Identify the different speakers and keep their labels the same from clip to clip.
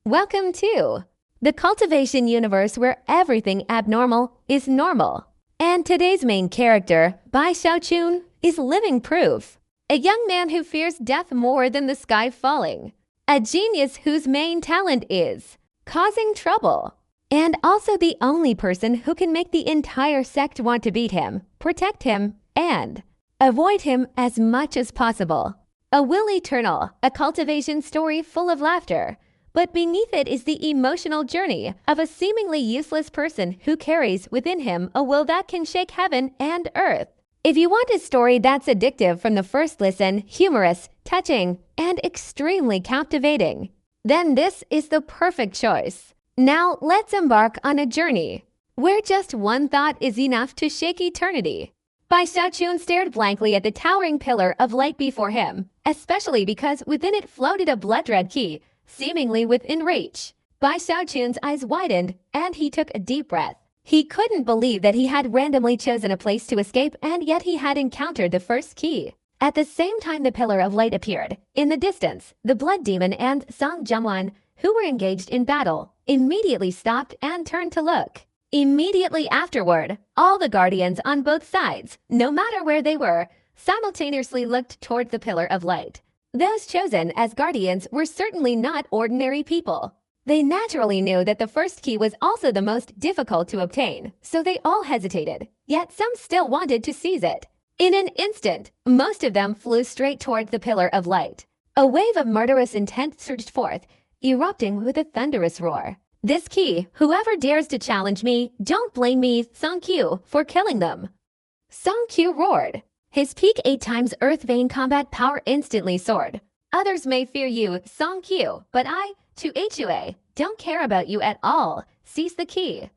Speaker 1: Welcome to the cultivation universe where everything abnormal is normal. And today's main character, Bai Xiaochun, is living proof. A young man who fears death more than the sky falling. A genius whose main talent is causing trouble. And also the only person who can make the entire sect want to beat him, protect him, and avoid him as much as possible. A will eternal, a cultivation story full of laughter. But beneath it is the emotional journey of a seemingly useless person who carries within him a will that can shake heaven and earth. If you want a story that's addictive from the first listen, humorous, touching, and extremely captivating, then this is the perfect choice. Now let's embark on a journey where just one thought is enough to shake eternity. Bai Xiaochun stared blankly at the towering pillar of light before him, especially because within it floated a blood-red key, seemingly within reach. Bai Xiaochun's eyes widened, and he took a deep breath. He couldn't believe that he had randomly chosen a place to escape, and yet he had encountered the first key. At the same time the pillar of light appeared, in the distance, the blood demon and Song Zhengwan, who were engaged in battle, immediately stopped and turned to look. Immediately afterward, all the guardians on both sides, no matter where they were, simultaneously looked toward the pillar of light. Those chosen as guardians were certainly not ordinary people. They naturally knew that the first key was also the most difficult to obtain, so they all hesitated, yet some still wanted to seize it. In an instant, most of them flew straight toward the pillar of light. A wave of murderous intent surged forth, erupting with a thunderous roar. This key, whoever dares to challenge me, don't blame me, Song Qiu, for killing them. Song Qiu roared. His peak 8 times Earth Vein combat power instantly soared. Others may fear you, Song Qiu, but I, to Hua, don't care about you at all. Seize the key.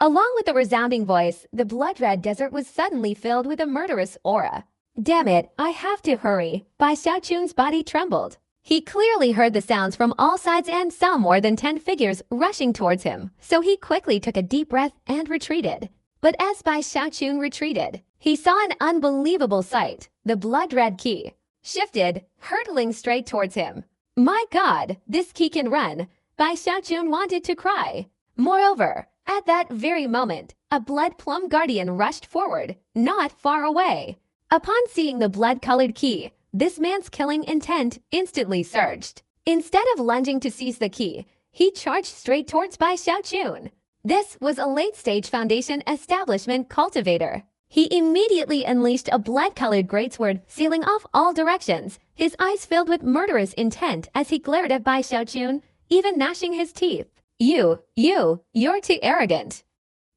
Speaker 1: Along with the resounding voice, the blood-red desert was suddenly filled with a murderous aura. Damn it, I have to hurry. Bai Xiaochun's body trembled. He clearly heard the sounds from all sides and saw more than 10 figures rushing towards him, so he quickly took a deep breath and retreated. But as Bai Xiaochun retreated, he saw an unbelievable sight. The blood-red key shifted, hurtling straight towards him. My God, this key can run. Bai Xiaochun wanted to cry. Moreover, at that very moment, a blood-plum guardian rushed forward, not far away. Upon seeing the blood-colored key, this man's killing intent instantly surged. Instead of lunging to seize the key, he charged straight towards Bai Xiaochun. This was a late-stage Foundation establishment cultivator. He immediately unleashed a blood-colored greatsword, sealing off all directions, his eyes filled with murderous intent as he glared at Bai Xiaochun, even gnashing his teeth. You're too arrogant.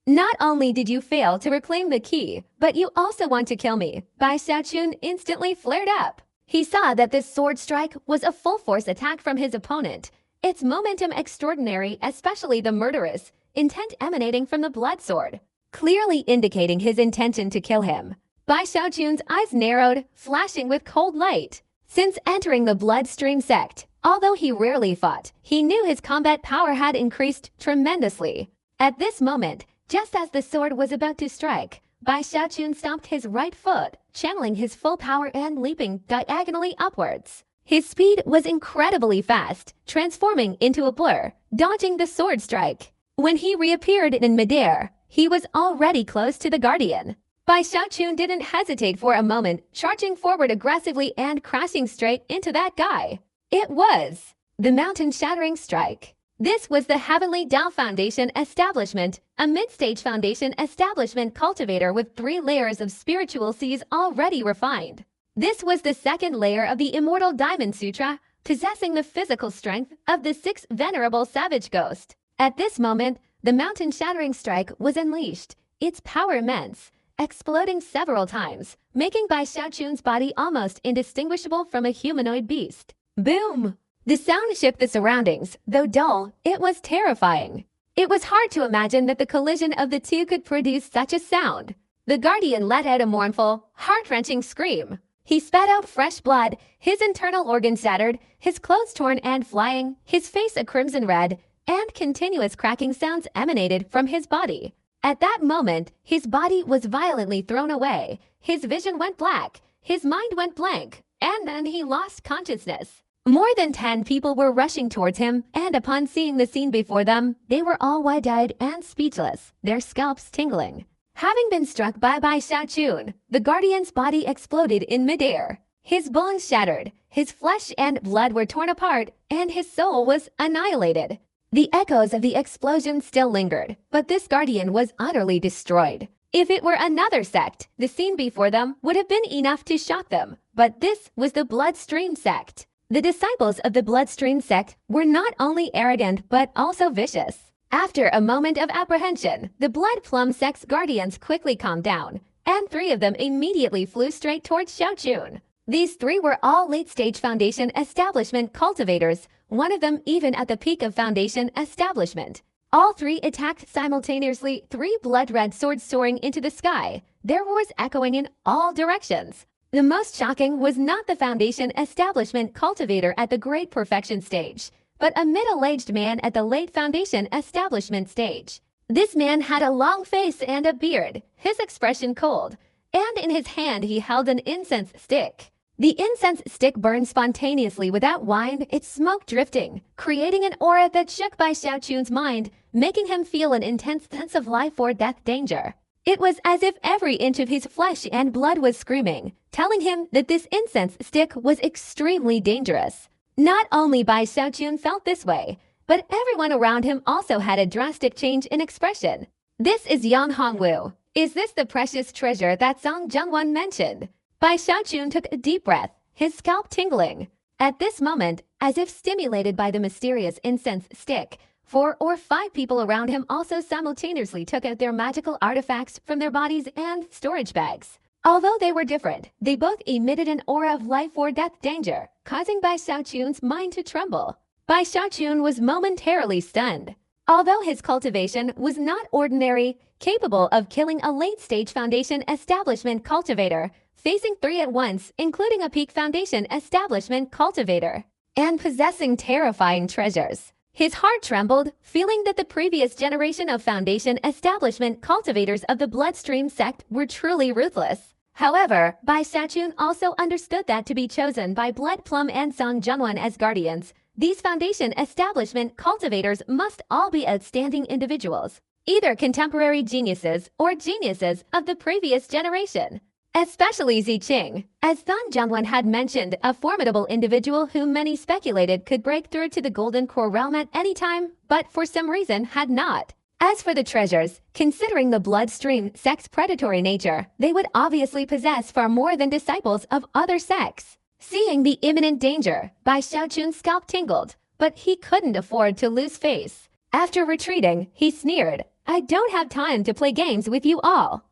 Speaker 1: Not only did you fail to reclaim the key, but you also want to kill me. Bai Xiaochun instantly flared up. He saw that this sword strike was a full-force attack from his opponent, its momentum extraordinary, especially the murderous intent emanating from the blood sword, clearly indicating his intention to kill him. Bai Xiaochun's eyes narrowed, flashing with cold light. Since entering the bloodstream sect, although he rarely fought, he knew his combat power had increased tremendously. At this moment, just as the sword was about to strike, Bai Xiaochun stomped his right foot, channeling his full power and leaping diagonally upwards. His speed was incredibly fast, transforming into a blur, dodging the sword strike. When he reappeared in midair, he was already close to the guardian. Bai Xiaochun didn't hesitate for a moment, charging forward aggressively and crashing straight into that guy. It was the mountain-shattering strike. This was the Heavenly Dao Foundation establishment, a mid-stage Foundation establishment cultivator with 3 layers of spiritual seeds already refined. This was the second layer of the Immortal Diamond Sutra, possessing the physical strength of the 6th Venerable Savage Ghost. At this moment, the mountain-shattering strike was unleashed, its power immense, exploding several times, making Bai Xiaochun's body almost indistinguishable from a humanoid beast. Boom! The sound shook the surroundings. Though dull, it was terrifying. It was hard to imagine that the collision of the two could produce such a sound. The guardian let out a mournful, heart-wrenching scream. He spat out fresh blood, his internal organs shattered, his clothes torn and flying, his face a crimson red, and continuous cracking sounds emanated from his body. At that moment, his body was violently thrown away, his vision went black, his mind went blank, and then he lost consciousness. More than 10 people were rushing towards him, and upon seeing the scene before them, they were all wide-eyed and speechless, their scalps tingling. Having been struck by Xiaochun, the guardian's body exploded in midair. His bones shattered, his flesh and blood were torn apart, and his soul was annihilated. The echoes of the explosion still lingered, but this guardian was utterly destroyed. If it were another sect, the scene before them would have been enough to shock them, but this was the Bloodstream sect. The disciples of the Bloodstream sect were not only arrogant but also vicious. After a moment of apprehension, the Blood Plum sect's guardians quickly calmed down, and 3 of them immediately flew straight towards Xiaochun. These 3 were all late-stage Foundation establishment cultivators, one of them even at the peak of Foundation establishment. All 3 attacked simultaneously, 3 blood-red swords soaring into the sky, their roars echoing in all directions. The most shocking was not the Foundation establishment cultivator at the Great Perfection stage, but a middle-aged man at the late Foundation establishment stage. This man had a long face and a beard, his expression cold, and in his hand he held an incense stick. The incense stick burned spontaneously without wind, its smoke drifting, creating an aura that shook Xiaochun's mind, making him feel an intense sense of life or death danger. It was as if every inch of his flesh and blood was screaming, telling him that this incense stick was extremely dangerous. Not only Xiaochun felt this way, but everyone around him also had a drastic change in expression. This is Yang Hongwu. Is this the precious treasure that Song Zhengwan mentioned? Xiaochun took a deep breath, his scalp tingling. At this moment, as if stimulated by the mysterious incense stick, 4 or 5 people around him also simultaneously took out their magical artifacts from their bodies and storage bags. Although they were different, they both emitted an aura of life or death danger, causing Xiaochun's mind to tremble. Xiaochun was momentarily stunned. Although his cultivation was not ordinary, capable of killing a late-stage Foundation establishment cultivator, facing 3 at once, including a peak Foundation establishment cultivator, and possessing terrifying treasures. His heart trembled, feeling that the previous generation of Foundation establishment cultivators of the Bloodstream sect were truly ruthless. However, Xiaochun also understood that to be chosen by Blood Plum and Song Zhengwan as guardians, these Foundation establishment cultivators must all be outstanding individuals, either contemporary geniuses or geniuses of the previous generation. Especially Ziqing, as Song Zhengwan had mentioned, a formidable individual whom many speculated could break through to the Golden Core realm at any time, but for some reason had not. As for the treasures, considering the Bloodstream sect's predatory nature, they would obviously possess far more than disciples of other sects. Seeing the imminent danger, Xiaochun's scalp tingled, but he couldn't afford to lose face. After retreating, he sneered, "I don't have time to play games with you all.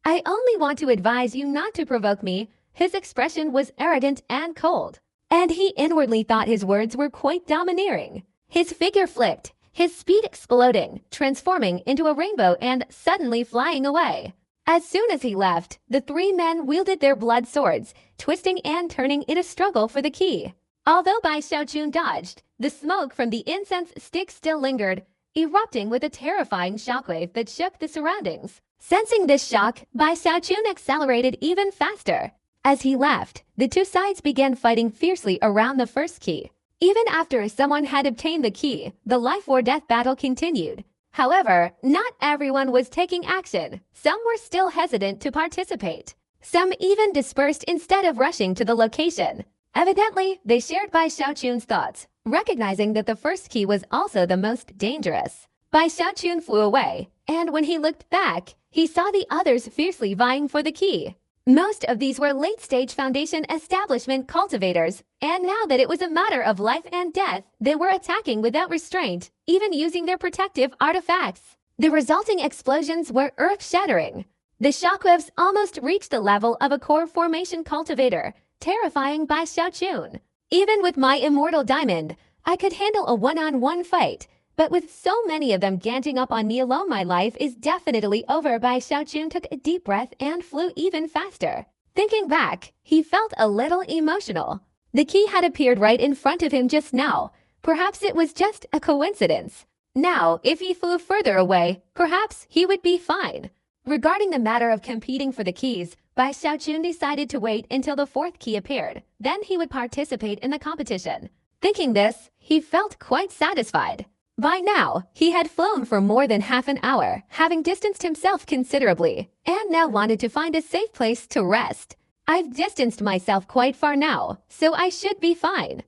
Speaker 1: I only want to advise you not to provoke me." His expression was arrogant and cold, and he inwardly thought his words were quite domineering. His figure flicked, his speed exploding, transforming into a rainbow and suddenly flying away. As soon as he left, the 3 men wielded their blood swords, twisting and turning in a struggle for the key. Although Xiaochun dodged, the smoke from the incense stick still lingered, erupting with a terrifying shockwave that shook the surroundings. Sensing this shock, Xiaochun accelerated even faster. As he left, the 2 sides began fighting fiercely around the first key. Even after someone had obtained the key, the life or death battle continued. However, not everyone was taking action. Some were still hesitant to participate. Some even dispersed instead of rushing to the location. Evidently, they shared Xiaochun's thoughts, recognizing that the first key was also the most dangerous. Xiaochun flew away, and when he looked back, he saw the others fiercely vying for the key. Most of these were late-stage Foundation establishment cultivators, and now that it was a matter of life and death, they were attacking without restraint, even using their protective artifacts. The resulting explosions were earth-shattering. The shockwaves almost reached the level of a core formation cultivator, terrifying Xiaochun. Even with my immortal diamond, I could handle a one-on-one fight, but with so many of them ganging up on me alone, my life is definitely over. Xiaochun took a deep breath and flew even faster. Thinking back, he felt a little emotional. The key had appeared right in front of him just now. Perhaps it was just a coincidence. Now, if he flew further away, perhaps he would be fine. Regarding the matter of competing for the keys, Xiaochun decided to wait until the 4th key appeared. Then he would participate in the competition. Thinking this, he felt quite satisfied. By now, he had flown for more than half an hour, having distanced himself considerably, and now wanted to find a safe place to rest. I've distanced myself quite far now, so I should be fine.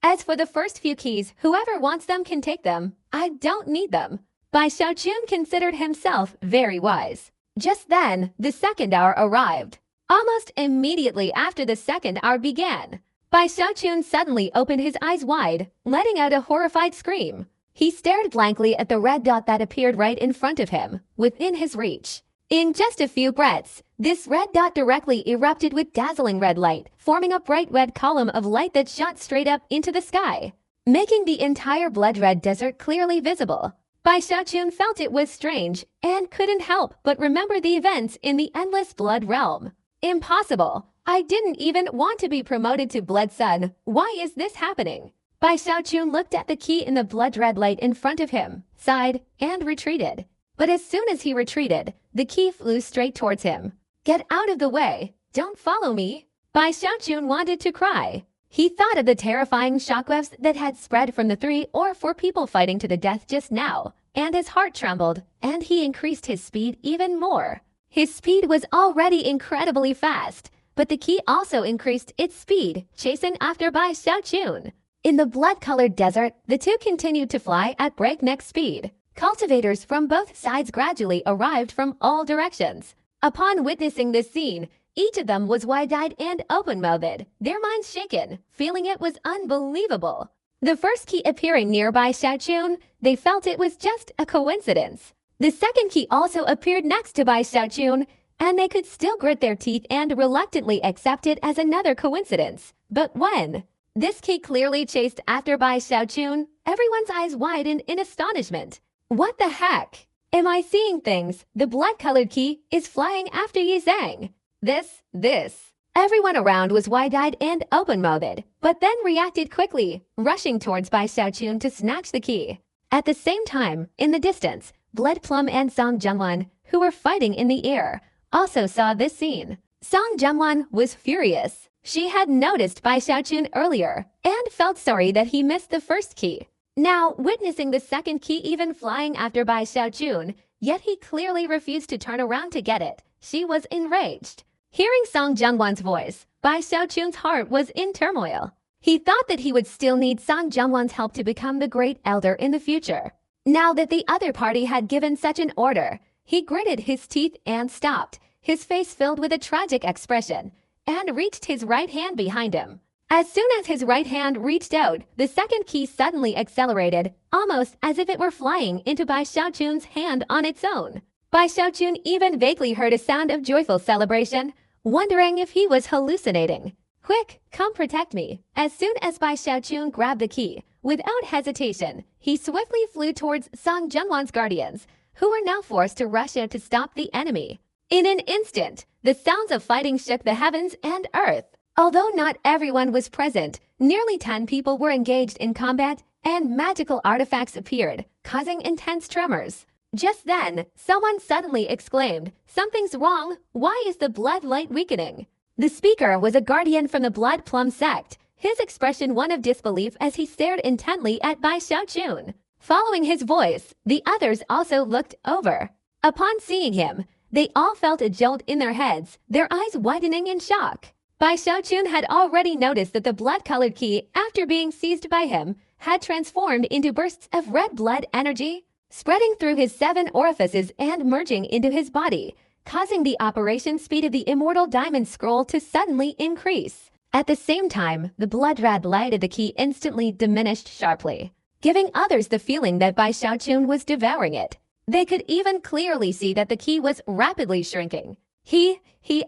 Speaker 1: As for the first few keys, whoever wants them can take them. I don't need them. Bai Xiaochun considered himself very wise. Just then, the second hour arrived. Almost immediately after the second hour began, Bai Xiaochun suddenly opened his eyes wide, letting out a horrified scream. He stared blankly at the red dot that appeared right in front of him, within his reach. In just a few breaths, this red dot directly erupted with dazzling red light, forming a bright red column of light that shot straight up into the sky, making the entire blood-red desert clearly visible. Bai Xiaochun felt it was strange and couldn't help but remember the events in the endless blood realm. Impossible! I didn't even want to be promoted to Blood Sun. Why is this happening? Bai Xiaochun looked at the key in the blood-red light in front of him, sighed, and retreated. But as soon as he retreated, the key flew straight towards him. Get out of the way! Don't follow me! Bai Xiaochun wanted to cry. He thought of the terrifying shockwaves that had spread from the 3 or 4 people fighting to the death just now, and his heart trembled, and he increased his speed even more. His speed was already incredibly fast, but the key also increased its speed, chasing after Bai Xiaochun. In the blood-colored desert, the two continued to fly at breakneck speed. Cultivators from both sides gradually arrived from all directions. Upon witnessing this scene, each of them was wide-eyed and open-mouthed, their minds shaken, feeling it was unbelievable. The first key appearing near Bai Xiaochun, they felt it was just a coincidence. The second key also appeared next to Bai Xiaochun, and they could still grit their teeth and reluctantly accept it as another coincidence. But when this key clearly chased after Bai Xiaochun, everyone's eyes widened in astonishment. What the heck? Am I seeing things? The blood-colored key is flying after Yi Zhang. This. Everyone around was wide-eyed and open-mouthed, but then reacted quickly, rushing towards Bai Xiaochun to snatch the key. At the same time, in the distance, Blood Plum and Song Zhenwan, who were fighting in the air, also saw this scene. Song Zhenwan was furious. She had noticed Bai Xiaochun earlier and felt sorry that he missed the first key. Now, witnessing the second key even flying after Bai Xiaochun, yet he clearly refused to turn around to get it, she was enraged. Hearing Song Zhenwan's voice, Bai Xiaochun's heart was in turmoil. He thought that he would still need Song Zhenwan's help to become the great elder in the future. Now that the other party had given such an order, he gritted his teeth and stopped, his face filled with a tragic expression, and reached his right hand behind him. As soon as his right hand reached out, the second key suddenly accelerated, almost as if it were flying into Bai Xiaochun's hand on its own. Bai Xiaochun even vaguely heard a sound of joyful celebration, wondering if he was hallucinating. Quick, come protect me. As soon as Bai Xiaochun grabbed the key, without hesitation, he swiftly flew towards Song Zhenwan's guardians, who were now forced to rush out to stop the enemy. In an instant, the sounds of fighting shook the heavens and earth. Although not everyone was present, nearly 10 people were engaged in combat, and magical artifacts appeared, causing intense tremors. Just then, someone suddenly exclaimed, "Something's wrong! Why is the blood light weakening?" The speaker was a guardian from the Blood Plum sect, his expression one of disbelief as he stared intently at Bai Xiaochun. Following his voice, the others also looked over. Upon seeing him, they all felt a jolt in their heads, their eyes widening in shock. Bai Xiaochun had already noticed that the blood-colored key, after being seized by him, had transformed into bursts of red blood energy, spreading through his 7 orifices and merging into his body, causing the operation speed of the immortal diamond scroll to suddenly increase. At the same time, the blood-red light of the key instantly diminished sharply, giving others the feeling that Bai Xiaochun was devouring it. They could even clearly see that the key was rapidly shrinking. He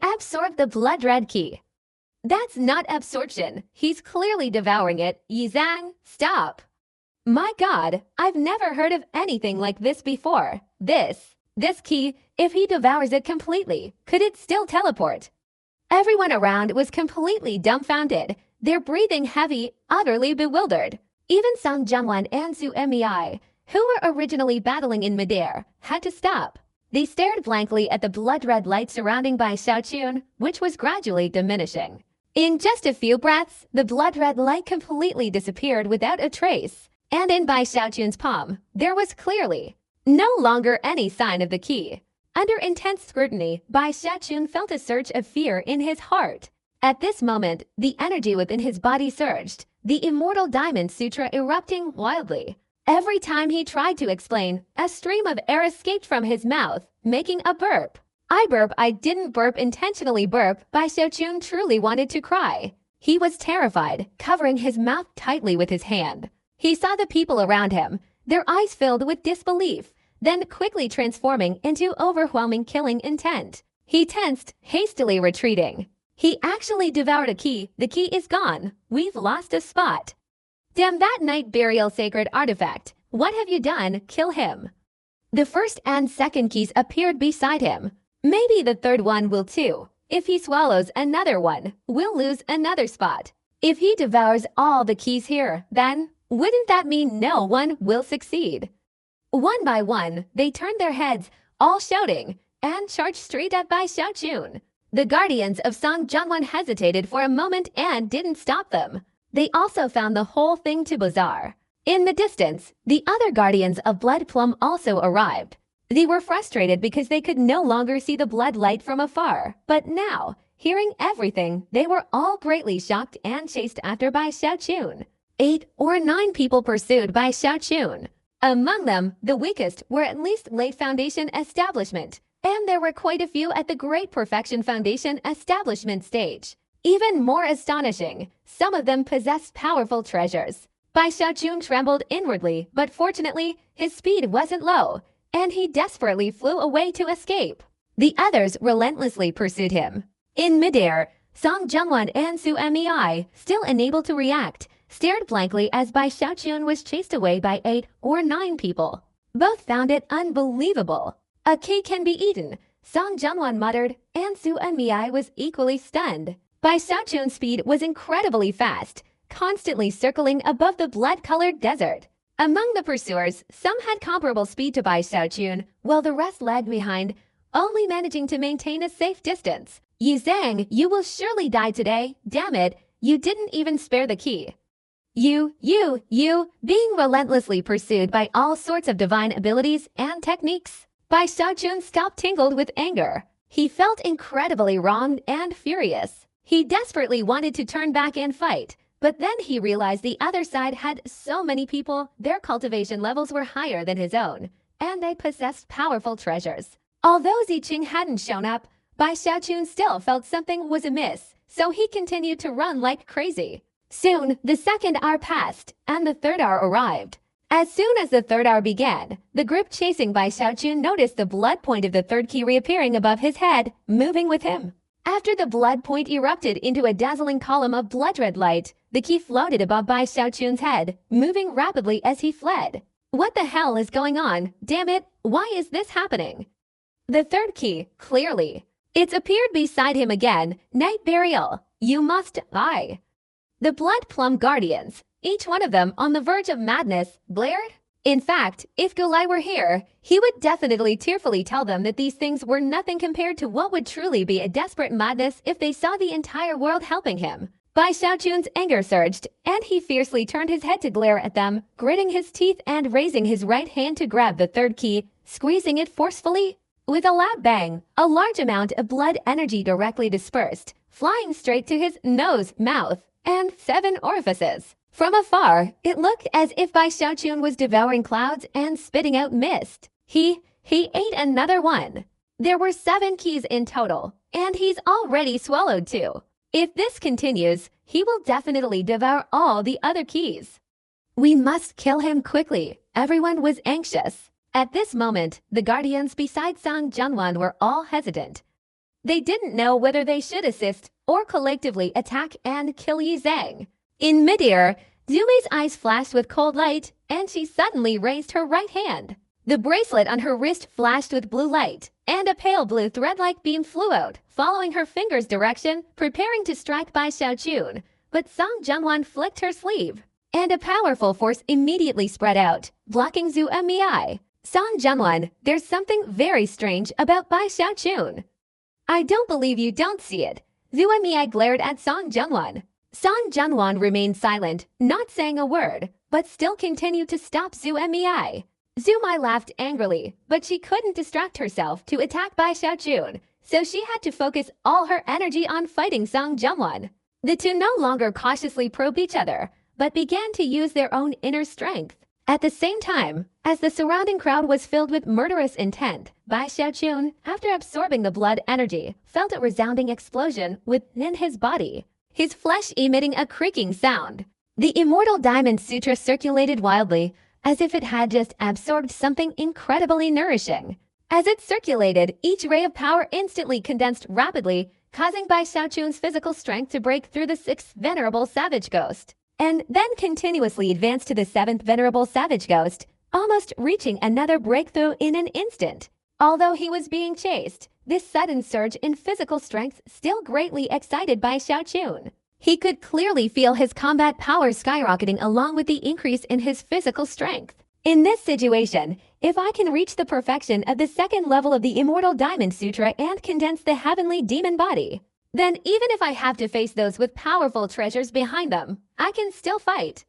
Speaker 1: absorbed the blood-red key. That's not absorption. He's clearly devouring it. Yi Zhang, stop! My God, I've never heard of anything like this before. This key, if he devours it completely, could it still teleport? Everyone around was completely dumbfounded, their breathing heavy, utterly bewildered. Even Song Zhenwan and Su Emei, who were originally battling in midair, had to stop. They stared blankly at the blood-red light surrounding Bai Xiaochun, which was gradually diminishing. In just a few breaths, the blood-red light completely disappeared without a trace, and in Bai Xiaochun's palm, there was clearly no longer any sign of the key. Under intense scrutiny, Bai Xiaochun felt a surge of fear in his heart. At this moment, the energy within his body surged, the immortal diamond sutra erupting wildly. Every time he tried to explain, a stream of air escaped from his mouth, making a burp. I didn't burp intentionally burp. Bai Xiaochun truly wanted to cry. He was terrified, covering his mouth tightly with his hand. He saw the people around him, their eyes filled with disbelief, then quickly transforming into overwhelming killing intent. He tensed, hastily retreating. He actually devoured a key. The key is gone. We've lost a spot. Damn that night burial sacred artifact. What have you done? Kill him. The first and second keys appeared beside him. Maybe the third one will too. If he swallows another one, we'll lose another spot. If he devours all the keys here, then wouldn't that mean no one will succeed? One by one, they turned their heads, all shouting, and charged straight at Bai Xiaochun. The guardians of Song Jianwen hesitated for a moment and didn't stop them. They also found the whole thing too bizarre. In the distance, the other guardians of Blood Plum also arrived. They were frustrated because they could no longer see the blood light from afar. But now, hearing everything, they were all greatly shocked and chased after Bai Xiaochun. 8 or 9 people pursued Bai Xiaochun. Among them, the weakest were at least late Foundation establishment, and there were quite a few at the Great Perfection Foundation establishment stage. Even more astonishing, some of them possessed powerful treasures. Bai Xiaochun trembled inwardly, but fortunately, his speed wasn't low, and he desperately flew away to escape. The others relentlessly pursued him. In midair, Song Jianwen and Su Mei, still unable to react, stared blankly as Bai Xiaochun was chased away by 8 or 9 people. Both found it unbelievable. A key can be eaten, Song Jianwen muttered, and Su Mei was equally stunned. Bai Xiaochun's speed was incredibly fast, constantly circling above the blood-colored desert. Among the pursuers, some had comparable speed to Bai Xiaochun, while the rest lagged behind, only managing to maintain a safe distance. Yi Zhang, you will surely die today. Damn it, you didn't even spare the key. You, being relentlessly pursued by all sorts of divine abilities and techniques. Bai Xiaochun's scalp tingled with anger. He felt incredibly wronged and furious. He desperately wanted to turn back and fight, but then he realized the other side had so many people, their cultivation levels were higher than his own, and they possessed powerful treasures. Although Ziqing hadn't shown up, Bai Xiaochun still felt something was amiss, so he continued to run like crazy. Soon, the second hour passed, and the third hour arrived. As soon as the third hour began, the group chasing Bai Xiaochun noticed the blood point of the third key reappearing above his head, moving with him. After the blood point erupted into a dazzling column of blood-red light, the key floated above Bai Xiaochun's head, moving rapidly as he fled. What the hell is going on? Damn it, why is this happening? The third key, clearly. It's appeared beside him again. Night burial. You must die. The Blood Plum Guardians, each one of them on the verge of madness, glared. In fact, if Gulai were here, he would definitely tearfully tell them that these things were nothing compared to what would truly be a desperate madness if they saw the entire world helping him. Bai Xiaochun's anger surged, and he fiercely turned his head to glare at them, gritting his teeth and raising his right hand to grab the third key, squeezing it forcefully. With a loud bang, a large amount of blood energy directly dispersed, flying straight to his nose, mouth, and 7 orifices. From afar, it looked as if Bai Xiaochun was devouring clouds and spitting out mist. He ate another one. There were 7 keys in total, and he's already swallowed 2. If this continues, he will definitely devour all the other keys. We must kill him quickly. Everyone was anxious. At this moment, the guardians beside Song Jianwen were all hesitant. They didn't know whether they should assist or collectively attack and kill Yi Zhang. In midair, Zumei's eyes flashed with cold light, and she suddenly raised her right hand. The bracelet on her wrist flashed with blue light, and a pale blue thread-like beam flew out, following her finger's direction, preparing to strike Bai Xiaochun. But Song Jianwen flicked her sleeve, and a powerful force immediately spread out, blocking Su Mei. Song Jianwen, there's something very strange about Bai Xiaochun. I don't believe you don't see it. Zhu Enmiai glared at Song Jungwon. Song Jungwon remained silent, not saying a word, but still continued to stop Zhu Enmiai. Zhu Mai laughed angrily, but she couldn't distract herself to attack Bai Xiaojun, so she had to focus all her energy on fighting Song Jungwon. The two no longer cautiously probed each other, but began to use their own inner strength. At the same time, as the surrounding crowd was filled with murderous intent, Bai Xiaojun, after absorbing the blood energy, felt a resounding explosion within his body, his flesh emitting a creaking sound. The Immortal Diamond Sutra circulated wildly, as if it had just absorbed something incredibly nourishing. As it circulated, each ray of power instantly condensed rapidly, causing Bai Xiaojun's physical strength to break through the 6th Venerable Savage Ghost, and then continuously advance to the 7th Venerable Savage Ghost, almost reaching another breakthrough in an instant. Although he was being chased, this sudden surge in physical strength still greatly excited Bai Xiaojun. He could clearly feel his combat power skyrocketing along with the increase in his physical strength. In this situation, if I can reach the perfection of the 2nd level of the Immortal Diamond Sutra and condense the heavenly demon body, then even if I have to face those with powerful treasures behind them, I can still fight.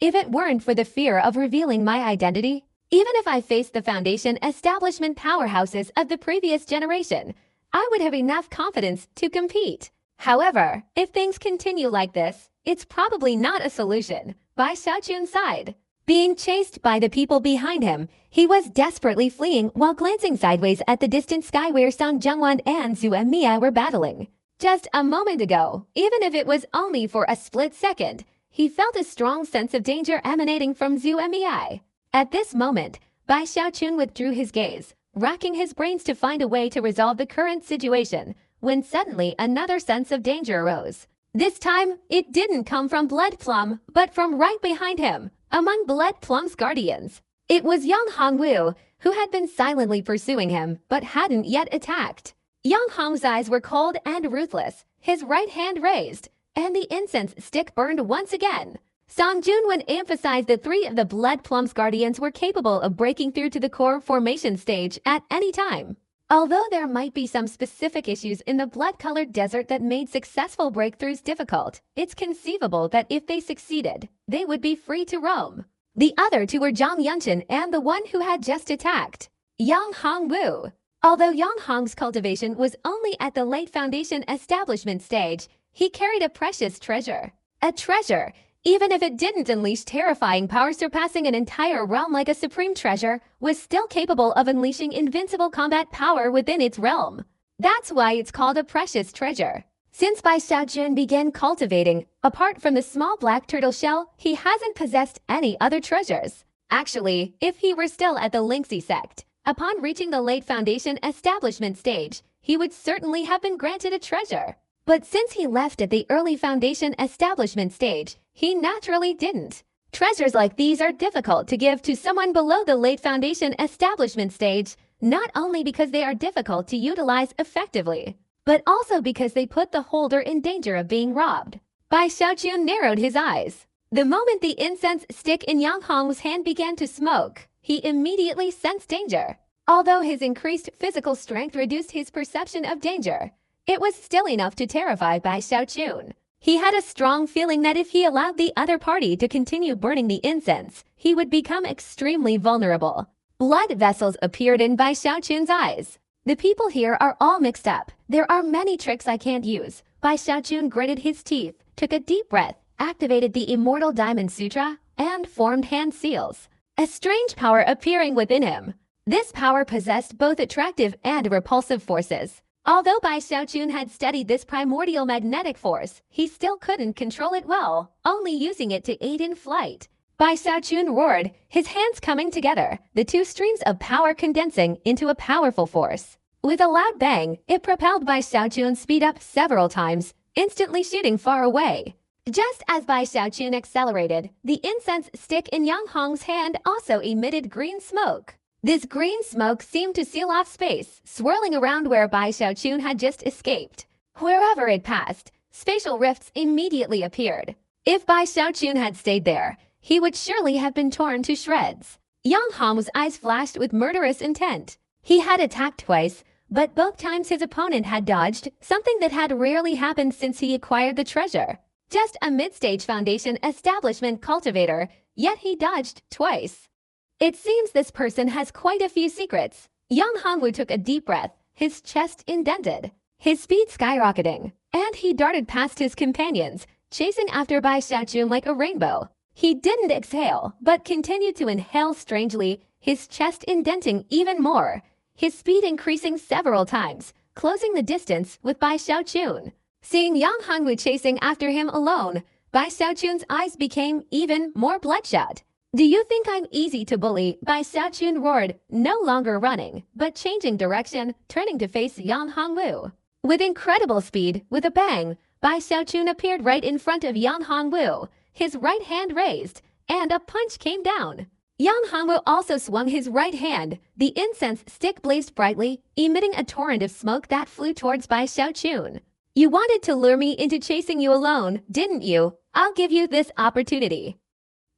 Speaker 1: If it weren't for the fear of revealing my identity, even if I faced the foundation establishment powerhouses of the previous generation, I would have enough confidence to compete. However, if things continue like this, it's probably not a solution. Bai Xiaojun sighed. Being chased by the people behind him, he was desperately fleeing while glancing sideways at the distant sky where Song Jungwon and Zhu Enmiai were battling. Just a moment ago, even if it was only for a split second, he felt a strong sense of danger emanating from Zhu Enmiai. At this moment, Bai Xiaojun withdrew his gaze, racking his brains to find a way to resolve the current situation, when suddenly another sense of danger arose. This time, it didn't come from Blood Plum, but from right behind him, among Blood Plum's guardians. It was Yang Hongwu, who had been silently pursuing him, but hadn't yet attacked. Yang Hong's eyes were cold and ruthless, his right hand raised, and the incense stick burned once again. Song Jungwon emphasized that 3 of the Blood Plum's guardians were capable of breaking through to the core formation stage at any time. Although there might be some specific issues in the blood-colored desert that made successful breakthroughs difficult, it's conceivable that if they succeeded, they would be free to roam. The other 2 were Zhang Yunchen and the one who had just attacked, Yang Hongwu. Although Yang Hong's cultivation was only at the late foundation establishment stage, he carried a precious treasure. A treasure, even if it didn't unleash terrifying power surpassing an entire realm like a supreme treasure, was still capable of unleashing invincible combat power within its realm. That's why it's called a precious treasure. Since Bai Xiaojun began cultivating, apart from the small black turtle shell, he hasn't possessed any other treasures. Actually, if he were still at the Lingxi sect, upon reaching the late foundation establishment stage, he would certainly have been granted a treasure. But since he left at the early foundation establishment stage, he naturally didn't. Treasures like these are difficult to give to someone below the late foundation establishment stage, not only because they are difficult to utilize effectively, but also because they put the holder in danger of being robbed. Bai Xiaojun narrowed his eyes. The moment the incense stick in Yang Hong's hand began to smoke, he immediately sensed danger. Although his increased physical strength reduced his perception of danger, it was still enough to terrify Bai Xiaojun. He had a strong feeling that if he allowed the other party to continue burning the incense, he would become extremely vulnerable. Blood vessels appeared in Bai Xiaojun's eyes. The people here are all mixed up. There are many tricks I can't use. Bai Xiaojun gritted his teeth, took a deep breath, activated the Immortal Diamond Sutra, and formed hand seals. A strange power appearing within him. This power possessed both attractive and repulsive forces. Although Bai Xiaojun had studied this primordial magnetic force, he still couldn't control it well, only using it to aid in flight. Bai Xiaojun roared, his hands coming together, the 2 streams of power condensing into a powerful force. With a loud bang, it propelled Bai Xiaojun's speed up several times, instantly shooting far away. Just as Bai Xiaojun accelerated, the incense stick in Yang Hong's hand also emitted green smoke. This green smoke seemed to seal off space, swirling around where Bai Xiaojun had just escaped. Wherever it passed, spatial rifts immediately appeared. If Bai Xiaojun had stayed there, he would surely have been torn to shreds. Yang Hong's eyes flashed with murderous intent. He had attacked twice, but both times his opponent had dodged, something that had rarely happened since he acquired the treasure. Just a mid-stage foundation establishment cultivator, yet he dodged twice. It seems this person has quite a few secrets. Young Hongwu took a deep breath, his chest indented, his speed skyrocketing, and he darted past his companions, chasing after Bai Xiaojun like a rainbow. He didn't exhale, but continued to inhale strangely, his chest indenting even more, his speed increasing several times, closing the distance with Bai Xiaojun. Seeing Yang Hongwu chasing after him alone, Bai Xiaojun's eyes became even more bloodshot. "Do you think I'm easy to bully?" Bai Xiaojun roared, no longer running, but changing direction, turning to face Yang Hongwu. With incredible speed, with a bang, Bai Xiaojun appeared right in front of Yang Hongwu, his right hand raised, and a punch came down. Yang Hongwu also swung his right hand. The incense stick blazed brightly, emitting a torrent of smoke that flew towards Bai Xiaojun. "You wanted to lure me into chasing you alone, didn't you? I'll give you this opportunity."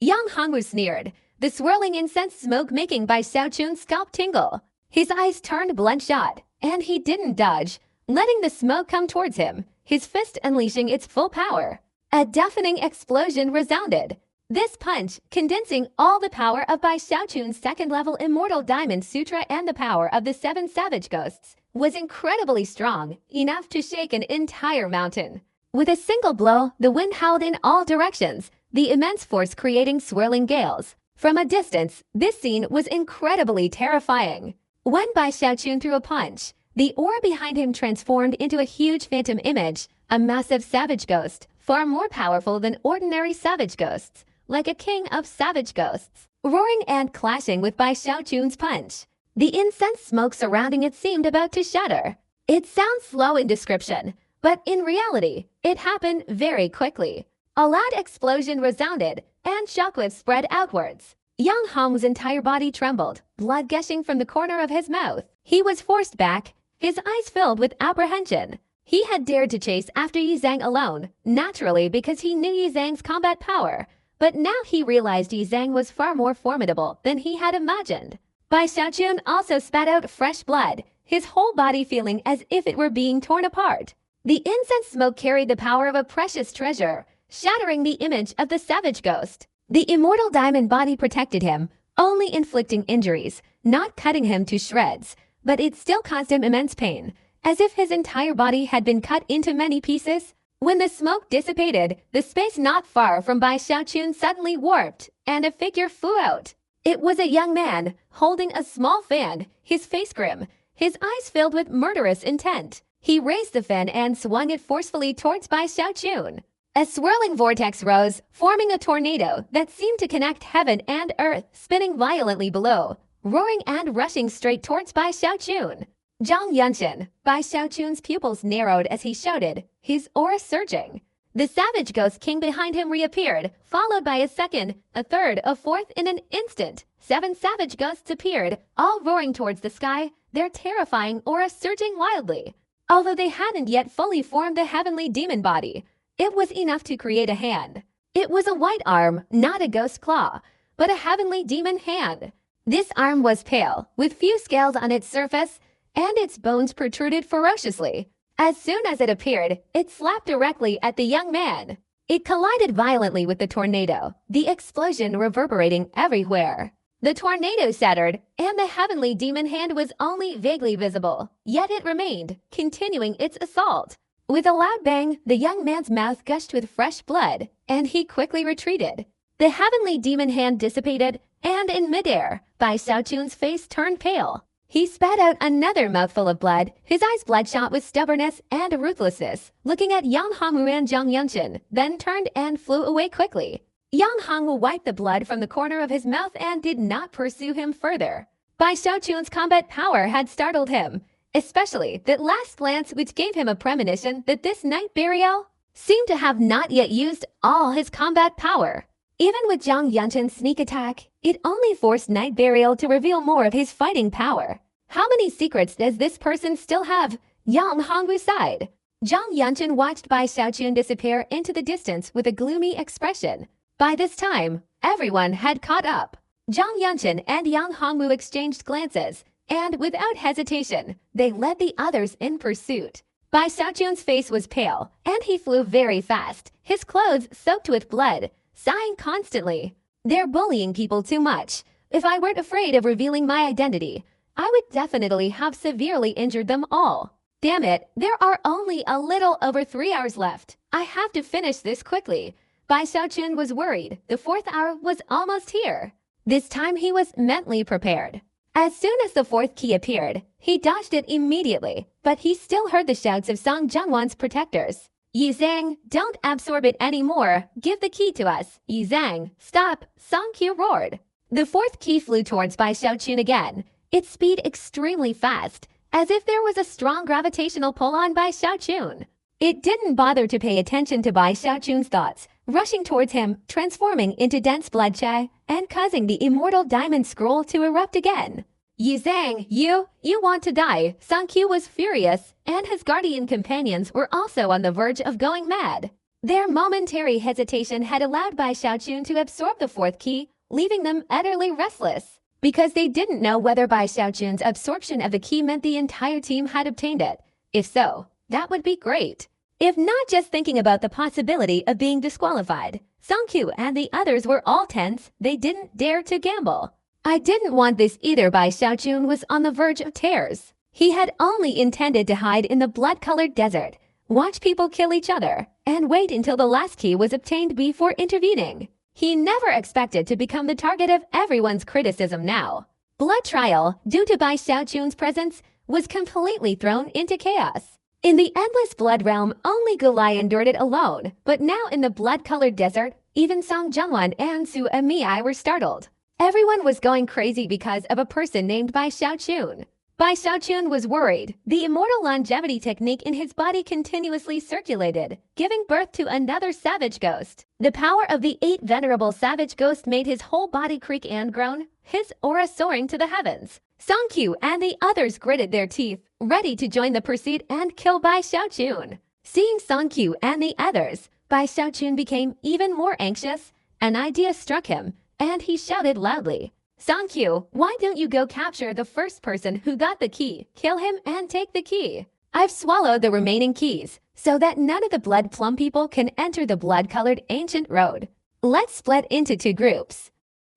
Speaker 1: Yang Hongwu sneered, the swirling incense smoke making Bai Xiaojun's scalp tingle. His eyes turned bloodshot, and he didn't dodge, letting the smoke come towards him, his fist unleashing its full power. A deafening explosion resounded. This punch, condensing all the power of Bai Xiaojun's second-level Immortal Diamond Sutra and the power of the 7 Savage Ghosts, was incredibly strong, enough to shake an entire mountain. With a single blow, the wind howled in all directions, the immense force creating swirling gales. From a distance, this scene was incredibly terrifying. When Bai Xiaojun threw a punch, the aura behind him transformed into a huge phantom image, a massive savage ghost, far more powerful than ordinary savage ghosts, like a king of savage ghosts, roaring and clashing with Bai Xiaojun's punch. The incense smoke surrounding it seemed about to shatter. It sounds slow in description, but in reality, it happened very quickly. A loud explosion resounded, and shockwaves spread outwards. Yang Hong's entire body trembled, blood gushing from the corner of his mouth. He was forced back, his eyes filled with apprehension. He had dared to chase after Yi Zhang alone, naturally because he knew Yi Zhang's combat power, but now he realized Yi Zhang was far more formidable than he had imagined. Bai Xiaojun also spat out fresh blood, his whole body feeling as if it were being torn apart. The incense smoke carried the power of a precious treasure, shattering the image of the savage ghost. The immortal diamond body protected him, only inflicting injuries, not cutting him to shreds, but it still caused him immense pain, as if his entire body had been cut into many pieces. When the smoke dissipated, the space not far from Bai Xiaojun suddenly warped, and a figure flew out. It was a young man, holding a small fan, his face grim, his eyes filled with murderous intent. He raised the fan and swung it forcefully towards Bai Xiaojun. A swirling vortex rose, forming a tornado that seemed to connect heaven and earth, spinning violently below, roaring and rushing straight towards Bai Xiaojun. Zhang Yunshin, Bai Xiaojun's pupils narrowed as he shouted, his aura surging. The savage ghost king behind him reappeared, followed by a second, a third, a fourth in an instant. 7 savage ghosts appeared, all roaring towards the sky, their terrifying aura surging wildly. Although they hadn't yet fully formed the heavenly demon body, it was enough to create a hand. It was a white arm, not a ghost claw, but a heavenly demon hand. This arm was pale, with few scales on its surface, and its bones protruded ferociously. As soon as it appeared, it slapped directly at the young man. It collided violently with the tornado, the explosion reverberating everywhere. The tornado shattered, and the heavenly demon hand was only vaguely visible, yet it remained, continuing its assault. With a loud bang, the young man's mouth gushed with fresh blood, and he quickly retreated. The heavenly demon hand dissipated, and in midair, Bai Xiaojun's face turned pale. He spat out another mouthful of blood, his eyes bloodshot with stubbornness and ruthlessness, looking at Yang Hongwu and Zhang Yunshin, then turned and flew away quickly. Yang Hongwu wiped the blood from the corner of his mouth and did not pursue him further. Bai Xiaojun's combat power had startled him, especially that last glance which gave him a premonition that this night burial seemed to have not yet used all his combat power. Even with Zhang Yunshin's sneak attack, it only forced Night Burial to reveal more of his fighting power. How many secrets does this person still have? Yang Hongwu sighed. Zhang Yunshin watched Bai Xiaojun disappear into the distance with a gloomy expression. By this time, everyone had caught up. Zhang Yunshin and Yang Hongwu exchanged glances, and without hesitation, they led the others in pursuit. Bai Xiaojun's face was pale, and he flew very fast, his clothes soaked with blood, sighing constantly. They're bullying people too much. If I weren't afraid of revealing my identity, I would definitely have severely injured them all. Damn it, there are only a little over 3 hours left. I have to finish this quickly. Bai Xiaojun was worried. The 4th hour was almost here. This time he was mentally prepared. As soon as the 4th key appeared, he dodged it immediately, but he still heard the shouts of Song Jianwan's protectors. Yi Zhang, don't absorb it anymore. Give the key to us. Yi Zhang, stop. Song Qiu roared. The 4th key flew towards Bai Xiaojun again, its speed extremely fast, as if there was a strong gravitational pull on Bai Xiaojun. It didn't bother to pay attention to Bai Xiaojun's thoughts, rushing towards him, transforming into dense blood chai, and causing the immortal diamond scroll to erupt again. Yi Zhang, you want to die. Song Qiu was furious, and his guardian companions were also on the verge of going mad. Their momentary hesitation had allowed Bai Xiaojun to absorb the 4th key, leaving them utterly restless, because they didn't know whether Bai Xiaojun's absorption of the key meant the entire team had obtained it. If so, that would be great. If not just thinking about the possibility of being disqualified, Song Qiu and the others were all tense. They didn't dare to gamble. I didn't want this either. Bai Xiaojun was on the verge of tears. He had only intended to hide in the blood-colored desert, watch people kill each other, and wait until the last key was obtained before intervening. He never expected to become the target of everyone's criticism now. Blood trial, due to Bai Xiaojun's presence, was completely thrown into chaos. In the endless blood realm, only Gulai endured it alone, but now in the blood-colored desert, even Song Jianwan and Su Emei were startled. Everyone was going crazy because of a person named Bai Xiaojun. Bai Xiaojun was worried. The immortal longevity technique in his body continuously circulated, giving birth to another savage ghost. The power of the 8 venerable savage ghosts made his whole body creak and groan, his aura soaring to the heavens. Song Qiu and the others gritted their teeth, ready to join the pursuit and kill Bai Xiaojun. Seeing Song Qiu and the others, Bai Xiaojun became even more anxious. An idea struck him, and he shouted loudly, Song Qiu, why don't you go capture the first person who got the key, kill him and take the key? I've swallowed the remaining keys, so that none of the blood plum people can enter the blood-colored ancient road. Let's split into 2 groups.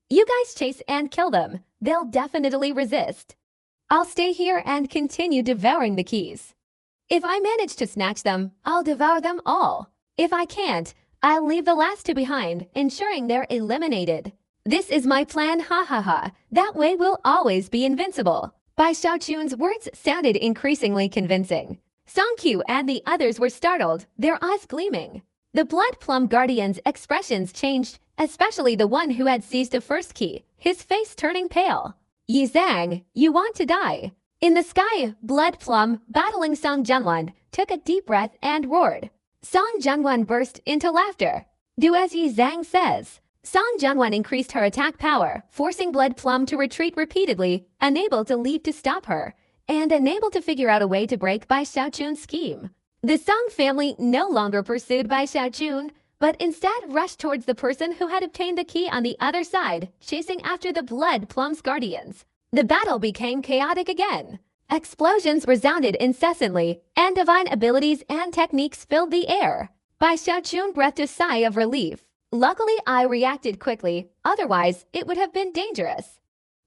Speaker 1: You guys chase and kill them. They'll definitely resist. I'll stay here and continue devouring the keys. If I manage to snatch them, I'll devour them all. If I can't, I'll leave the last 2 behind, ensuring they're eliminated. This is my plan, ha ha ha. That way we'll always be invincible. Bai Xiaojun's words sounded increasingly convincing. Song Qiu and the others were startled, their eyes gleaming. The Blood Plum Guardian's expressions changed, especially the one who had seized the first key, his face turning pale. Yi Zhang, you want to die. In the sky, Blood Plum, battling Song Jianwan, took a deep breath and roared. Song Jianwan burst into laughter. Do as Yi Zhang says. Song Jianwan increased her attack power, forcing Blood Plum to retreat repeatedly, unable to leap to stop her, and unable to figure out a way to break Bai Xiaojun's scheme. The Song family no longer pursued Bai Xiaojun, but instead rushed towards the person who had obtained the key on the other side, chasing after the Blood Plum's guardians. The battle became chaotic again. Explosions resounded incessantly, and divine abilities and techniques filled the air. Bai Xiaojun breathed a sigh of relief. Luckily, I reacted quickly, otherwise it would have been dangerous.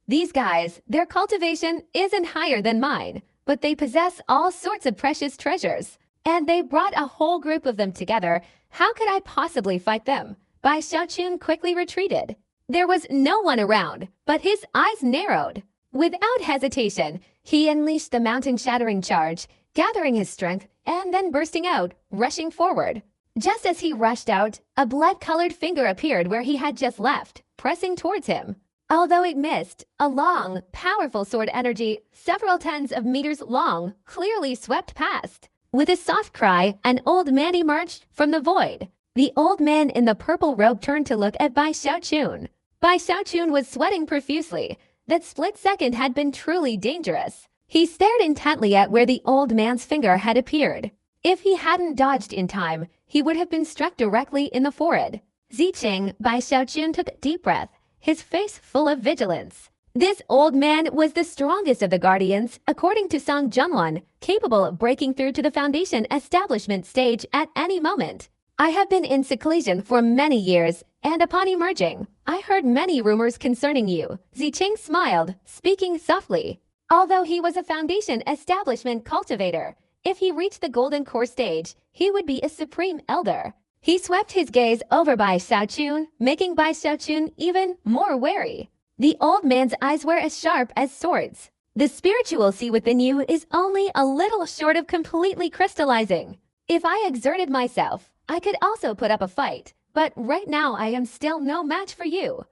Speaker 1: These guys, their cultivation isn't higher than mine, but they possess all sorts of precious treasures. And they brought a whole group of them together. How could I possibly fight them? Bai Xiaojun quickly retreated. There was no one around, but his eyes narrowed. Without hesitation, he unleashed the mountain-shattering charge, gathering his strength, and then bursting out, rushing forward. Just as he rushed out, a blood-colored finger appeared where he had just left, pressing towards him. Although it missed, a long, powerful sword energy, several tens of meters long, clearly swept past. With a soft cry, an old man emerged from the void. The old man in the purple robe turned to look at Bai Xiaojun. Bai Xiaojun was sweating profusely. That split second had been truly dangerous. He stared intently at where the old man's finger had appeared. If he hadn't dodged in time, he would have been struck directly in the forehead. Zicheng, Bai Xiaojun took a deep breath, his face full of vigilance. This old man was the strongest of the guardians, according to Song Jungwon, capable of breaking through to the foundation establishment stage at any moment. I have been in seclusion for many years, and upon emerging, I heard many rumors concerning you. Zicheng smiled, speaking softly. Although he was a foundation establishment cultivator, if he reached the golden core stage, he would be a supreme elder. He swept his gaze over Bai Xiaochun, making Bai Xiaochun even more wary. The old man's eyes were as sharp as swords. The spiritual sea within you is only a little short of completely crystallizing. If I exerted myself, I could also put up a fight, but right now I am still no match for you.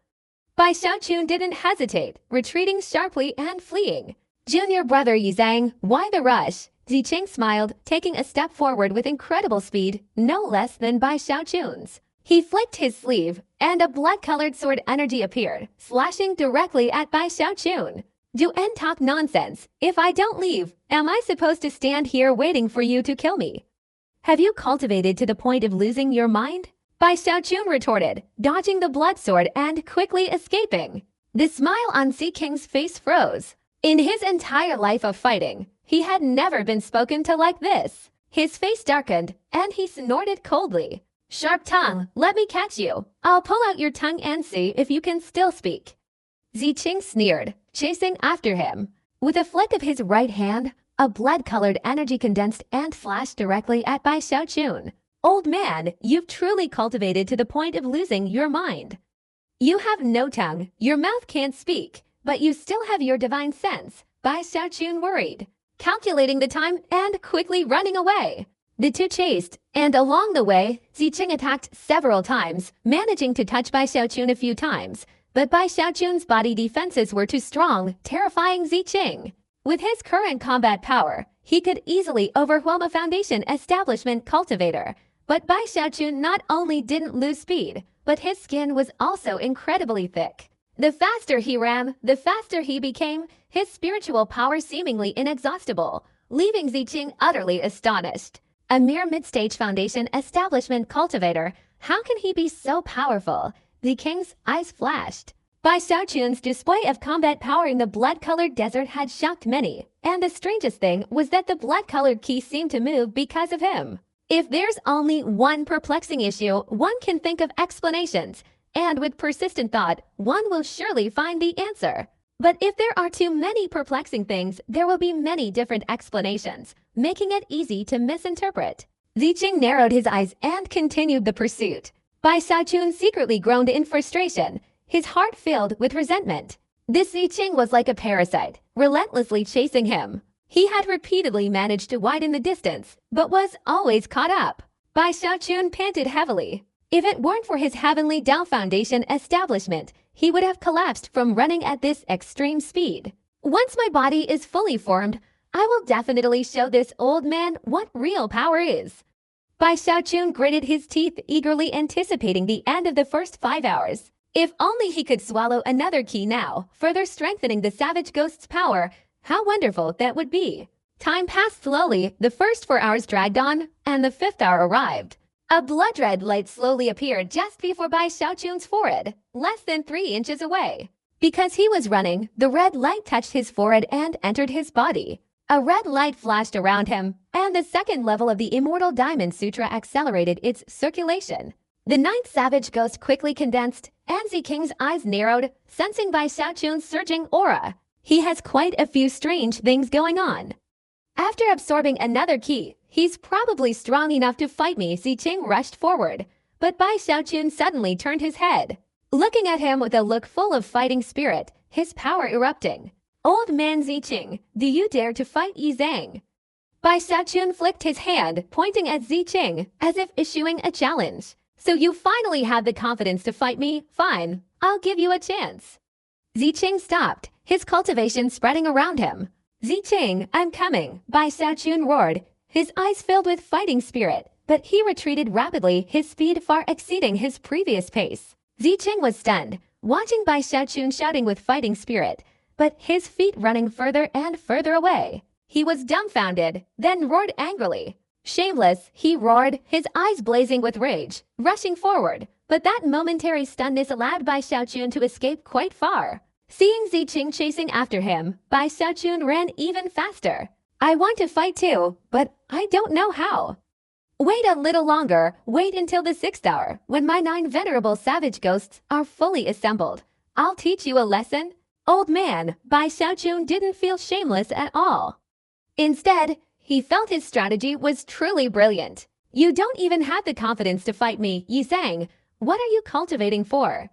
Speaker 1: Bai Xiaochun didn't hesitate, retreating sharply and fleeing. Junior brother Yizhang, why the rush? Zicheng smiled, taking a step forward with incredible speed, no less than Bai Xiaochun's. He flicked his sleeve, and a blood-colored sword energy appeared, slashing directly at Bai Xiaochun. Do N talk nonsense? If I don't leave, am I supposed to stand here waiting for you to kill me? Have you cultivated to the point of losing your mind? Bai Xiaochun retorted, dodging the blood sword and quickly escaping. The smile on Sea King's face froze. In his entire life of fighting, he had never been spoken to like this. His face darkened, and he snorted coldly. Sharp tongue, let me catch you. I'll pull out your tongue and see if you can still speak. Zicheng sneered, chasing after him. With a flick of his right hand, a blood-colored energy condensed and flashed directly at Bai Xiaochun. Old man, you've truly cultivated to the point of losing your mind. You have no tongue, your mouth can't speak, but you still have your divine sense, Bai Xiaochun worried, calculating the time and quickly running away. The two chased, and along the way, Zicheng attacked several times, managing to touch Bai Xiaochun a few times, but Bai Xiaochun's body defenses were too strong, terrifying Zicheng. With his current combat power, he could easily overwhelm a foundation establishment cultivator, but Bai Xiaochun not only didn't lose speed, but his skin was also incredibly thick. The faster he ran, the faster he became, his spiritual power seemingly inexhaustible, leaving Zicheng utterly astonished. A mere mid-stage foundation establishment cultivator, how can he be so powerful? The king's eyes flashed. Bai Xiaochun's display of combat power in the blood-colored desert had shocked many, and the strangest thing was that the blood-colored key seemed to move because of him. If there's only one perplexing issue, one can think of explanations, and with persistent thought, one will surely find the answer. But if there are too many perplexing things, there will be many different explanations, making it easy to misinterpret. Zicheng narrowed his eyes and continued the pursuit. Bai Xiaochun secretly groaned in frustration, his heart filled with resentment. This Zicheng was like a parasite, relentlessly chasing him. He had repeatedly managed to widen the distance, but was always caught up. Bai Xiaochun panted heavily. If it weren't for his Heavenly Tao Foundation establishment, he would have collapsed from running at this extreme speed. Once my body is fully formed, I will definitely show this old man what real power is. Bai Xiaochun gritted his teeth, eagerly anticipating the end of the first 5 hours. If only he could swallow another key now, further strengthening the savage ghost's power, how wonderful that would be. Time passed slowly, the first 4 hours dragged on, and the 5th hour arrived. A blood-red light slowly appeared just before Bai Xiaochun's forehead, less than 3 inches away. Because he was running, the red light touched his forehead and entered his body. A red light flashed around him, and the second level of the Immortal Diamond Sutra accelerated its circulation. The 9th savage ghost quickly condensed, and Ziking's eyes narrowed, sensing Bai Xiaochun's surging aura. He has quite a few strange things going on. After absorbing another key, he's probably strong enough to fight me. Zicheng rushed forward, but Bai Xiaochun suddenly turned his head, looking at him with a look full of fighting spirit, his power erupting. Old man Zicheng, do you dare to fight Yizhang? Bai Xiaochun flicked his hand, pointing at Zicheng, as if issuing a challenge. So you finally have the confidence to fight me? Fine, I'll give you a chance. Zicheng stopped, his cultivation spreading around him. Zicheng, I'm coming, Bai Xiaochun roared, his eyes filled with fighting spirit, but he retreated rapidly, his speed far exceeding his previous pace. Zicheng was stunned, watching Bai Xiaochun shouting with fighting spirit, but his feet running further and further away. He was dumbfounded, then roared angrily. Shameless, he roared, his eyes blazing with rage, rushing forward, but that momentary stunness allowed Bai Xiaochun to escape quite far. Seeing Ziqing chasing after him, Bai Xiaochun ran even faster. I want to fight too, but I don't know how. Wait a little longer, wait until the 6th hour, when my 9 venerable savage ghosts are fully assembled. I'll teach you a lesson. Old man, Bai Xiaochun didn't feel shameless at all. Instead, he felt his strategy was truly brilliant. You don't even have the confidence to fight me, Yi sang. What are you cultivating for?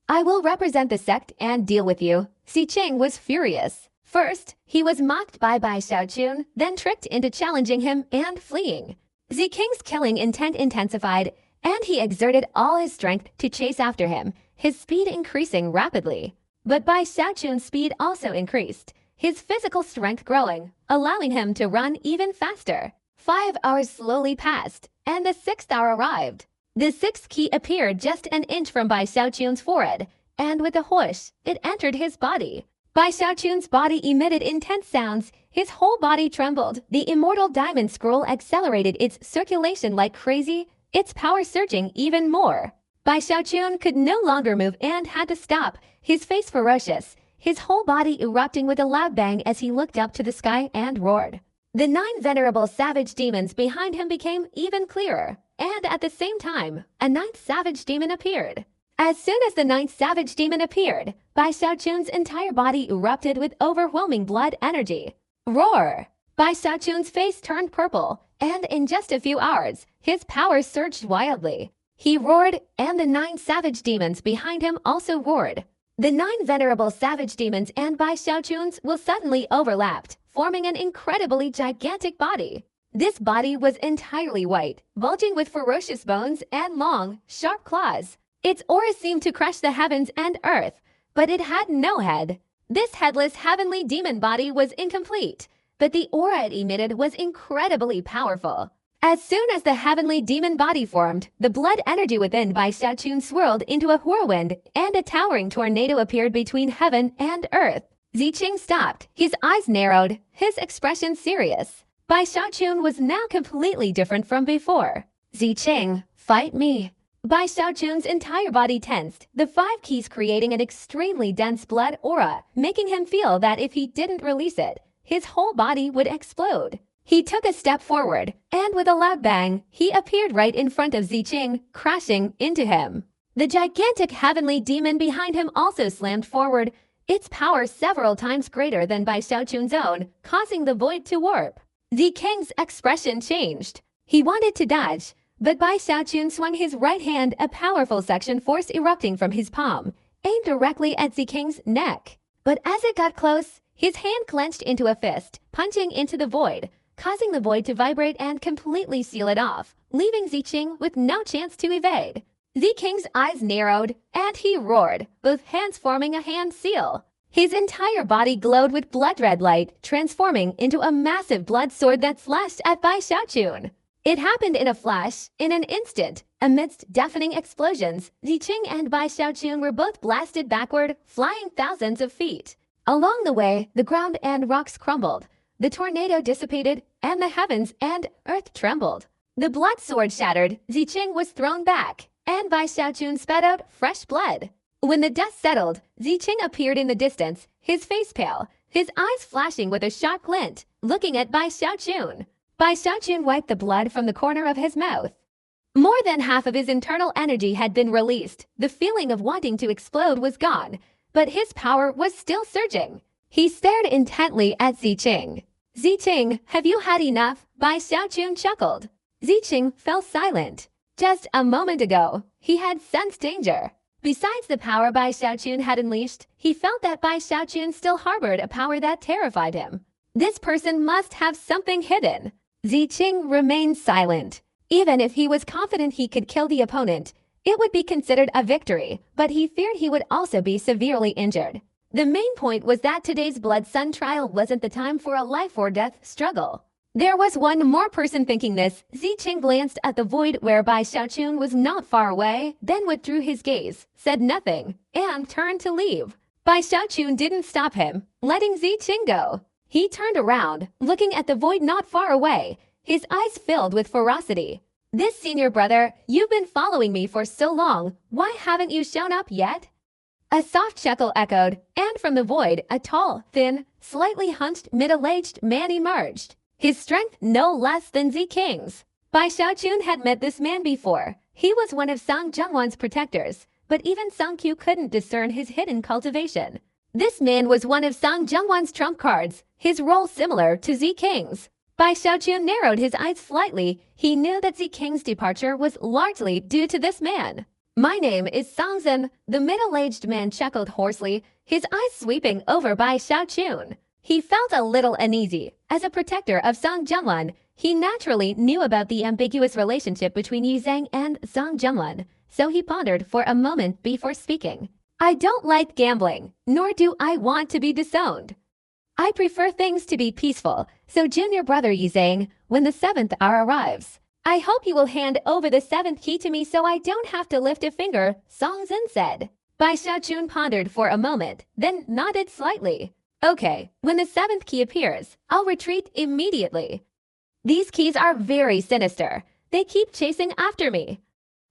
Speaker 1: I will represent the sect and deal with you. Ziqing was furious. First, he was mocked by Bai Xiaochun, then tricked into challenging him and fleeing. Ziqing's killing intent intensified, and he exerted all his strength to chase after him, his speed increasing rapidly. But Bai Xiaochun's speed also increased, his physical strength growing, allowing him to run even faster. 5 hours slowly passed, and the 6th hour arrived. The 6th key appeared just an inch from Bai Xiaochun's forehead, and with a whoosh, it entered his body. Bai Xiaochun's body emitted intense sounds, his whole body trembled. The immortal diamond scroll accelerated its circulation like crazy, its power surging even more. Bai Xiaochun could no longer move and had to stop, his face ferocious, his whole body erupting with a loud bang as he looked up to the sky and roared. The 9 venerable savage demons behind him became even clearer, and at the same time, a 9th savage demon appeared. As soon as the 9th savage demon appeared, Bai Xiaochun's entire body erupted with overwhelming blood energy. Roar! Bai Xiaochun's face turned purple, and in just a few hours, his power surged wildly. He roared, and the 9 savage demons behind him also roared. The 9 venerable savage demons and Bai Xiaochun's will suddenly overlapped, forming an incredibly gigantic body. This body was entirely white, bulging with ferocious bones and long, sharp claws. Its aura seemed to crush the heavens and earth, but it had no head. This headless heavenly demon body was incomplete, but the aura it emitted was incredibly powerful. As soon as the heavenly demon body formed, the blood energy within Bai Xiaochun swirled into a whirlwind, and a towering tornado appeared between heaven and earth. Ziqing stopped, his eyes narrowed, his expression serious. Bai Xiaochun was now completely different from before. Ziqing, fight me. Bai Xiaochun's entire body tensed, the 5 keys creating an extremely dense blood aura, making him feel that if he didn't release it, his whole body would explode. He took a step forward, and with a loud bang, he appeared right in front of Ziqing, crashing into him. The gigantic heavenly demon behind him also slammed forward, its power several times greater than Bai Xiaochun's own, causing the void to warp. Ziking's expression changed. He wanted to dodge, but Bai Xiaochun swung his right hand, a powerful suction force erupting from his palm, aimed directly at Ziking's neck. But as it got close, his hand clenched into a fist, punching into the void, causing the void to vibrate and completely seal it off, leaving Ziqing with no chance to evade. Ziking's eyes narrowed, and he roared, both hands forming a hand seal. His entire body glowed with blood-red light, transforming into a massive blood sword that slashed at Bai Xiaochun. It happened in a flash, in an instant. Amidst deafening explosions, Ziqing and Bai Xiaochun were both blasted backward, flying thousands of feet. Along the way, the ground and rocks crumbled, the tornado dissipated, and the heavens and earth trembled. The blood sword shattered, Ziqing was thrown back, and Bai Xiaochun spat out fresh blood. When the dust settled, Ziqing appeared in the distance, his face pale, his eyes flashing with a sharp glint, looking at Bai Xiaochun. Bai Xiaochun wiped the blood from the corner of his mouth. More than half of his internal energy had been released. The feeling of wanting to explode was gone, but his power was still surging. He stared intently at Ziqing. Ziqing, have you had enough? Bai Xiaochun chuckled. Ziqing fell silent. Just a moment ago, he had sensed danger. Besides the power Bai Xiaochun had unleashed, he felt that Bai Xiaochun still harbored a power that terrified him. This person must have something hidden. Ziqing remained silent. Even if he was confident he could kill the opponent, it would be considered a victory, but he feared he would also be severely injured. The main point was that today's Blood Sun trial wasn't the time for a life-or-death struggle. There was one more person thinking this. Ziqing glanced at the void where Bai Xiaochun was not far away, then withdrew his gaze, said nothing, and turned to leave. Bai Xiaochun didn't stop him, letting Ziqing go. He turned around, looking at the void not far away, his eyes filled with ferocity. This senior brother, you've been following me for so long, why haven't you shown up yet? A soft chuckle echoed, and from the void, a tall, thin, slightly hunched, middle-aged man emerged. His strength no less than Z King's. Bai Xiaochun had met this man before. He was one of Song Zhengwan's protectors, but even Song Qiu couldn't discern his hidden cultivation. This man was one of Song Zhengwan's trump cards, his role similar to Z King's. Bai Xiaochun narrowed his eyes slightly. He knew that Z King's departure was largely due to this man. My name is Song Zhen, the middle-aged man chuckled hoarsely, his eyes sweeping over Bai Xiaochun. He felt a little uneasy. As a protector of Song Zhengwan, he naturally knew about the ambiguous relationship between Yu Zhang and Song Zhengwan, so he pondered for a moment before speaking. I don't like gambling, nor do I want to be disowned. I prefer things to be peaceful, so junior brother Yu Zhang, when the 7th hour arrives, I hope you will hand over the 7th key to me so I don't have to lift a finger, Song Zhen said. Bai Xiaochun pondered for a moment, then nodded slightly. Okay, when the 7th key appears, I'll retreat immediately. These keys are very sinister. They keep chasing after me.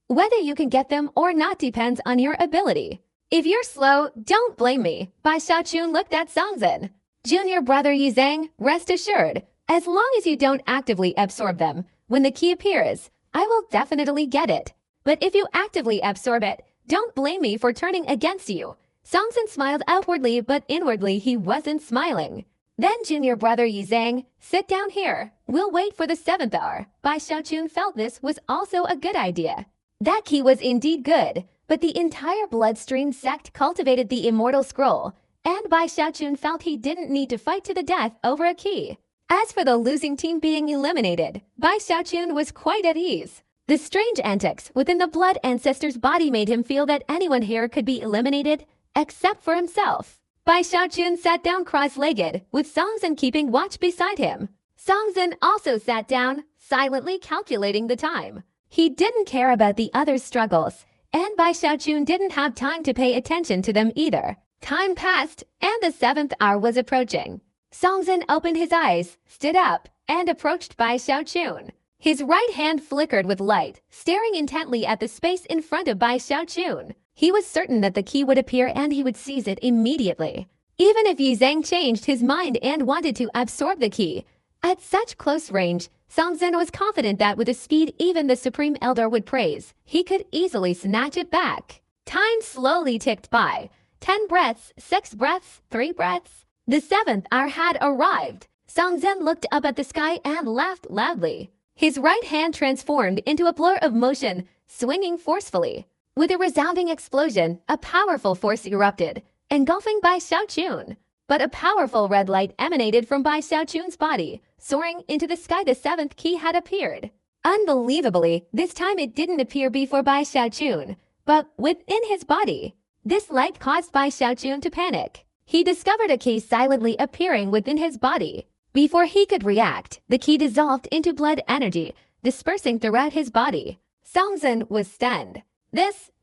Speaker 1: Whether you can get them or not depends on your ability. If you're slow, don't blame me. Bai Xiaochun looked at Song Zhen. Junior brother Yu Zhang, rest assured, as long as you don't actively absorb them, when the key appears, I will definitely get it. But if you actively absorb it, don't blame me for turning against you. Song Zhen smiled outwardly, but inwardly he wasn't smiling. Then junior brother Yu Zhang, sit down here. We'll wait for the 7th hour. Bai Xiaochun felt this was also a good idea. That key was indeed good, but the entire bloodstream sect cultivated the immortal scroll, and Bai Xiaochun felt he didn't need to fight to the death over a key. As for the losing team being eliminated, Bai Xiaochun was quite at ease. The strange antics within the blood ancestor's body made him feel that anyone here could be eliminated, except for himself. Bai Xiaochun sat down cross-legged, with Song Zhen keeping watch beside him. Song Zhen also sat down, silently calculating the time. He didn't care about the others' struggles, and Bai Xiaochun didn't have time to pay attention to them either. Time passed, and the 7th hour was approaching. Song Zhen opened his eyes, stood up, and approached Bai Xiaochun. His right hand flickered with light, staring intently at the space in front of Bai Xiaochun. He was certain that the key would appear and he would seize it immediately. Even if Yu Zhang changed his mind and wanted to absorb the key, at such close range, Song Zhen was confident that with a speed even the Supreme Elder would praise, he could easily snatch it back. Time slowly ticked by. 10 breaths, 6 breaths, 3 breaths. The 7th hour had arrived. Song Zhen looked up at the sky and laughed loudly. His right hand transformed into a blur of motion, swinging forcefully. With a resounding explosion, a powerful force erupted, engulfing Bai Xiaochun. But a powerful red light emanated from Bai Xiaochun's body. Soaring into the sky, the 7th key had appeared. Unbelievably, this time it didn't appear before Bai Xiaochun, but within his body. This light caused Bai Xiaochun to panic. He discovered a key silently appearing within his body. Before he could react, the key dissolved into blood energy, dispersing throughout his body. Song Zhen was stunned.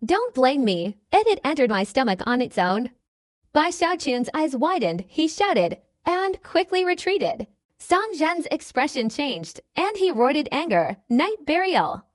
Speaker 1: Don't blame me. It had entered my stomach on its own. Bai Xiaochun's eyes widened, he shouted, and quickly retreated. Song Zhen's expression changed, and he roared anger. Night burial.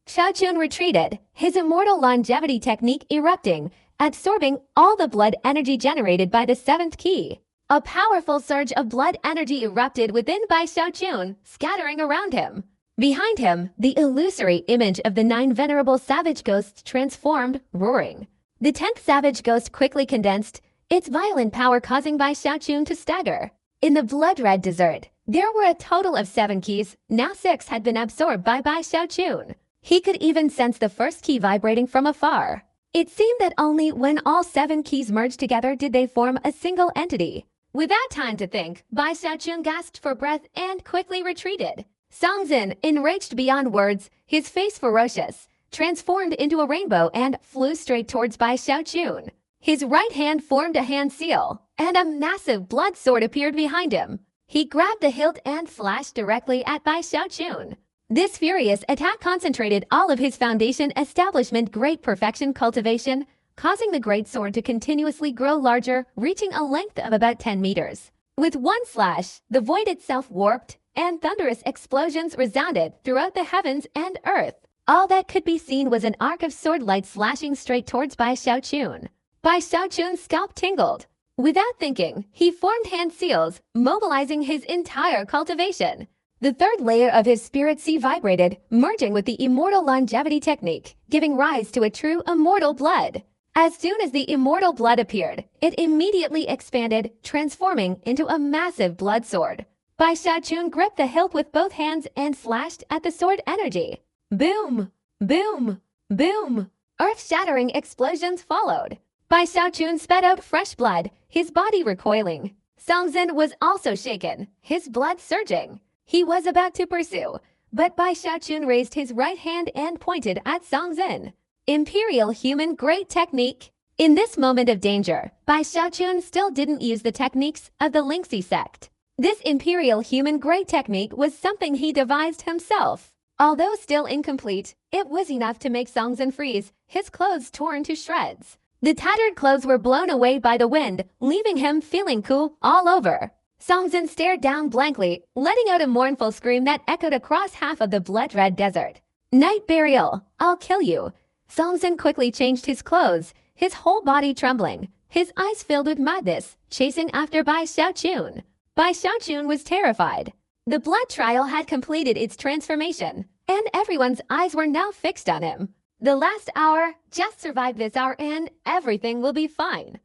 Speaker 1: Xiaochun retreated, his immortal longevity technique erupting, absorbing all the blood energy generated by the 7th key. A powerful surge of blood energy erupted within Bai Xiaochun, scattering around him. Behind him, the illusory image of the 9 venerable savage ghosts transformed, roaring. The 10th savage ghost quickly condensed, its violent power causing Bai Xiaochun to stagger. In the blood-red desert, there were a total of 7 keys, now 6 had been absorbed by Bai Xiaochun. He could even sense the first key vibrating from afar. It seemed that only when all 7 keys merged together did they form a single entity. Without time to think, Bai Xiaochun gasped for breath and quickly retreated. Song Zhen, enraged beyond words, his face ferocious, transformed into a rainbow and flew straight towards Bai Xiaochun. His right hand formed a hand seal, and a massive blood sword appeared behind him. He grabbed the hilt and slashed directly at Bai Xiaochun. This furious attack concentrated all of his foundation establishment great perfection cultivation, causing the great sword to continuously grow larger, reaching a length of about 10 meters. With one slash, the void itself warped, and thunderous explosions resounded throughout the heavens and earth. All that could be seen was an arc of sword light slashing straight towards Bai Xiaochun. Bai Xiaochun's scalp tingled. Without thinking, he formed hand seals, mobilizing his entire cultivation. The third layer of his spirit sea vibrated, merging with the immortal longevity technique, giving rise to a true immortal blood. As soon as the immortal blood appeared, it immediately expanded, transforming into a massive blood sword. Bai Xiaochun gripped the hilt with both hands and slashed at the sword energy. Boom! Boom! Boom! Earth-shattering explosions followed. Bai Xiaochun spat out fresh blood, his body recoiling. Songzhen was also shaken, his blood surging. He was about to pursue, but Bai Xiaochun raised his right hand and pointed at Songzhen. Imperial Human Great Technique. In this moment of danger, Bai Xiaochun still didn't use the techniques of the Lingxi sect. This Imperial Human Great Technique was something he devised himself. Although still incomplete, it was enough to make Songzhen freeze, his clothes torn to shreds. The tattered clothes were blown away by the wind, leaving him feeling cool all over. Songzhen stared down blankly, letting out a mournful scream that echoed across half of the blood-red desert. Night burial, I'll kill you. Songzhen quickly changed his clothes, his whole body trembling, his eyes filled with madness, chasing after Bai Xiaochun. Bai Xiaochun was terrified. The blood trial had completed its transformation, and everyone's eyes were now fixed on him. The last hour, just survive this hour and everything will be fine.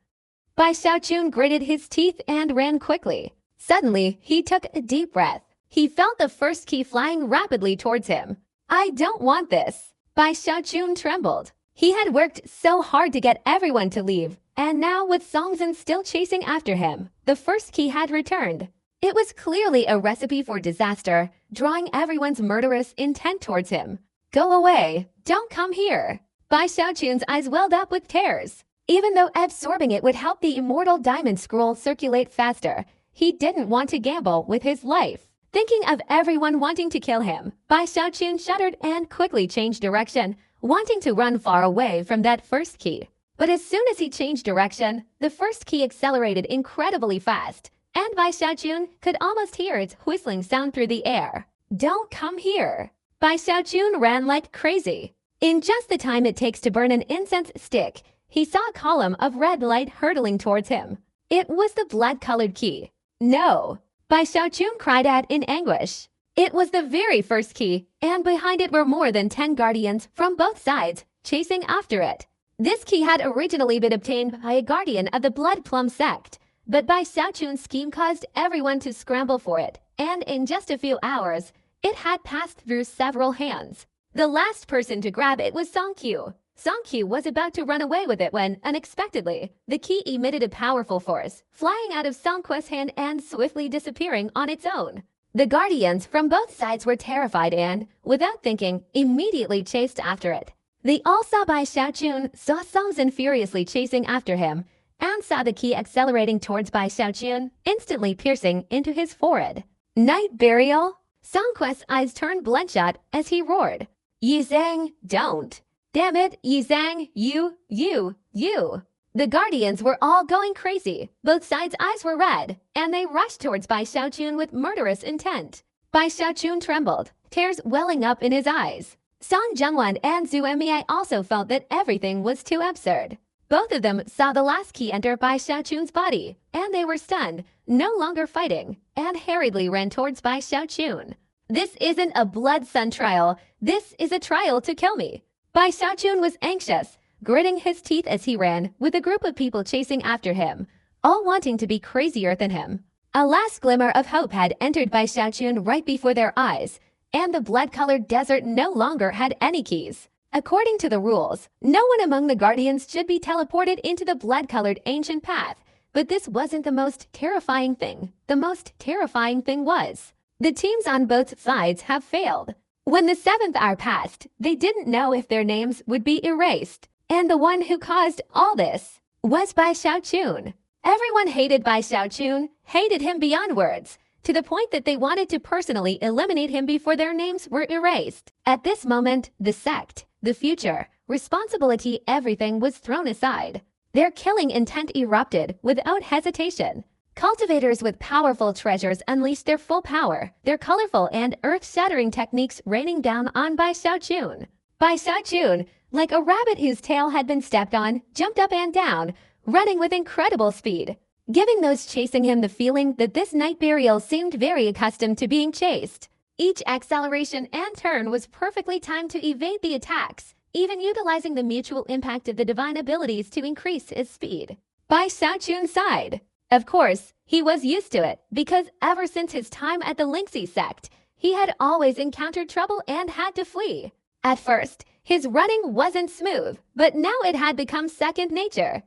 Speaker 1: Bai Xiaochun gritted his teeth and ran quickly. Suddenly, he took a deep breath. He felt the first key flying rapidly towards him. I don't want this. Bai Xiaochun trembled. He had worked so hard to get everyone to leave, and now with Songzhen still chasing after him, the first key had returned. It was clearly a recipe for disaster, drawing everyone's murderous intent towards him. Go away, don't come here. Bai Xiaochun's eyes welled up with tears. Even though absorbing it would help the immortal diamond scroll circulate faster, he didn't want to gamble with his life. Thinking of everyone wanting to kill him, Bai Xiaochun shuddered and quickly changed direction, wanting to run far away from that first key. But as soon as he changed direction, the first key accelerated incredibly fast, and Bai Xiaochun could almost hear its whistling sound through the air. Don't come here. Bai Xiaochun ran like crazy. In just the time it takes to burn an incense stick, he saw a column of red light hurtling towards him. It was the blood-colored key. No! Bai Xiaochun cried out in anguish. It was the very first key, and behind it were more than 10 guardians from both sides, chasing after it. This key had originally been obtained by a guardian of the Blood Plum sect, but Bai Xiaochun's scheme caused everyone to scramble for it, and in just a few hours, it had passed through several hands. The last person to grab it was Songqiu. Songqiu was about to run away with it when, unexpectedly, the key emitted a powerful force, flying out of Songqiu's hand and swiftly disappearing on its own. The guardians from both sides were terrified and, without thinking, immediately chased after it. They all saw Bai Xiaochun, saw Songzhen furiously chasing after him, and saw the key accelerating towards Bai Xiaochun, instantly piercing into his forehead. Night burial? Songqiu's eyes turned bloodshot as he roared. Yi Zhang, don't. Damn it, Yi Zhang, you. The guardians were all going crazy. Both sides' eyes were red, and they rushed towards Bai Xiaochun with murderous intent. Bai Xiaochun trembled, tears welling up in his eyes. Song Zhengwan and Zhu Emei also felt that everything was too absurd. Both of them saw the last key enter Bai Xiaochun's body, and they were stunned, no longer fighting, and hurriedly ran towards Bai Xiaochun. This isn't a blood sun trial, this is a trial to kill me. Bai Xiaochun was anxious, gritting his teeth as he ran, with a group of people chasing after him, all wanting to be crazier than him. A last glimmer of hope had entered Bai Xiaochun right before their eyes, and the blood-colored desert no longer had any keys. According to the rules, no one among the guardians should be teleported into the blood-colored ancient path, but this wasn't the most terrifying thing. The most terrifying thing was, the teams on both sides have failed. When the 7th hour passed, they didn't know if their names would be erased. And the one who caused all this was Bai Xiaochun. Everyone hated Bai Xiaochun, hated him beyond words, to the point that they wanted to personally eliminate him before their names were erased. At this moment, the sect, the future, responsibility, everything was thrown aside. Their killing intent erupted without hesitation. Cultivators with powerful treasures unleashed their full power, their colorful and earth-shattering techniques raining down on Bai Xiaochun. Bai Xiaochun, like a rabbit whose tail had been stepped on, jumped up and down, running with incredible speed, giving those chasing him the feeling that this night burial seemed very accustomed to being chased. Each acceleration and turn was perfectly timed to evade the attacks, even utilizing the mutual impact of the divine abilities to increase his speed. By Xiaochun's side, of course, he was used to it, because ever since his time at the Lingxi sect, he had always encountered trouble and had to flee. At first, his running wasn't smooth, but now it had become second nature.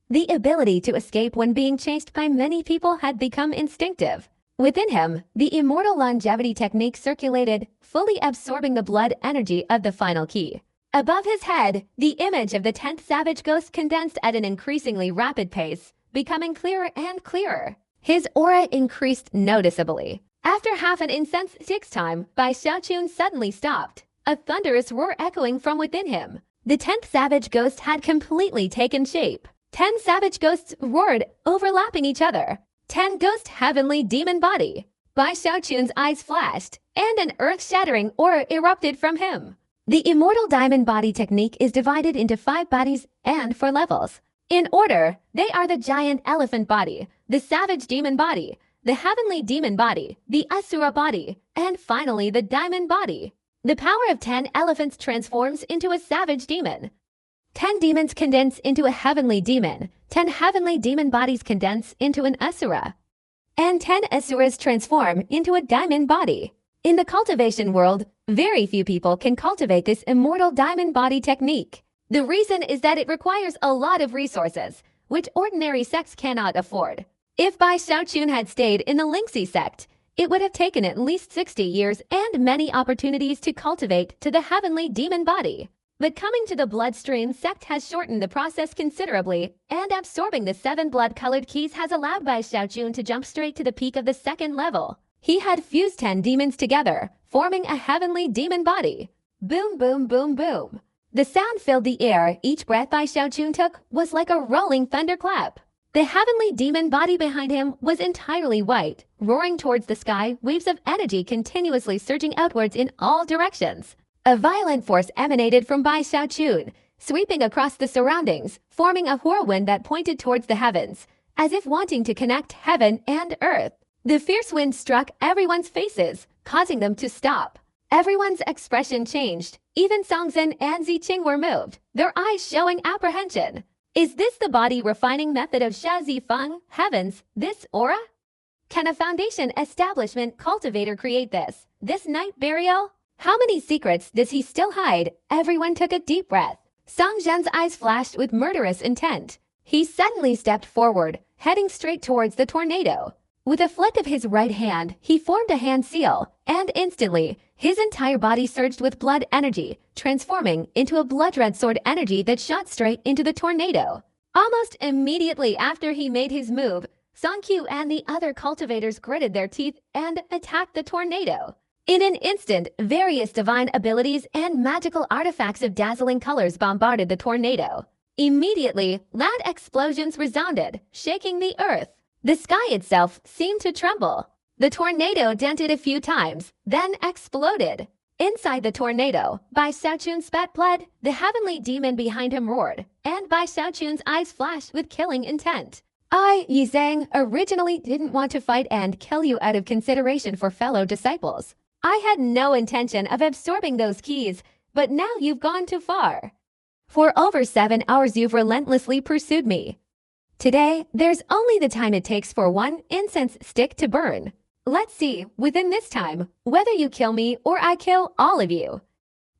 Speaker 1: The ability to escape when being chased by many people had become instinctive. Within him, the immortal longevity technique circulated, fully absorbing the blood energy of the final key. Above his head, the image of the 10th Savage Ghost condensed at an increasingly rapid pace, becoming clearer and clearer. His aura increased noticeably. After half an incense tick's time, Bai Xiaochun suddenly stopped, a thunderous roar echoing from within him. The 10th Savage Ghost had completely taken shape. 10 Savage Ghosts roared, overlapping each other. 10 Ghost Heavenly Demon Body. Bai Xiaochun's eyes flashed, and an earth-shattering aura erupted from him. The Immortal Diamond Body technique is divided into 5 bodies and 4 levels. In order, they are the Giant Elephant Body, the Savage Demon Body, the Heavenly Demon Body, the Asura Body, and finally the Diamond Body. The power of 10 elephants transforms into a Savage Demon. 10 demons condense into a Heavenly Demon, 10 Heavenly Demon Bodies condense into an Asura, and 10 Asuras transform into a Diamond Body. In the cultivation world, very few people can cultivate this Immortal Diamond Body technique. The reason is that it requires a lot of resources, which ordinary sects cannot afford. If Bai Xiaochun had stayed in the Lingxi sect, it would have taken at least 60 years and many opportunities to cultivate to the Heavenly Demon Body. But coming to the Bloodstream sect has shortened the process considerably, and absorbing the 7 blood-colored keys has allowed Bai Xiaochun to jump straight to the peak of the 2nd level. He had fused 10 demons together, forming a Heavenly Demon Body. Boom, boom, boom, boom. The sound filled the air. Each breath Bai Xiaochun took was like a rolling thunderclap. The Heavenly Demon Body behind him was entirely white, roaring towards the sky, waves of energy continuously surging outwards in all directions. A violent force emanated from Bai Xiaochun, sweeping across the surroundings, forming a whirlwind that pointed towards the heavens, as if wanting to connect heaven and earth. The fierce wind struck everyone's faces, causing them to stop. Everyone's expression changed. Even Songzhen and Ziqing were moved, their eyes showing apprehension. Is this the body refining method of Xia Zifeng? Heavens, this aura? Can a foundation establishment cultivator create this? This night burial? How many secrets does he still hide? Everyone took a deep breath. Songzhen's eyes flashed with murderous intent. He suddenly stepped forward, heading straight towards the tornado. With a flick of his right hand, he formed a hand seal, and instantly, his entire body surged with blood energy, transforming into a blood-red sword energy that shot straight into the tornado. Almost immediately after he made his move, Song Qiu and the other cultivators gritted their teeth and attacked the tornado. In an instant, various divine abilities and magical artifacts of dazzling colors bombarded the tornado. Immediately, loud explosions resounded, shaking the earth. The sky itself seemed to tremble. The tornado dented a few times, then exploded. Inside the tornado, Bai Xiaochun spat blood. The heavenly demon behind him roared, and Bai Xiaochun's eyes flashed with killing intent. I, Yi Zhang, originally didn't want to fight and kill you out of consideration for fellow disciples. I had no intention of absorbing those keys, but now you've gone too far. For over 7 hours you've relentlessly pursued me. Today, there's only the time it takes for one incense stick to burn. Let's see, within this time, whether you kill me or I kill all of you.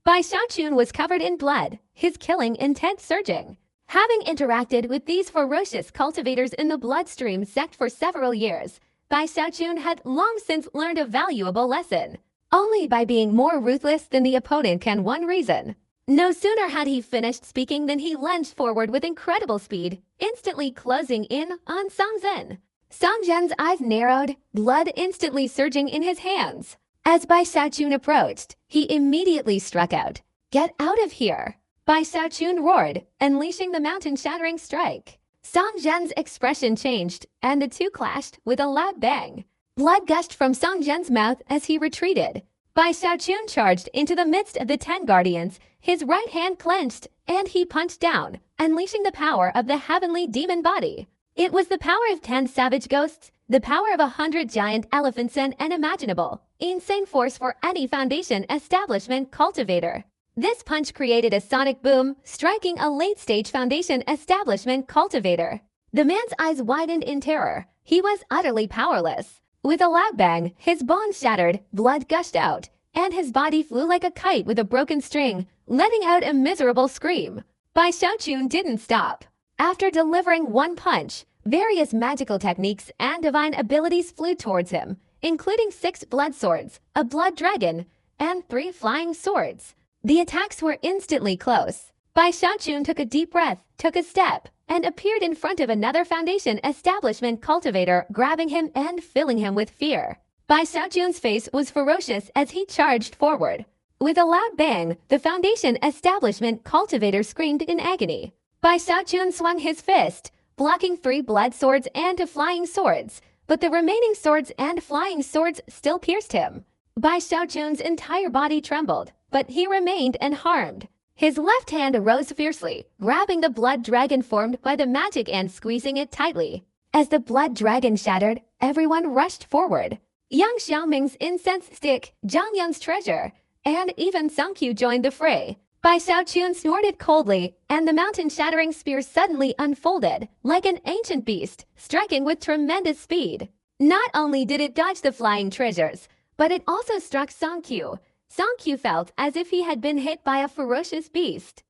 Speaker 1: Bai Xiaochun was covered in blood, his killing intent surging. Having interacted with these ferocious cultivators in the Bloodstream sect for several years, Bai Xiaochun had long since learned a valuable lesson. Only by being more ruthless than the opponent can one reason. No sooner had he finished speaking than he lunged forward with incredible speed, instantly closing in on Songzhen. Songzhen's eyes narrowed, blood instantly surging in his hands. As Bai Xiaochun approached, he immediately struck out. Get out of here! Bai Xiaochun roared, unleashing the mountain-shattering strike. Songzhen's expression changed, and the two clashed with a loud bang. Blood gushed from Songzhen's mouth as he retreated. Bai Xiaochun charged into the midst of the 10 guardians, his right hand clenched, and he punched down, unleashing the power of the heavenly demon body. It was the power of 10 savage ghosts, the power of 100 giant elephants, and unimaginable, insane force for any foundation establishment cultivator. This punch created a sonic boom, striking a late-stage foundation establishment cultivator. The man's eyes widened in terror. He was utterly powerless. With a loud bang, his bones shattered, blood gushed out, and his body flew like a kite with a broken string, letting out a miserable scream. Bai Xiaochun didn't stop. After delivering one punch, various magical techniques and divine abilities flew towards him, including 6 blood swords, a blood dragon, and 3 flying swords. The attacks were instantly close. Bai Xiaochun took a deep breath, took a step, and appeared in front of another foundation establishment cultivator, grabbing him and filling him with fear. Bai Xiaochun's face was ferocious as he charged forward. With a loud bang, the foundation establishment cultivator screamed in agony. Bai Xiaochun swung his fist, blocking 3 blood swords and 2 flying swords, but the remaining swords and flying swords still pierced him. Bai Xiaochun's entire body trembled, but he remained unharmed. His left hand rose fiercely, grabbing the blood dragon formed by the magic and squeezing it tightly. As the blood dragon shattered, everyone rushed forward. Yang Xiaoming's incense stick, Zhang Yun's treasure, and even Song Qiu joined the fray. Bai Xiaochun snorted coldly, and the mountain-shattering spear suddenly unfolded, like an ancient beast, striking with tremendous speed. Not only did it dodge the flying treasures, but it also struck Song Qiu. Song Qiu felt as if he had been hit by a ferocious beast.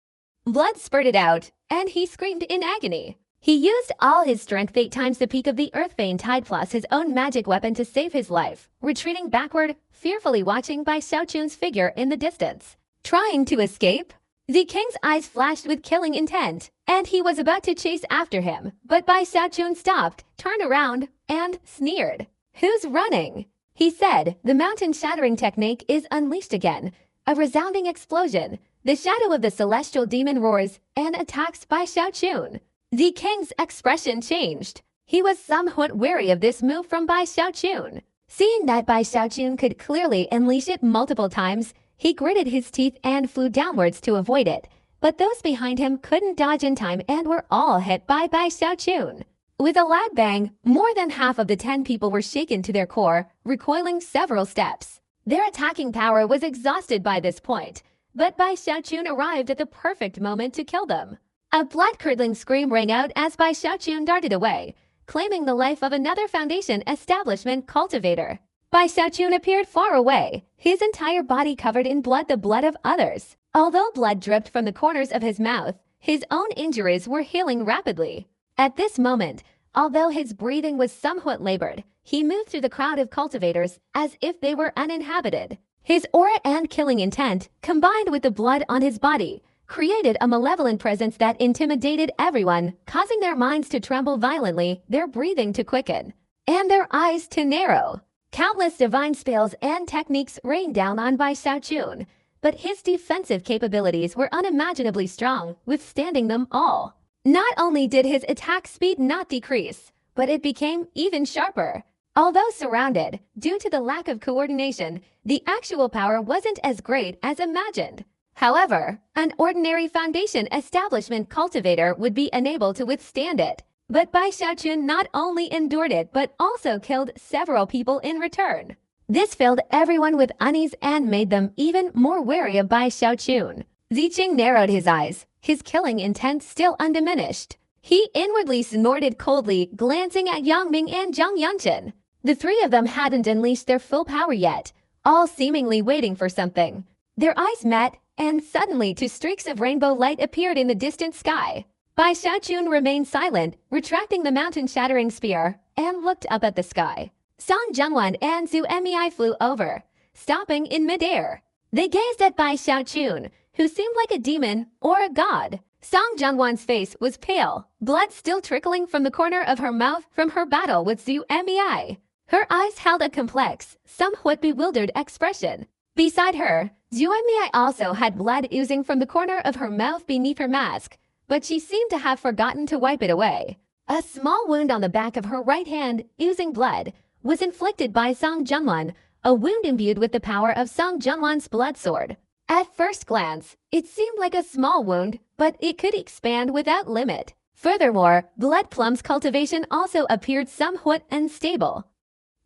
Speaker 1: Blood spurted out, and he screamed in agony. He used all his strength 8 times the peak of the Earthbane Tide Plus, his own magic weapon, to save his life, retreating backward, fearfully watching Bai Xiaochun's figure in the distance. Trying to escape? The king's eyes flashed with killing intent, and he was about to chase after him, but Bai Xiaochun stopped, turned around, and sneered. "Who's running?" he said. The mountain-shattering technique is unleashed again. A resounding explosion. The shadow of the celestial demon roars and attacks Bai Xiaochun. The king's expression changed. He was somewhat wary of this move from Bai Xiaochun. Seeing that Bai Xiaochun could clearly unleash it multiple times, he gritted his teeth and flew downwards to avoid it. But those behind him couldn't dodge in time and were all hit by Bai Xiaochun. With a loud bang, more than half of the 10 people were shaken to their core, recoiling several steps. Their attacking power was exhausted by this point, but Bai Xiaochun arrived at the perfect moment to kill them. A blood-curdling scream rang out as Bai Xiaochun darted away, claiming the life of another foundation establishment cultivator. Bai Xiaochun appeared far away, his entire body covered in blood, the blood of others. Although blood dripped from the corners of his mouth, his own injuries were healing rapidly. At this moment, although his breathing was somewhat labored, he moved through the crowd of cultivators as if they were uninhabited. His aura and killing intent, combined with the blood on his body, created a malevolent presence that intimidated everyone, causing their minds to tremble violently, their breathing to quicken, and their eyes to narrow. Countless divine spells and techniques rained down on Bai Xiaochun, but his defensive capabilities were unimaginably strong, withstanding them all. Not only did his attack speed not decrease, but it became even sharper. Although surrounded, due to the lack of coordination, the actual power wasn't as great as imagined. However, an ordinary foundation establishment cultivator would be unable to withstand it. But Bai Xiaochun not only endured it but also killed several people in return. This filled everyone with unease and made them even more wary of Bai Xiaochun. Ziqing narrowed his eyes, his killing intent still undiminished. He inwardly snorted coldly, glancing at Yang Ming and Zhang Yunchen. The 3 of them hadn't unleashed their full power yet, all seemingly waiting for something. Their eyes met, and suddenly 2 streaks of rainbow light appeared in the distant sky. Bai Xiaochun remained silent, retracting the mountain-shattering spear, and looked up at the sky. Song Zhengwan and Zhu Mei flew over, stopping in midair. They gazed at Bai Xiaochun, who seemed like a demon or a god. Song Zhengwan's face was pale, blood still trickling from the corner of her mouth from her battle with Zhu Mei. Her eyes held a complex, somewhat bewildered expression. Beside her, Zhu Mei also had blood oozing from the corner of her mouth beneath her mask, but she seemed to have forgotten to wipe it away. A small wound on the back of her right hand, oozing blood, was inflicted by Song Zhengwan, a wound imbued with the power of Song Junwan's blood sword. At first glance, it seemed like a small wound, but it could expand without limit. Furthermore, Blood Plum's cultivation also appeared somewhat unstable.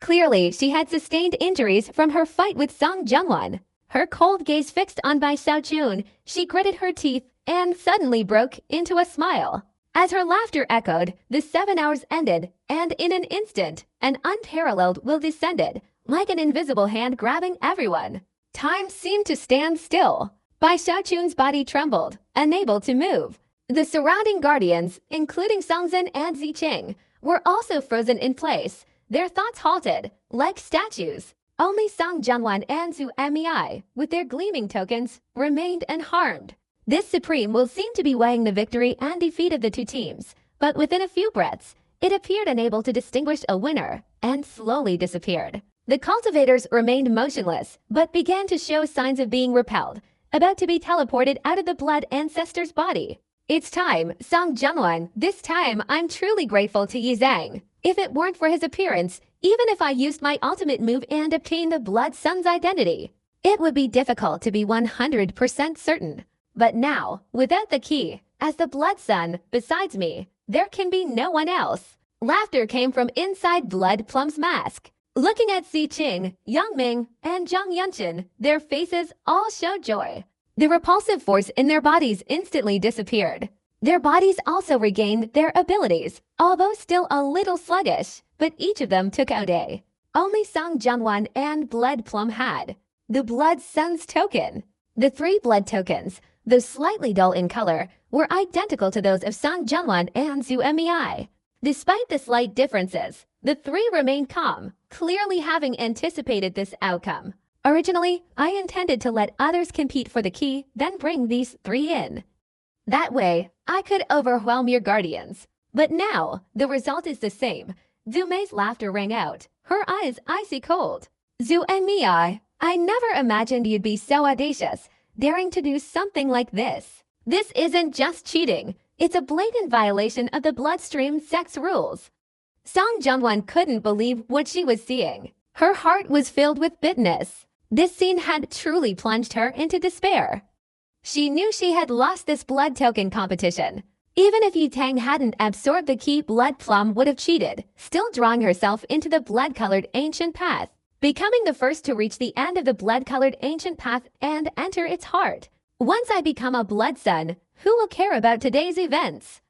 Speaker 1: Clearly, she had sustained injuries from her fight with Song Junwan. Her cold gaze fixed on Bai Xiaochun, she gritted her teeth and suddenly broke into a smile. As her laughter echoed, the 7 hours ended, and in an instant, an unparalleled will descended, like an invisible hand grabbing everyone. Time seemed to stand still. Bai Xiaochun's body trembled, unable to move. The surrounding guardians, including Song Zhen and Ziqing, were also frozen in place, their thoughts halted, like statues. Only Song Junwan and Zhu Mei, with their gleaming tokens, remained unharmed. This supreme will seem to be weighing the victory and defeat of the two teams, but within a few breaths, it appeared unable to distinguish a winner, and slowly disappeared. The cultivators remained motionless, but began to show signs of being repelled, about to be teleported out of the blood ancestor's body. It's time, Song Junwan. This time, I'm truly grateful to Yi Zhang. If it weren't for his appearance, even if I used my ultimate move and obtained the Blood Sun's identity, it would be difficult to be 100% certain. But now, without the key, as the Blood Sun, besides me, there can be no one else. Laughter came from inside Blood Plum's mask. Looking at Ziqing, Yang Ming, and Zhang Yunqin, their faces all showed joy. The repulsive force in their bodies instantly disappeared. Their bodies also regained their abilities, although still a little sluggish, but each of them took out a. Only Song Junwan and Blood Plum had the Blood Sun's token. The 3 blood tokens, though slightly dull in color, were identical to those of Song Junwan and Zhu Mei. Despite the slight differences, the 3 remained calm, clearly having anticipated this outcome. Originally, I intended to let others compete for the key, then bring these 3 in. That way, I could overwhelm your guardians. But now, the result is the same. Zhu Mei's laughter rang out, her eyes icy cold. Zhu Mei, I never imagined you'd be so audacious, daring to do something like this. This isn't just cheating, it's a blatant violation of the bloodstream sex rules. Song Junwan couldn't believe what she was seeing. Her heart was filled with bitterness. This scene had truly plunged her into despair. She knew she had lost this blood token competition. Even if Yi Tang hadn't absorbed the key, Blood Plum would have cheated, still drawing herself into the blood-colored ancient path, becoming the first to reach the end of the blood-colored ancient path and enter its heart. Once I become a Blood Sun, who will care about today's events?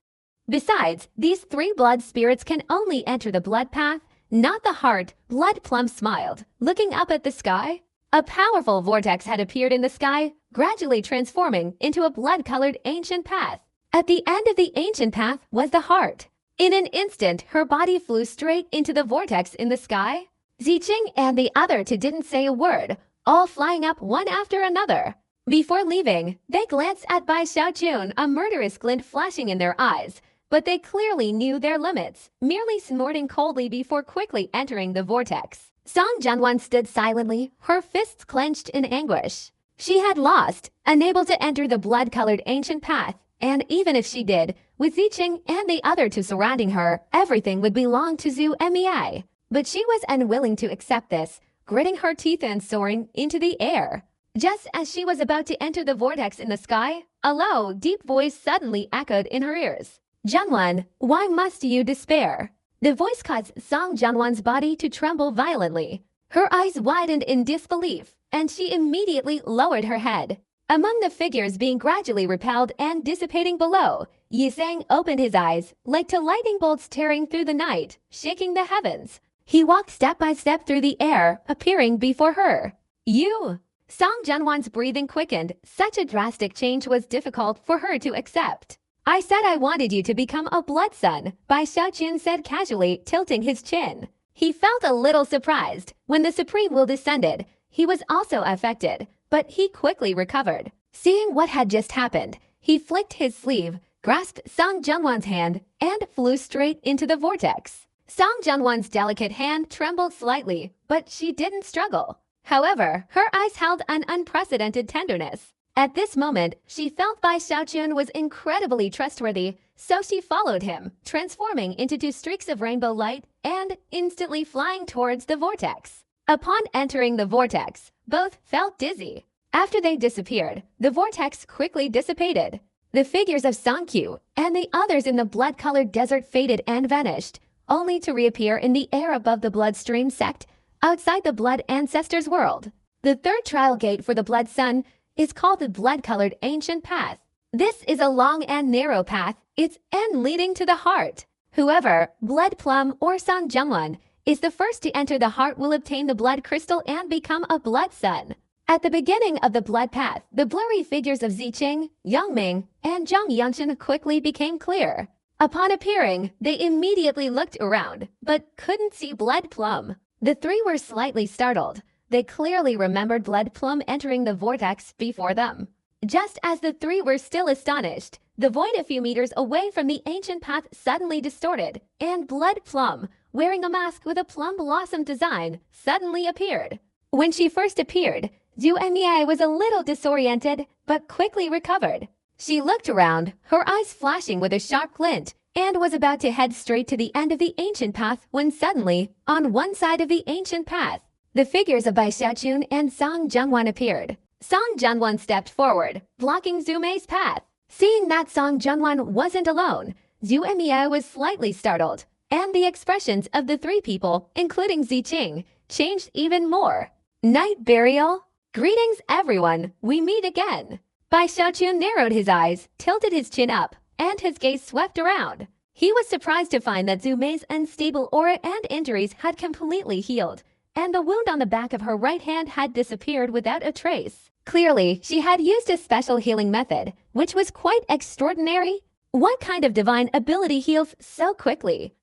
Speaker 1: Besides, these 3 blood spirits can only enter the blood path, not the heart. Blood Plum smiled, looking up at the sky. A powerful vortex had appeared in the sky, gradually transforming into a blood-colored ancient path. At the end of the ancient path was the heart. In an instant, her body flew straight into the vortex in the sky. Ziqing and the other 2 didn't say a word, all flying up one after another. Before leaving, they glanced at Bai Xiaochun, a murderous glint flashing in their eyes, but they clearly knew their limits, merely snorting coldly before quickly entering the vortex. Song Junwan stood silently, her fists clenched in anguish. She had lost, unable to enter the blood-colored ancient path, and even if she did, with Ziqing and the other 2 surrounding her, everything would belong to Zhu Mei. But she was unwilling to accept this, gritting her teeth and soaring into the air. Just as she was about to enter the vortex in the sky, a low, deep voice suddenly echoed in her ears. Junwan, why must you despair? The voice caused Song Junwan's body to tremble violently. Her eyes widened in disbelief, and she immediately lowered her head. Among the figures being gradually repelled and dissipating below, Yi Zhang opened his eyes, like to lightning bolts tearing through the night, shaking the heavens. He walked step by step through the air, appearing before her. You! Song Junwan's breathing quickened. Such a drastic change was difficult for her to accept. I said I wanted you to become a Blood Sun, Bai Xiaochun said casually, tilting his chin. He felt a little surprised. When the Supreme Will descended, he was also affected, but he quickly recovered. Seeing what had just happened, he flicked his sleeve, grasped Song Junwan's hand, and flew straight into the vortex. Song Junwan's delicate hand trembled slightly, but she didn't struggle. However, her eyes held an unprecedented tenderness. At this moment, she felt Bai Xiaochun was incredibly trustworthy, so she followed him, transforming into 2 streaks of rainbow light and instantly flying towards the vortex. Upon entering the vortex, both felt dizzy. After they disappeared, the vortex quickly dissipated. The figures of Sangkyu and the others in the blood-colored desert faded and vanished, only to reappear in the air above the bloodstream sect, outside the blood ancestors' world. The third trial gate for the blood sun is called the blood-colored ancient path. This is a long and narrow path, its end leading to the heart. Whoever, blood plum or Sang Jungwon, is the first to enter the heart will obtain the blood crystal and become a blood sun. At the beginning of the blood path, the blurry figures of Ziqing, Yangming, and Zhang Yunshan quickly became clear. Upon appearing, they immediately looked around, but couldn't see blood plum. The three were slightly startled. They clearly remembered blood plum entering the vortex before them. Just as the three were still astonished, the void a few meters away from the ancient path suddenly distorted, and blood plum, wearing a mask with a plum blossom design, suddenly appeared. When she first appeared, Zhu Enmei was a little disoriented, but quickly recovered. She looked around, her eyes flashing with a sharp glint, and was about to head straight to the end of the ancient path when suddenly, on one side of the ancient path, the figures of Bai Xiaochun and Sang Jungwon appeared. Sang Jungwon stepped forward, blocking Zhu Mei's path. Seeing that Sang Jungwon wasn't alone, Zhu Enmei was slightly startled, and the expressions of the three people, including Ziqing, changed even more. Night burial? Greetings everyone, we meet again. Bai Xiaochun narrowed his eyes, tilted his chin up, and his gaze swept around. He was surprised to find that Zhu Mei's unstable aura and injuries had completely healed, and the wound on the back of her right hand had disappeared without a trace. Clearly, she had used a special healing method, which was quite extraordinary. What kind of divine ability heals so quickly?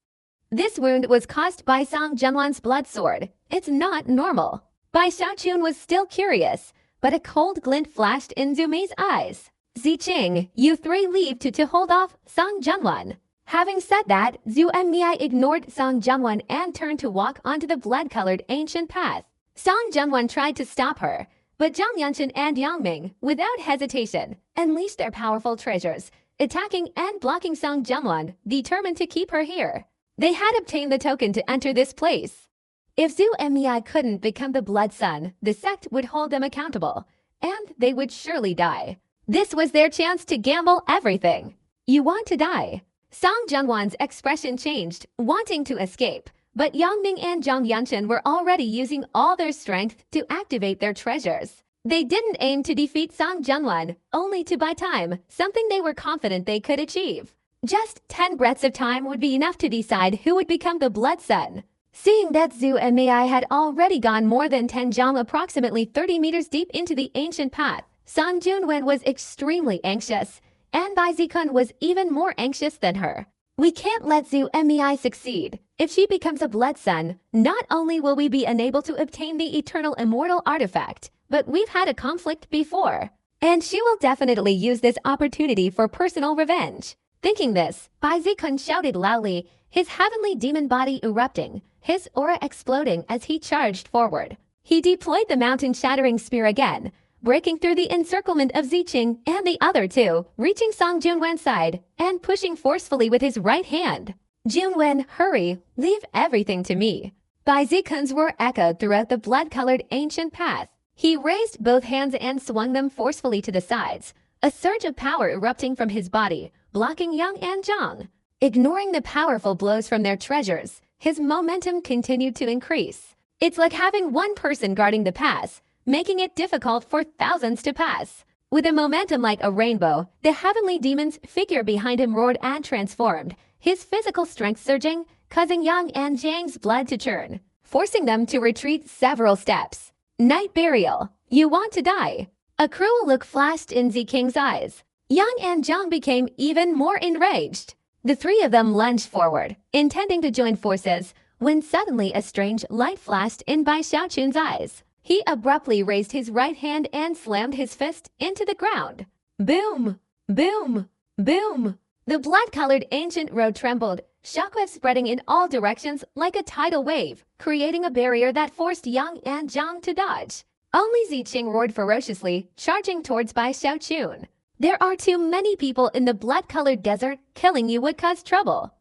Speaker 1: This wound was caused by Sang Jungwon's blood sword. It's not normal. Bai Xiaochun was still curious, but a cold glint flashed in Zhu Mei's eyes. Ziqing, you three leave to hold off Sang Jungwon. Having said that, Zhu Enmei ignored Sang Jungwon and turned to walk onto the blood-colored ancient path. Sang Jungwon tried to stop her, but Zhang Yunshan and Yangming, without hesitation, unleashed their powerful treasures, attacking and blocking Sang Jungwon, determined to keep her here. They had obtained the token to enter this place. If Zhu Enmei couldn't become the blood sun, the sect would hold them accountable, and they would surely die. This was their chance to gamble everything. You want to die? Sang Jungwon's expression changed, wanting to escape, but Yangming and Zhang Yunshan were already using all their strength to activate their treasures. They didn't aim to defeat Sang Jungwon, only to buy time, something they were confident they could achieve. Just 10 breaths of time would be enough to decide who would become the blood sun. Seeing that Zhu Enmei had already gone more than 10 jam approximately 30 meters deep into the ancient path, Sang Junwen was extremely anxious, and Bai Zikun was even more anxious than her. We can't let Zhu Enmei succeed. If she becomes a blood sun, not only will we be unable to obtain the eternal immortal artifact, but we've had a conflict before, and she will definitely use this opportunity for personal revenge. Thinking this, Bai Zikun shouted loudly, his heavenly demon body erupting, his aura exploding as he charged forward. He deployed the mountain-shattering spear again, breaking through the encirclement of Ziqing and the other two, reaching Sang Junwen's side and pushing forcefully with his right hand. Junwen, hurry, leave everything to me. Bai Zikun's roar echoed throughout the blood-colored ancient path. He raised both hands and swung them forcefully to the sides, a surge of power erupting from his body, blocking Yang and Zhang. Ignoring the powerful blows from their treasures, his momentum continued to increase. It's like having one person guarding the pass, making it difficult for thousands to pass. With a momentum like a rainbow, the heavenly demon's figure behind him roared and transformed, his physical strength surging, causing Yang and Zhang's blood to churn, forcing them to retreat several steps. Night burial. You want to die. A cruel look flashed in Ziking's eyes. Yang and Zhang became even more enraged. The three of them lunged forward, intending to join forces, when suddenly a strange light flashed in Bai Xiaochun's eyes. He abruptly raised his right hand and slammed his fist into the ground. Boom! Boom! Boom! The blood-colored ancient road trembled, shockwaves spreading in all directions like a tidal wave, creating a barrier that forced Yang and Zhang to dodge. Only Ziqing roared ferociously, charging towards Bai Xiaochun. There are too many people in the blood-colored desert, killing you would cause trouble.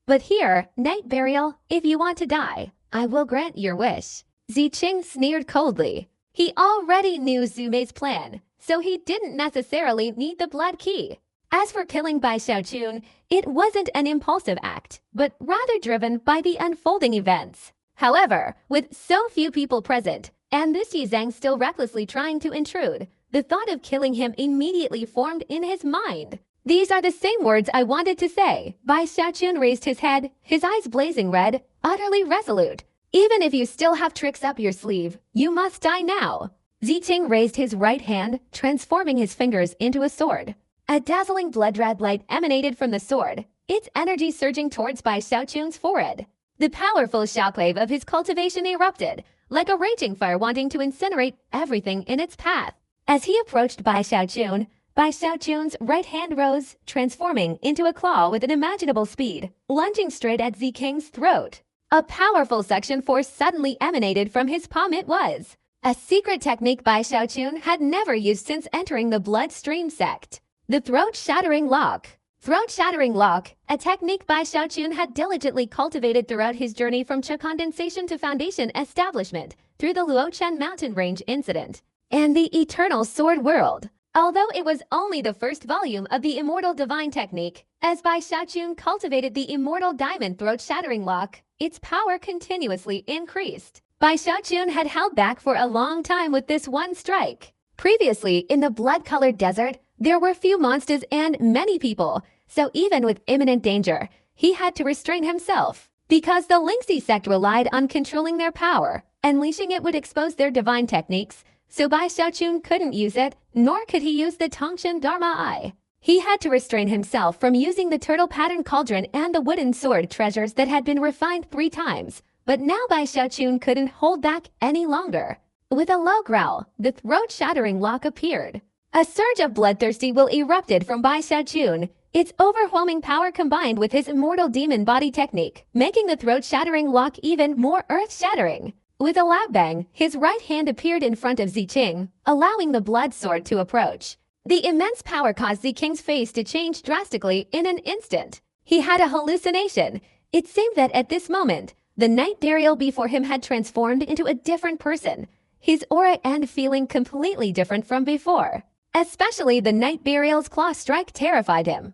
Speaker 1: But here, night burial, if you want to die, I will grant your wish. Ziqing sneered coldly. He already knew Zumei's plan, so he didn't necessarily need the blood key. As for killing Bai Xiaochun, it wasn't an impulsive act, but rather driven by the unfolding events. However, with so few people present, and this Yizhang still recklessly trying to intrude, the thought of killing him immediately formed in his mind. These are the same words I wanted to say. Bai Xiaochun raised his head, his eyes blazing red, utterly resolute. Even if you still have tricks up your sleeve, you must die now. Ziqing raised his right hand, transforming his fingers into a sword. A dazzling blood-red light emanated from the sword, its energy surging towards Bai Xiaochun's forehead. The powerful shockwave of his cultivation erupted, like a raging fire wanting to incinerate everything in its path. As he approached Bai Xiaochun's right hand rose, transforming into a claw with unimaginable speed, lunging straight at Ziking's throat. A powerful suction force suddenly emanated from his palm. It was a secret technique Bai Xiaochun had never used since entering the bloodstream sect. The throat-shattering lock. Throat-shattering lock, a technique Bai Xiaochun had diligently cultivated throughout his journey from Qi condensation to foundation establishment through the Luochen mountain range incident and the eternal sword world. Although it was only the first volume of the immortal divine technique, as Bai Xiaochun cultivated the immortal diamond throat-shattering lock, its power continuously increased. Bai Xiaochun had held back for a long time with this one strike. Previously, in the blood-colored desert, there were few monsters and many people, so even with imminent danger, he had to restrain himself. Because the Lingxi sect relied on controlling their power, unleashing it would expose their divine techniques, so Bai Xiaochun couldn't use it, nor could he use the Tongshan Dharma Eye. He had to restrain himself from using the turtle pattern cauldron and the wooden sword treasures that had been refined 3 times, but now Bai Xiaochun couldn't hold back any longer. With a low growl, the throat-shattering lock appeared. A surge of bloodthirsty will erupted from Bai Xiaochun, its overwhelming power combined with his immortal demon body technique, making the throat-shattering lock even more earth-shattering. With a loud bang, his right hand appeared in front of Ziqing, allowing the blood sword to approach. The immense power caused Ziking's face to change drastically in an instant. He had a hallucination. It seemed that at this moment, the night burial before him had transformed into a different person, his aura and feeling completely different from before. Especially the night burial's claw strike terrified him.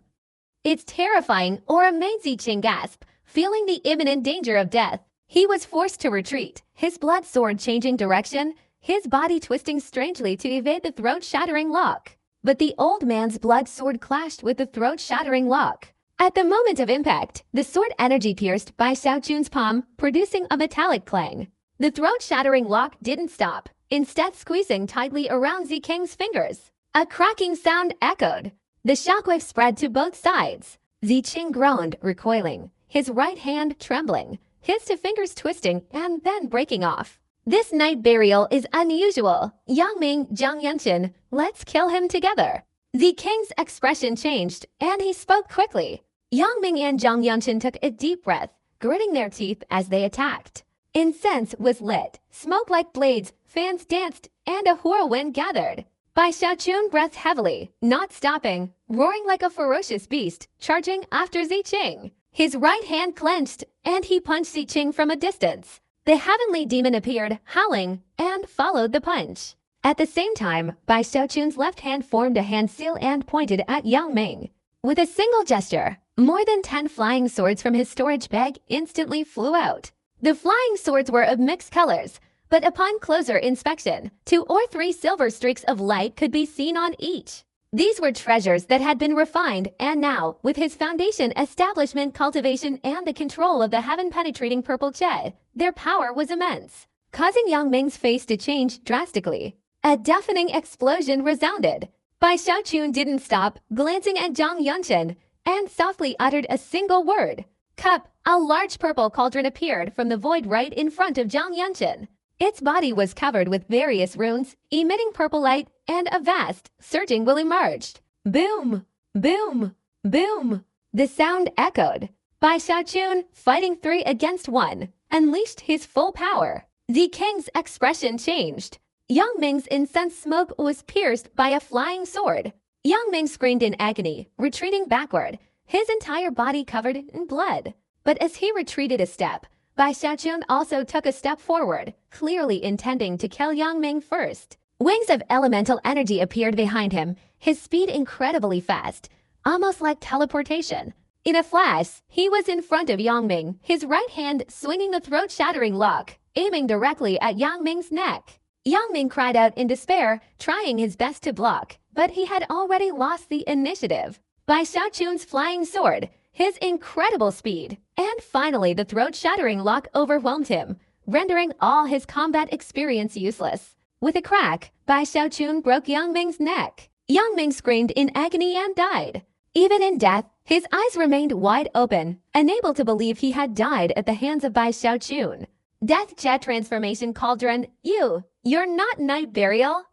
Speaker 1: Its terrifying aura made Ziqing gasp, feeling the imminent danger of death. He was forced to retreat, his blood sword changing direction, his body twisting strangely to evade the throat-shattering lock. But the old man's blood sword clashed with the throat-shattering lock. At the moment of impact, the sword energy pierced Bai Xiaochun's palm, producing a metallic clang. The throat-shattering lock didn't stop, instead squeezing tightly around Ziking's fingers. A cracking sound echoed. The shockwave spread to both sides. Ziqing groaned, recoiling, his right hand trembling, his 2 fingers twisting and then breaking off. This night burial is unusual. Yang Ming, Zhang Yanqin, let's kill him together. Ziking's expression changed, and he spoke quickly. Yang Ming and Zhang Yanqin took a deep breath, gritting their teeth as they attacked. Incense was lit, smoke like blades, fans danced, and a whirlwind gathered. Bai Xiaochun breathed heavily, not stopping, roaring like a ferocious beast, charging after Ziqing. His right hand clenched, and he punched Ziqing from a distance. The heavenly demon appeared, howling, and followed the punch. At the same time, Bai Xiaochun's left hand formed a hand seal and pointed at Yang Ming. With a single gesture, more than 10 flying swords from his storage bag instantly flew out. The flying swords were of mixed colors, but upon closer inspection, 2 or 3 silver streaks of light could be seen on each. These were treasures that had been refined, and now, with his foundation establishment cultivation and the control of the heaven-penetrating purple jade, their power was immense, causing Yang Ming's face to change drastically. A deafening explosion resounded. Bai Xiaochun didn't stop, glancing at Zhang Yanqin, and softly uttered a single word. Cup, a large purple cauldron appeared from the void right in front of Zhang Yanqin. Its body was covered with various runes, emitting purple light, and a vast, surging will emerged. Boom! Boom! Boom! The sound echoed. Bai Xiaochun, fighting 3 against 1, unleashed his full power. Ziking's expression changed. Yang Ming's incense smoke was pierced by a flying sword. Yang Ming screamed in agony, retreating backward, his entire body covered in blood. But as he retreated a step, Bai Xiaochun also took a step forward, clearly intending to kill Yang Ming first. Wings of elemental energy appeared behind him, his speed incredibly fast, almost like teleportation. In a flash, he was in front of Yang Ming, his right hand swinging the throat-shattering lock, aiming directly at Yang Ming's neck. Yang Ming cried out in despair, trying his best to block, but he had already lost the initiative. Bai Xiaochun's flying sword, his incredible speed, and finally the throat-shattering lock overwhelmed him, rendering all his combat experience useless. With a crack, Bai Xiaochun broke Yang Ming's neck. Yang Ming screamed in agony and died. Even in death, his eyes remained wide open, unable to believe he had died at the hands of Bai Xiaochun. Death Jet Transformation Cauldron, you're not Night Burial?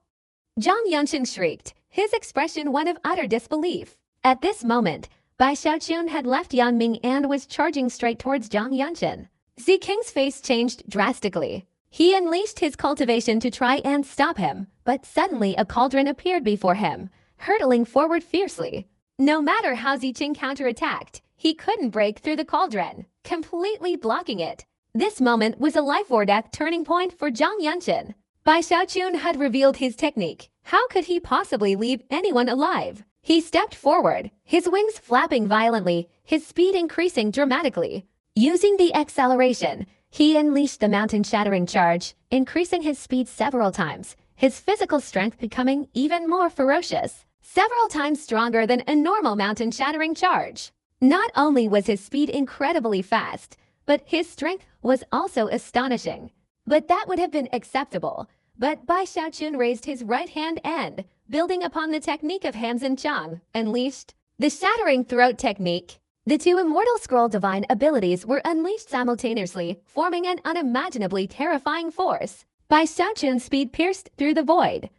Speaker 1: Zhang Yunshin shrieked, his expression one of utter disbelief. At this moment, Bai Xiaochun had left Yang Ming and was charging straight towards Zhang Yunshin. Zi Qing's face changed drastically. He unleashed his cultivation to try and stop him, but suddenly a cauldron appeared before him, hurtling forward fiercely. No matter how Zi Qing counterattacked, he couldn't break through the cauldron, completely blocking it. This moment was a life-or-death turning point for Zhang Yunshin. Bai Xiaochun had revealed his technique. How could he possibly leave anyone alive? He stepped forward, his wings flapping violently, his speed increasing dramatically. Using the acceleration, he unleashed the mountain-shattering charge, increasing his speed several times, his physical strength becoming even more ferocious, several times stronger than a normal mountain-shattering charge. Not only was his speed incredibly fast, but his strength was also astonishing. But that would have been acceptable. But Bai Xiaochun raised his right hand and, building upon the technique of Hansen Chang, unleashed the shattering throat technique. The two Immortal Scroll divine abilities were unleashed simultaneously, forming an unimaginably terrifying force. Bai Xiaochun's speed pierced through the void.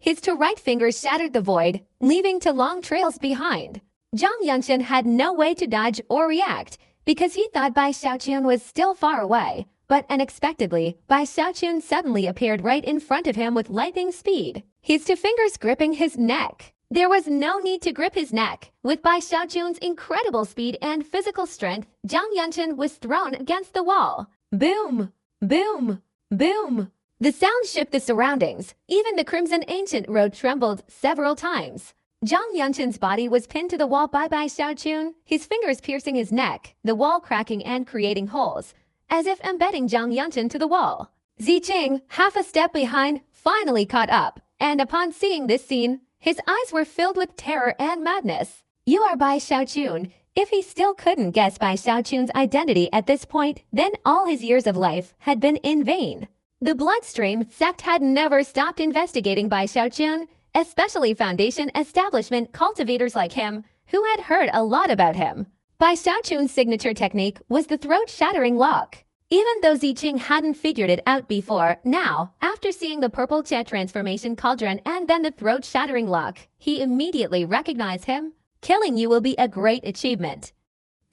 Speaker 1: His two right fingers shattered the void, leaving two long trails behind. Zhang Yunshin had no way to dodge or react, because he thought Bai Xiaochun was still far away. But unexpectedly, Bai Xiaochun suddenly appeared right in front of him with lightning speed, his two fingers gripping his neck. There was no need to grip his neck. With Bai Xiaochun's incredible speed and physical strength, Zhang Yunshin was thrown against the wall. Boom! Boom! Boom! The sound shook the surroundings. Even the Crimson Ancient Road trembled several times. Zhang Yunshin's body was pinned to the wall by Bai Xiaochun, his fingers piercing his neck, the wall cracking and creating holes, as if embedding Zhang Yunshin to the wall. Zi Qing, half a step behind, finally caught up, and upon seeing this scene, his eyes were filled with terror and madness. You are Bai Xiaochun. If he still couldn't guess Bai Xiaochun's identity at this point, then all his years of life had been in vain. The Bloodstream sect had never stopped investigating Bai Xiaochun, especially Foundation establishment cultivators like him, who had heard a lot about him. Bai Xiaochun's signature technique was the throat-shattering lock. Even though Zi Qing hadn't figured it out before, now, after seeing the purple jet transformation cauldron and then the throat-shattering lock, he immediately recognized him. Killing you will be a great achievement.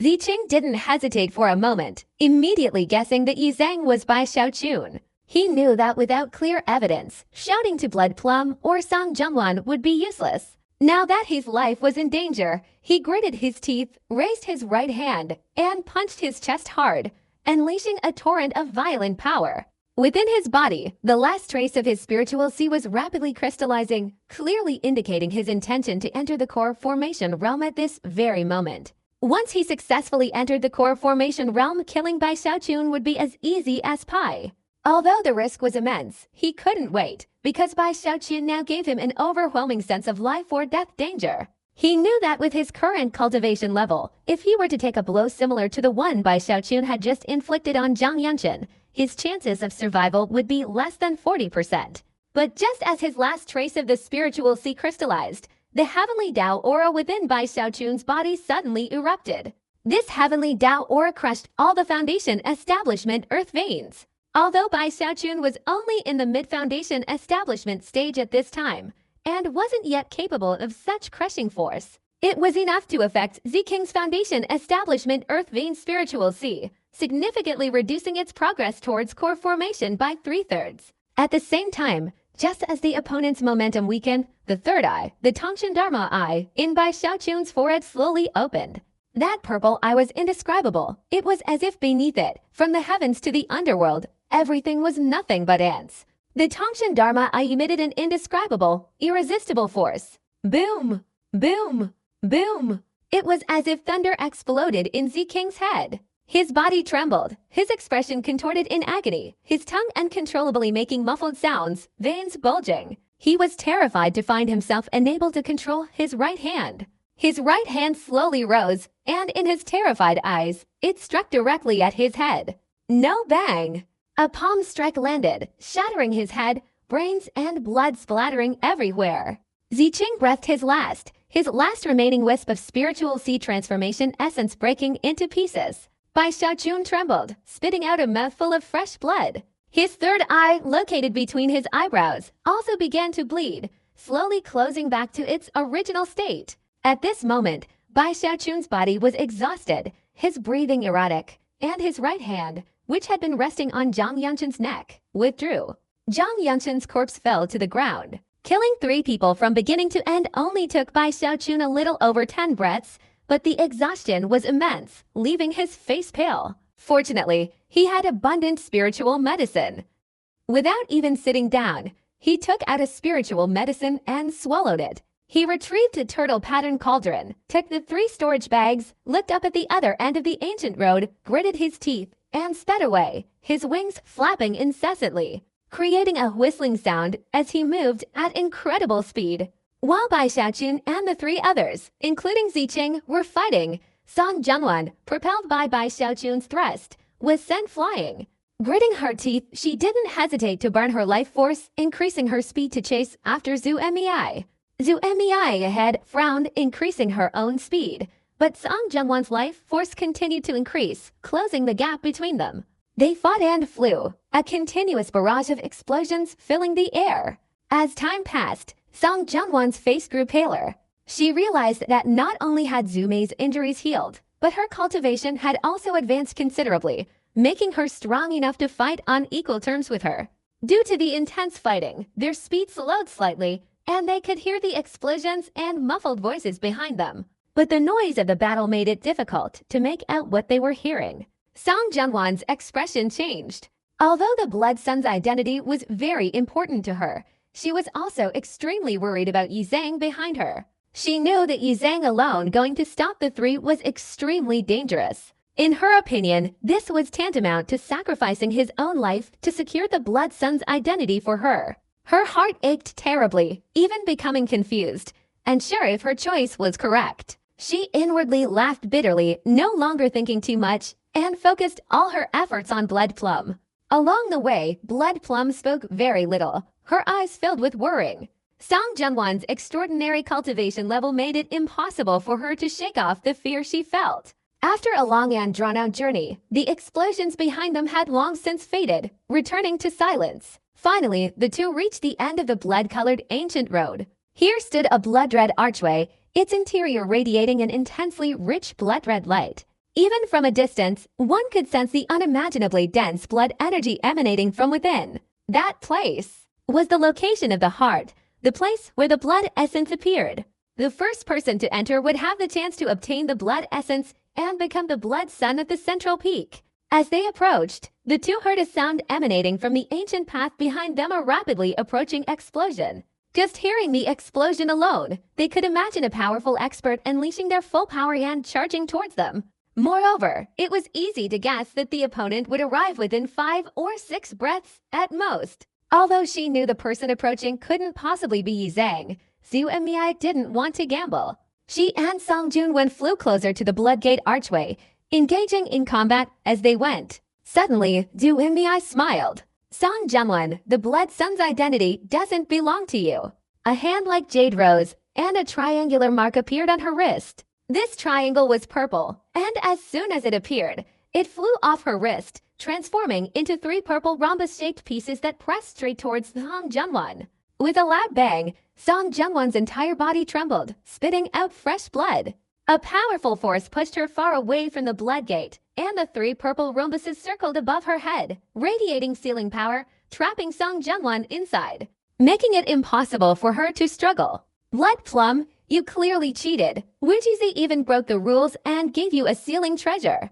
Speaker 1: Zi Qing didn't hesitate for a moment, immediately guessing that Yi Zhang was Bai Xiaochun. He knew that without clear evidence, shouting to Blood Plum or Song Zhengwan would be useless. Now that his life was in danger, he gritted his teeth, raised his right hand, and punched his chest hard, unleashing a torrent of violent power. Within his body, the last trace of his spiritual sea was rapidly crystallizing, clearly indicating his intention to enter the core formation realm at this very moment. Once he successfully entered the core formation realm, killing Bai Xiaochun would be as easy as pie. Although the risk was immense, he couldn't wait, because Bai Xiaochun now gave him an overwhelming sense of life or death danger. He knew that with his current cultivation level, if he were to take a blow similar to the one Bai Xiaochun had just inflicted on Zhang Yunshin, his chances of survival would be less than 40%. But just as his last trace of the spiritual sea crystallized, the heavenly Dao aura within Bai Xiaochun's body suddenly erupted. This heavenly Dao aura crushed all the Foundation establishment earth veins. Although Bai Xiaochun was only in the mid-Foundation establishment stage at this time, and wasn't yet capable of such crushing force, it was enough to affect Zi Qing's Foundation establishment earth vein spiritual sea, significantly reducing its progress towards core formation by 3/3. At the same time, just as the opponent's momentum weakened, the third eye, the Tongshan Dharma eye, in Bai Xiaochun's forehead slowly opened. That purple eye was indescribable. It was as if beneath it, from the heavens to the underworld, everything was nothing but ants. The Tongshan Dharma eye emitted an indescribable, irresistible force. Boom! Boom! Boom! It was as if thunder exploded in Z King's head. His body trembled, his expression contorted in agony, his tongue uncontrollably making muffled sounds, veins bulging. He was terrified to find himself unable to control his right hand. His right hand slowly rose, and in his terrified eyes, it struck directly at his head. No bang! A palm strike landed, shattering his head, brains and blood splattering everywhere. Ziqing breathed his last remaining wisp of spiritual sea transformation essence breaking into pieces. Bai Xiaochun trembled, spitting out a mouthful of fresh blood. His third eye, located between his eyebrows, also began to bleed, slowly closing back to its original state. At this moment, Bai Xiaochun's body was exhausted, his breathing erratic, and his right hand, which had been resting on Zhang Yangchen's neck, withdrew. Zhang Yangchen's corpse fell to the ground. Killing 3 people from beginning to end only took Bai Xiaochun a little over 10 breaths, but the exhaustion was immense, leaving his face pale. Fortunately, he had abundant spiritual medicine. Without even sitting down, he took out a spiritual medicine and swallowed it. He retrieved a turtle pattern cauldron, took the 3 storage bags, looked up at the other end of the ancient road, gritted his teeth, and sped away, his wings flapping incessantly, creating a whistling sound as he moved at incredible speed. While Bai Xiaochun and the 3 others, including Ziqing, were fighting, Song Jianwan, propelled by Bai Xiaochun's thrust, was sent flying. Gritting her teeth, she didn't hesitate to burn her life force, increasing her speed to chase after Zhu Enmiai. Zhu Enmiai ahead frowned, increasing her own speed, but Song Jianwan's life force continued to increase, closing the gap between them. They fought and flew, a continuous barrage of explosions filling the air. As time passed, Song Jianwan's face grew paler. She realized that not only had Zhu Mei's injuries healed, but her cultivation had also advanced considerably, making her strong enough to fight on equal terms with her. Due to the intense fighting, their speed slowed slightly, and they could hear the explosions and muffled voices behind them. But the noise of the battle made it difficult to make out what they were hearing. Song Jianwan's expression changed. Although the Blood Sun's identity was very important to her, she was also extremely worried about Yi Zhang behind her. She knew that Yi Zhang alone going to stop the 3 was extremely dangerous. In her opinion, this was tantamount to sacrificing his own life to secure the Blood Sun's identity for her. Her heart ached terribly, even becoming confused, and sure if her choice was correct. She inwardly laughed bitterly, no longer thinking too much, and focused all her efforts on Blood Plum. Along the way, Blood Plum spoke very little, her eyes filled with worrying. Song Jianwan's extraordinary cultivation level made it impossible for her to shake off the fear she felt. After a long and drawn-out journey, the explosions behind them had long since faded, returning to silence. Finally, the 2 reached the end of the blood-colored ancient road. Here stood a blood-red archway, its interior radiating an intensely rich blood-red light. Even from a distance, one could sense the unimaginably dense blood energy emanating from within. That place was the location of the heart, the place where the blood essence appeared. The first person to enter would have the chance to obtain the blood essence and become the blood sun at the central peak. As they approached, the 2 heard a sound emanating from the ancient path behind them, a rapidly approaching explosion. Just hearing the explosion alone, they could imagine a powerful expert unleashing their full power and charging towards them. Moreover, it was easy to guess that the opponent would arrive within 5 or 6 breaths at most. Although she knew the person approaching couldn't possibly be Yi Zhang, Zhu Enmiai didn't want to gamble. She and Song Junwen flew closer to the Bloodgate archway, engaging in combat as they went. Suddenly, Zhu Enmiai smiled. Song Jianwan, the Blood Sun's identity doesn't belong to you. A hand like jade rose, and a triangular mark appeared on her wrist. This triangle was purple, and as soon as it appeared, it flew off her wrist, transforming into 3 purple rhombus-shaped pieces that pressed straight towards Song Jianwan. With a loud bang, Song Jianwan's entire body trembled, spitting out fresh blood. A powerful force pushed her far away from the blood gate, and the 3 purple rhombuses circled above her head, radiating sealing power, trapping Song Jianwan inside, making it impossible for her to struggle. Blood Plum, You clearly cheated. Wujizi even broke the rules and gave you a sealing treasure.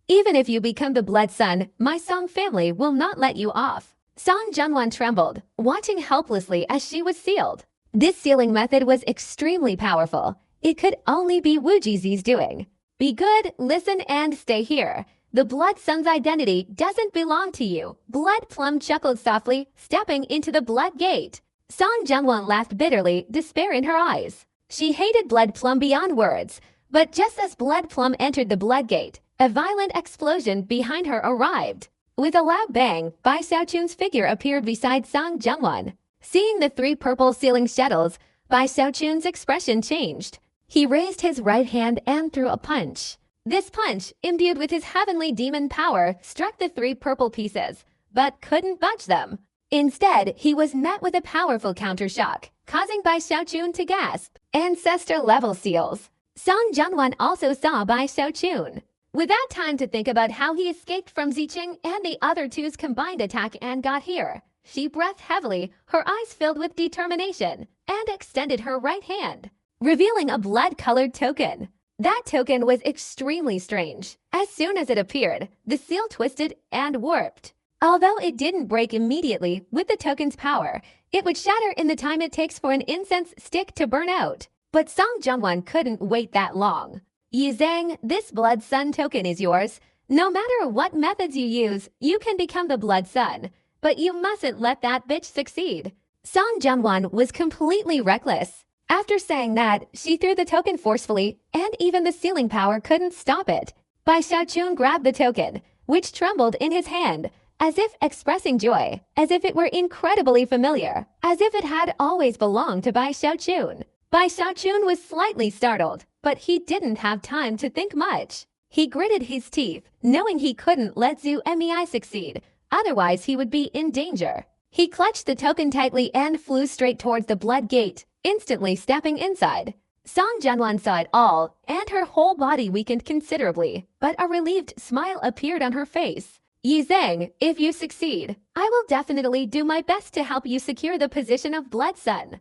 Speaker 1: Even if you become the Blood Sun, my Song family will not let you off. Song Junwan trembled, watching helplessly as she was sealed. This sealing method was extremely powerful. It could only be Wujizi's doing. Be good, listen, and stay here. The Blood Sun's identity doesn't belong to you. Blood Plum chuckled softly, stepping into the Blood Gate. Song Junwan laughed bitterly, despair in her eyes. She hated Blood Plum beyond words, but just as Blood Plum entered the Blood Gate, a violent explosion behind her arrived. With a loud bang, Bai Xiaochun's figure appeared beside Song Junwan. Seeing the three purple sealing shuttles, Bai Xiaochun's expression changed. He raised his right hand and threw a punch. This punch, imbued with his heavenly demon power, struck the three purple pieces, but couldn't budge them. Instead, he was met with a powerful countershock, causing Bai Xiaochun to gasp. Ancestor-level seals. Song Junwan also saw Bai Xiaochun. Without time to think about how he escaped from Ziqing and the other two's combined attack and got here, she breathed heavily, her eyes filled with determination, and extended her right hand, revealing a blood-colored token. That token was extremely strange. As soon as it appeared, the seal twisted and warped. Although it didn't break immediately with the token's power, it would shatter in the time it takes for an incense stick to burn out. But Song Junwan couldn't wait that long. Yi Zhang, this Blood Sun token is yours. No matter what methods you use, you can become the Blood Sun. But you mustn't let that bitch succeed. Song Junwan was completely reckless. After saying that, she threw the token forcefully, and even the sealing power couldn't stop it. Bai Xiaochun grabbed the token, which trembled in his hand, as if expressing joy, as if it were incredibly familiar, as if it had always belonged to Bai Xiaochun. Bai Xiaochun was slightly startled, but he didn't have time to think much. He gritted his teeth, knowing he couldn't let Zhu Mei succeed, otherwise he would be in danger. He clutched the token tightly and flew straight towards the Blood Gate, instantly stepping inside. Song Junwan saw it all, and her whole body weakened considerably, but a relieved smile appeared on her face. Yi Zhang, if you succeed, I will definitely do my best to help you secure the position of Blood Sun.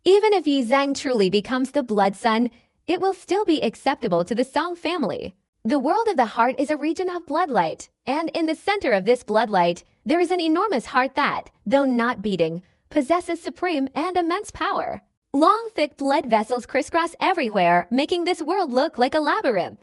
Speaker 1: Even if Yi Zhang truly becomes the Blood Sun, it will still be acceptable to the Song family. The world of the heart is a region of bloodlight, and in the center of this bloodlight, there is an enormous heart that, though not beating, possesses supreme and immense power. Long, thick blood vessels crisscross everywhere, making this world look like a labyrinth.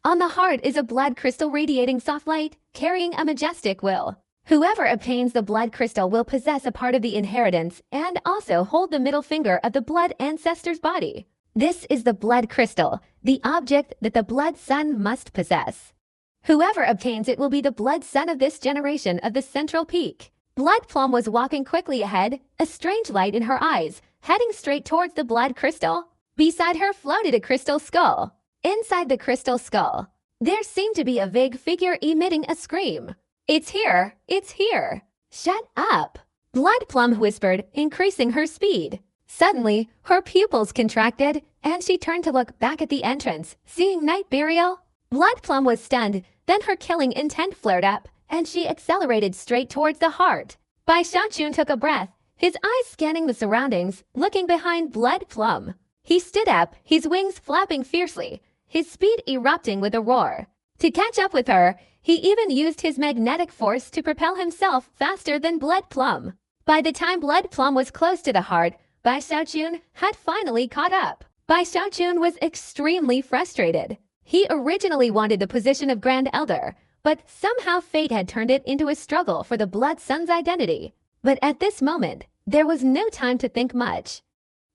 Speaker 1: On the heart is a blood crystal radiating soft light, carrying a majestic will. Whoever obtains the blood crystal will possess a part of the inheritance and also hold the middle finger of the blood ancestor's body. This is the blood crystal, the object that the Blood Sun must possess. Whoever obtains it will be the Blood Sun of this generation of the Central Peak. Blood Plum was walking quickly ahead, a strange light in her eyes, heading straight towards the blood crystal. Beside her floated a crystal skull. Inside the crystal skull, there seemed to be a vague figure emitting a scream. It's here! It's here! Shut up! Blood Plum whispered, increasing her speed. Suddenly, her pupils contracted, and she turned to look back at the entrance, seeing Night Burial. Blood Plum was stunned, then her killing intent flared up, and she accelerated straight towards the heart. Bai Xiaochun took a breath, his eyes scanning the surroundings, looking behind Blood Plum. He stood up, his wings flapping fiercely, his speed erupting with a roar. To catch up with her, he even used his magnetic force to propel himself faster than Blood Plum. By the time Blood Plum was close to the heart, Bai Xiaochun had finally caught up. Bai Xiaochun was extremely frustrated. He originally wanted the position of Grand Elder, but somehow fate had turned it into a struggle for the Blood Sun's identity. But at this moment, there was no time to think much.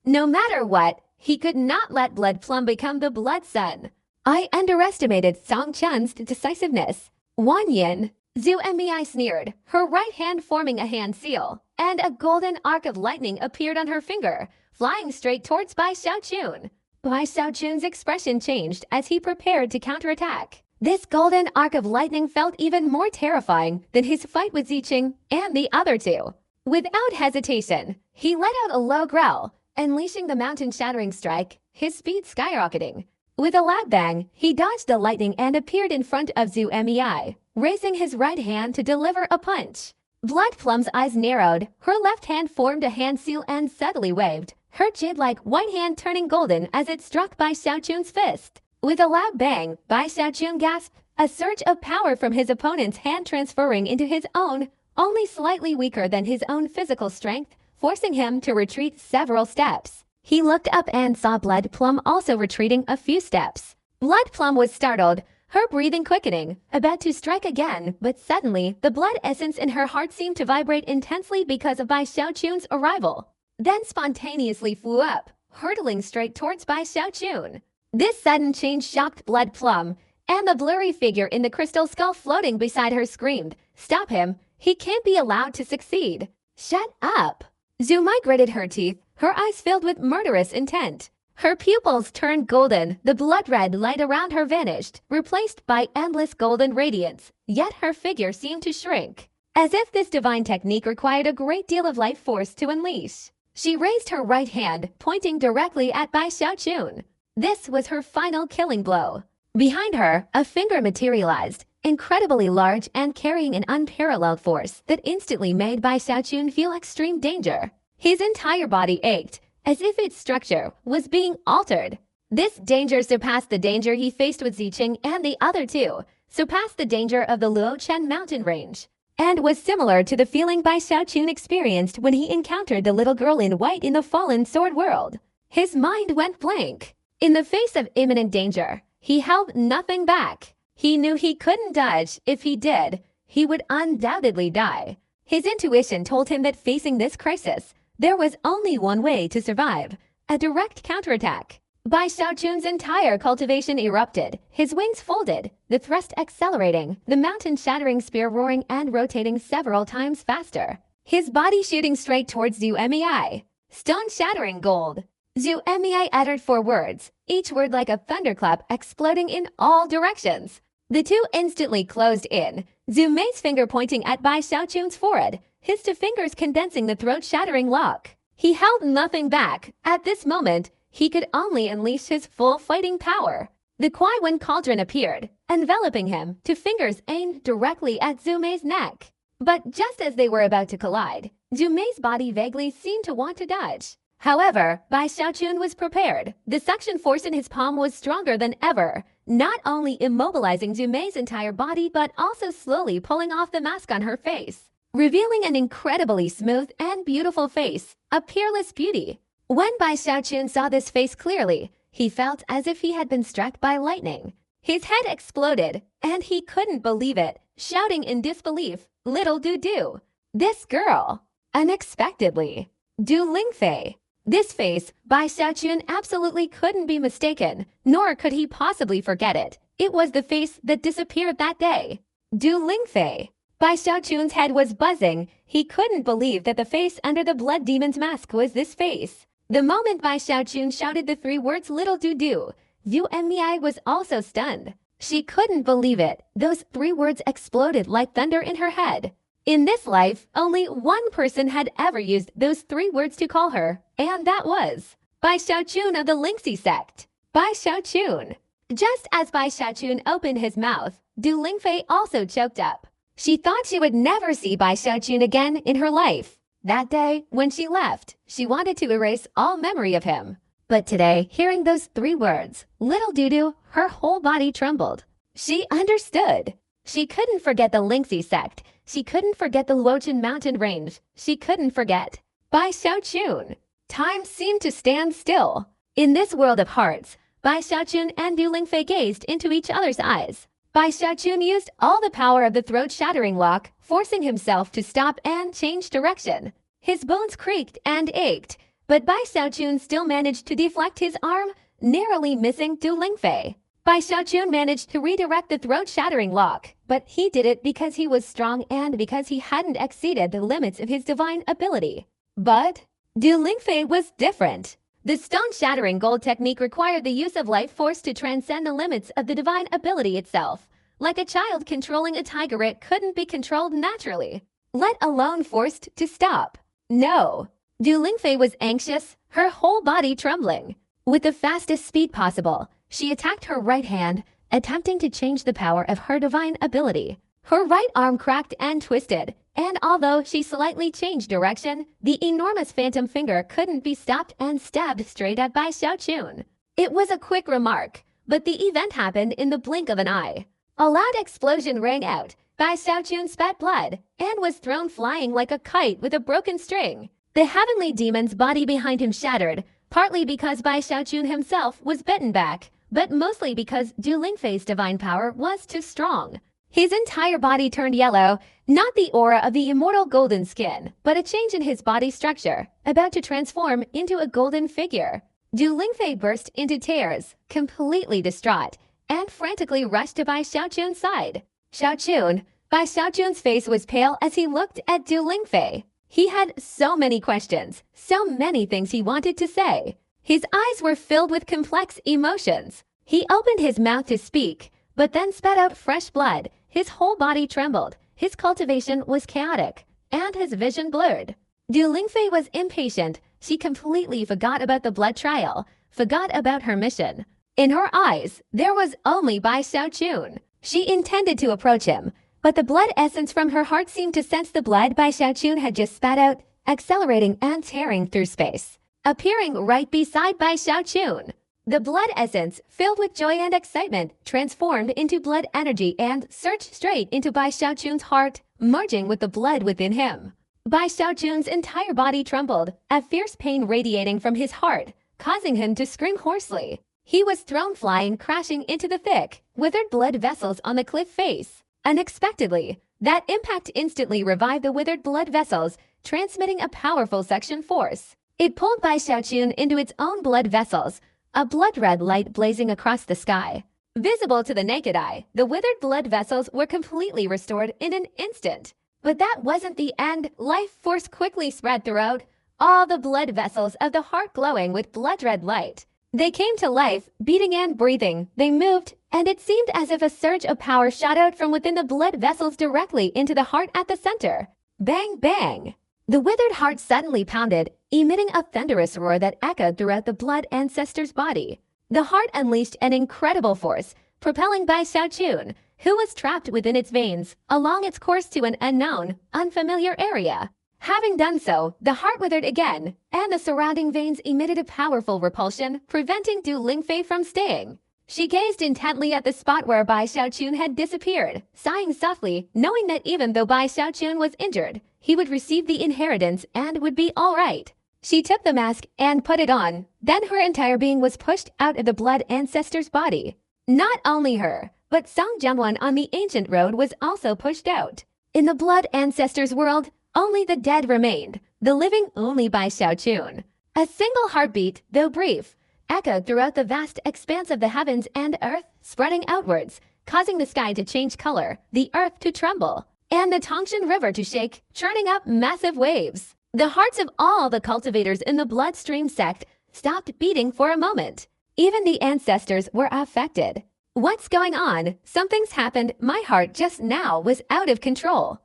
Speaker 1: No matter what, he could not let Blood Plum become the Blood Sun. I underestimated Song Chun's decisiveness. Wan Yin. Zhu Mei sneered, her right hand forming a hand seal, and a golden arc of lightning appeared on her finger, flying straight towards Bai Xiaochun. Bai Xiaochun's expression changed as he prepared to counterattack. This golden arc of lightning felt even more terrifying than his fight with Ziqing and the other two. Without hesitation, he let out a low growl, unleashing the mountain-shattering strike, his speed skyrocketing. With a loud bang, he dodged the lightning and appeared in front of Zhu Mei, raising his right hand to deliver a punch. Blood Plum's eyes narrowed, her left hand formed a hand seal and subtly waved, her jade-like white hand turning golden as it struck Bai Xiaochun's fist. With a loud bang, Bai Xiaochun gasped, a surge of power from his opponent's hand transferring into his own, only slightly weaker than his own physical strength, forcing him to retreat several steps. He looked up and saw Blood Plum also retreating a few steps. Blood Plum was startled, her breathing quickening, about to strike again, but suddenly the blood essence in her heart seemed to vibrate intensely because of Bai Xiaochun's arrival. Then spontaneously flew up, hurtling straight towards Bai Xiaochun. This sudden change shocked Blood Plum, and the blurry figure in the crystal skull floating beside her screamed, "Stop him! He can't be allowed to succeed!" "Shut up!" Zhu Mai gritted her teeth, her eyes filled with murderous intent. Her pupils turned golden, the blood-red light around her vanished, replaced by endless golden radiance, yet her figure seemed to shrink, as if this divine technique required a great deal of life force to unleash. She raised her right hand, pointing directly at Bai Xiaochun. This was her final killing blow. Behind her, a finger materialized, incredibly large and carrying an unparalleled force that instantly made Bai Xiaochun feel extreme danger. His entire body ached, as if its structure was being altered. This danger surpassed the danger he faced with Ziqing and the other two, surpassed the danger of the Luochen mountain range, and was similar to the feeling Bai Xiaochun experienced when he encountered the little girl in white in the fallen sword world. His mind went blank. In the face of imminent danger, he held nothing back. He knew he couldn't dodge. If he did, he would undoubtedly die. His intuition told him that facing this crisis, there was only one way to survive: a direct counterattack. Bai Xiaochun's entire cultivation erupted, his wings folded, the thrust accelerating, the mountain-shattering spear roaring and rotating several times faster. His body shooting straight towards Zhu Mei. Stone-shattering gold. Zhu Mei uttered 4 words, each word like a thunderclap exploding in all directions. The two instantly closed in, Zhu Mei's finger pointing at Bai Xiaochun's forehead, his 2 fingers condensing the throat-shattering lock. He held nothing back. At this moment, he could only unleash his full fighting power. The Kuai-Wen cauldron appeared, enveloping him, 2 fingers aimed directly at Zhu Mei's neck. But just as they were about to collide, Zhu Mei's body vaguely seemed to want to dodge. However, Bai Xiaochun was prepared. The suction force in his palm was stronger than ever, not only immobilizing Zhu Mei's entire body but also slowly pulling off the mask on her face, revealing an incredibly smooth and beautiful face, a peerless beauty. When Bai Xiaochun saw this face clearly, he felt as if he had been struck by lightning. His head exploded, and he couldn't believe it, shouting in disbelief, "Little Du! This girl!" Unexpectedly, Du Lingfei. This face, Bai Xiaochun absolutely couldn't be mistaken, nor could he possibly forget it. It was the face that disappeared that day. Du Lingfei. Bai Xiaochun's head was buzzing. He couldn't believe that the face under the blood demon's mask was this face. The moment Bai Xiaochun shouted the 3 words "Little Du," Zhu Mei was also stunned. She couldn't believe it. Those 3 words exploded like thunder in her head. In this life, only one person had ever used those 3 words to call her, and that was Bai Xiaochun of the Lingxi sect. Bai Xiaochun. Just as Bai Xiaochun opened his mouth, Du Lingfei also choked up. She thought she would never see Bai Xiaochun again in her life. That day, when she left, she wanted to erase all memory of him. But today, hearing those 3 words, "Little Du," her whole body trembled. She understood. She couldn't forget the Lingxi sect. She couldn't forget the Luochen mountain range. She couldn't forget Bai Xiaochun. Time seemed to stand still. In this world of hearts, Bai Xiaochun and Du Lingfei gazed into each other's eyes. Bai Xiaochun used all the power of the throat-shattering lock, forcing himself to stop and change direction. His bones creaked and ached, but Bai Xiaochun still managed to deflect his arm, narrowly missing Du Lingfei. Bai Xiaochun managed to redirect the throat-shattering lock, but he did it because he was strong and because he hadn't exceeded the limits of his divine ability. But Du Lingfei was different. The stone-shattering gold technique required the use of life force to transcend the limits of the divine ability itself. Like a child controlling a tiger, it couldn't be controlled naturally, let alone forced to stop. No. Du Lingfei was anxious, her whole body trembling. With the fastest speed possible, she attacked her right hand, attempting to change the power of her divine ability. Her right arm cracked and twisted, and although she slightly changed direction, the enormous phantom finger couldn't be stopped and stabbed straight at Bai Xiaochun. It was a quick remark, but the event happened in the blink of an eye. A loud explosion rang out. Bai Xiaochun spat blood and was thrown flying like a kite with a broken string. The heavenly demon's body behind him shattered, partly because Bai Xiaochun himself was bitten back, but mostly because Du Lingfei's divine power was too strong. His entire body turned yellow, not the aura of the immortal golden skin, but a change in his body structure, about to transform into a golden figure. Du Lingfei burst into tears, completely distraught, and frantically rushed to Bai Xiaochun's side. Bai Xiaochun's face was pale as he looked at Du Lingfei. He had so many questions, so many things he wanted to say. His eyes were filled with complex emotions. He opened his mouth to speak, but then spat out fresh blood. His whole body trembled, his cultivation was chaotic, and his vision blurred. Du Lingfei was impatient. She completely forgot about the blood trial, forgot about her mission. In her eyes, there was only Bai Xiaochun. She intended to approach him, but the blood essence from her heart seemed to sense the blood Bai Xiaochun had just spat out, accelerating and tearing through space, appearing right beside Bai Xiaochun. The blood essence, filled with joy and excitement, transformed into blood energy and surged straight into Bai Xiaochun's heart, merging with the blood within him. Bai Xiaochun's entire body trembled, a fierce pain radiating from his heart, causing him to scream hoarsely. He was thrown flying, crashing into the thick, withered blood vessels on the cliff face. Unexpectedly, that impact instantly revived the withered blood vessels, transmitting a powerful suction force. It pulled Bai Xiaochun into its own blood vessels, a blood-red light blazing across the sky. Visible to the naked eye, the withered blood vessels were completely restored in an instant. But that wasn't the end. Life force quickly spread throughout, all the blood vessels of the heart glowing with blood-red light. They came to life, beating and breathing. They moved, and it seemed as if a surge of power shot out from within the blood vessels directly into the heart at the center. Bang, bang! The withered heart suddenly pounded, emitting a thunderous roar that echoed throughout the blood ancestor's body. The heart unleashed an incredible force, propelling Bai Xiaochun, who was trapped within its veins, along its course to an unknown, unfamiliar area. Having done so, the heart withered again, and the surrounding veins emitted a powerful repulsion, preventing Du Lingfei from staying. She gazed intently at the spot where Bai Xiaochun had disappeared, sighing softly, knowing that even though Bai Xiaochun was injured, he would receive the inheritance and would be all right. She took the mask and put it on. Then her entire being was pushed out of the blood ancestor's body. Not only her, but Song Jianwen on the ancient road was also pushed out. In the blood ancestor's world, only the dead remained, the living only Bai Xiaochun. A single heartbeat, though brief, echoed throughout the vast expanse of the heavens and earth, spreading outwards, causing the sky to change color, the earth to tremble, and the Tangshan River to shake, churning up massive waves. The hearts of all the cultivators in the bloodstream sect stopped beating for a moment. Even the ancestors were affected. What's going on? Something's happened. My heart just now was out of control.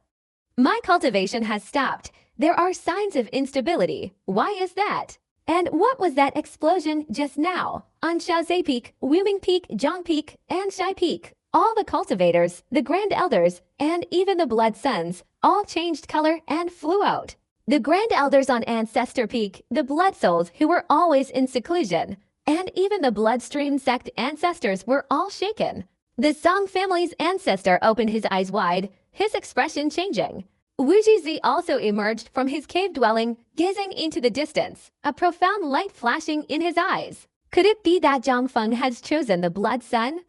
Speaker 1: My cultivation has stopped. There are signs of instability. Why is that? And what was that explosion just now? On Shaozhe Peak, Wuming Peak, Zhang Peak, and Shai Peak, all the cultivators, the Grand Elders, and even the Blood Sons, all changed color and flew out. The Grand Elders on Ancestor Peak, the Blood Souls who were always in seclusion, and even the Bloodstream sect ancestors were all shaken. The Song family's ancestor opened his eyes wide, his expression changing. Wu Jizi also emerged from his cave dwelling, gazing into the distance, a profound light flashing in his eyes. Could it be that Zhang Feng has chosen the Blood Sun?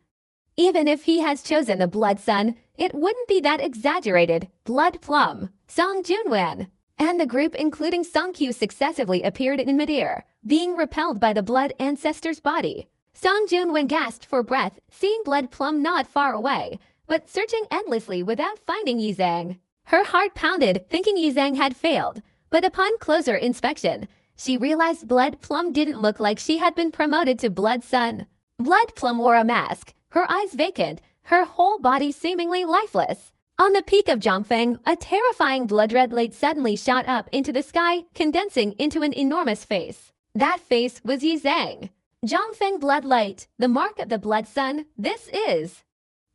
Speaker 1: Even if he has chosen the Blood Sun, it wouldn't be that exaggerated. Blood Plum, Song Junwen, and the group including Song Qiu successively appeared in midair, being repelled by the blood ancestor's body. Song Junwen gasped for breath, seeing Blood Plum not far away, but searching endlessly without finding Yizang. Her heart pounded, thinking Yizang had failed, but upon closer inspection, she realized Blood Plum didn't look like she had been promoted to Blood Sun. Blood Plum wore a mask, her eyes vacant, her whole body seemingly lifeless. On the peak of Zhangfeng, a terrifying blood-red light suddenly shot up into the sky, condensing into an enormous face. That face was Yizang. Zhangfeng blood light, the mark of the Blood Sun, this is.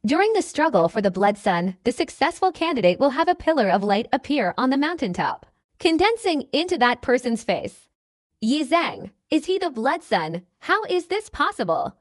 Speaker 1: During the struggle for the blood sun, the successful candidate will have a pillar of light appear on the mountaintop, condensing into that person's face. Yi Zhang, is he the blood sun? How is this possible?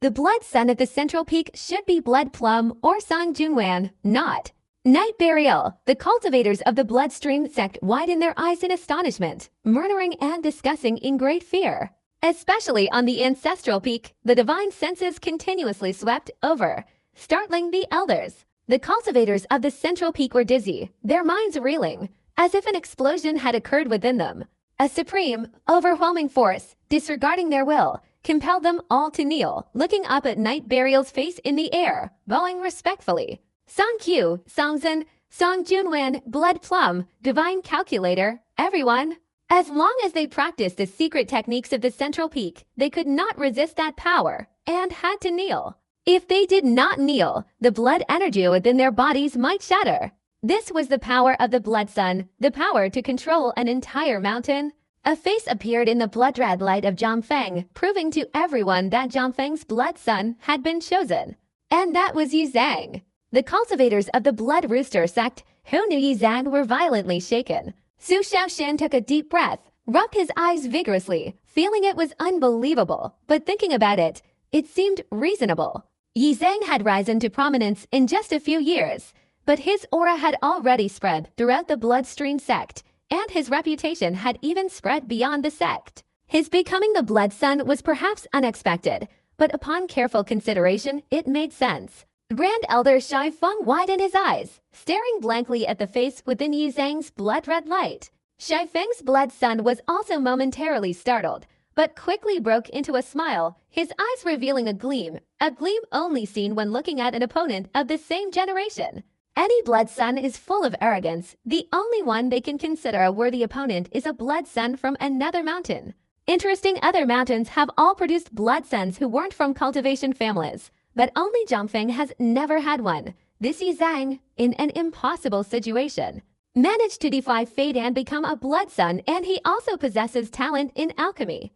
Speaker 1: The blood sun at the central peak should be blood plum or Song Junwan, not Night Burial. The cultivators of the bloodstream sect widen their eyes in astonishment, murmuring and discussing in great fear. Especially on the ancestral peak, the divine senses continuously swept over, startling the elders. The cultivators of the central peak were dizzy, their minds reeling, as if an explosion had occurred within them. A supreme, overwhelming force, disregarding their will, compelled them all to kneel, looking up at Night Burial's face in the air, bowing respectfully. Song Q, Song Zhen, Song Junwan, Blood Plum, Divine Calculator, everyone. As long as they practiced the secret techniques of the central peak, they could not resist that power, and had to kneel. If they did not kneel, the blood energy within their bodies might shatter. This was the power of the blood sun, the power to control an entire mountain. A face appeared in the blood red light of Zhangfeng, proving to everyone that Zhangfeng's blood sun had been chosen. And that was Yi Zhang. The cultivators of the blood rooster sect, who knew Yi Zhang, were violently shaken. Su Shaoxin took a deep breath, rubbed his eyes vigorously, feeling it was unbelievable, but thinking about it, it seemed reasonable. Yi Zhang had risen to prominence in just a few years, but his aura had already spread throughout the bloodstream sect, and his reputation had even spread beyond the sect. His becoming the blood sun was perhaps unexpected, but upon careful consideration, it made sense. Grand Elder Shai Feng widened his eyes, staring blankly at the face within Yi Zhang's blood-red light. Shai Feng's blood sun was also momentarily startled, but quickly broke into a smile, his eyes revealing a gleam only seen when looking at an opponent of the same generation. Any blood sun is full of arrogance. The only one they can consider a worthy opponent is a blood sun from another mountain. Interesting, other mountains have all produced blood suns who weren't from cultivation families. But only Zhangfeng has never had one. This Yi Zhang, in an impossible situation, managed to defy fate and become a blood sun, and he also possesses talent in alchemy.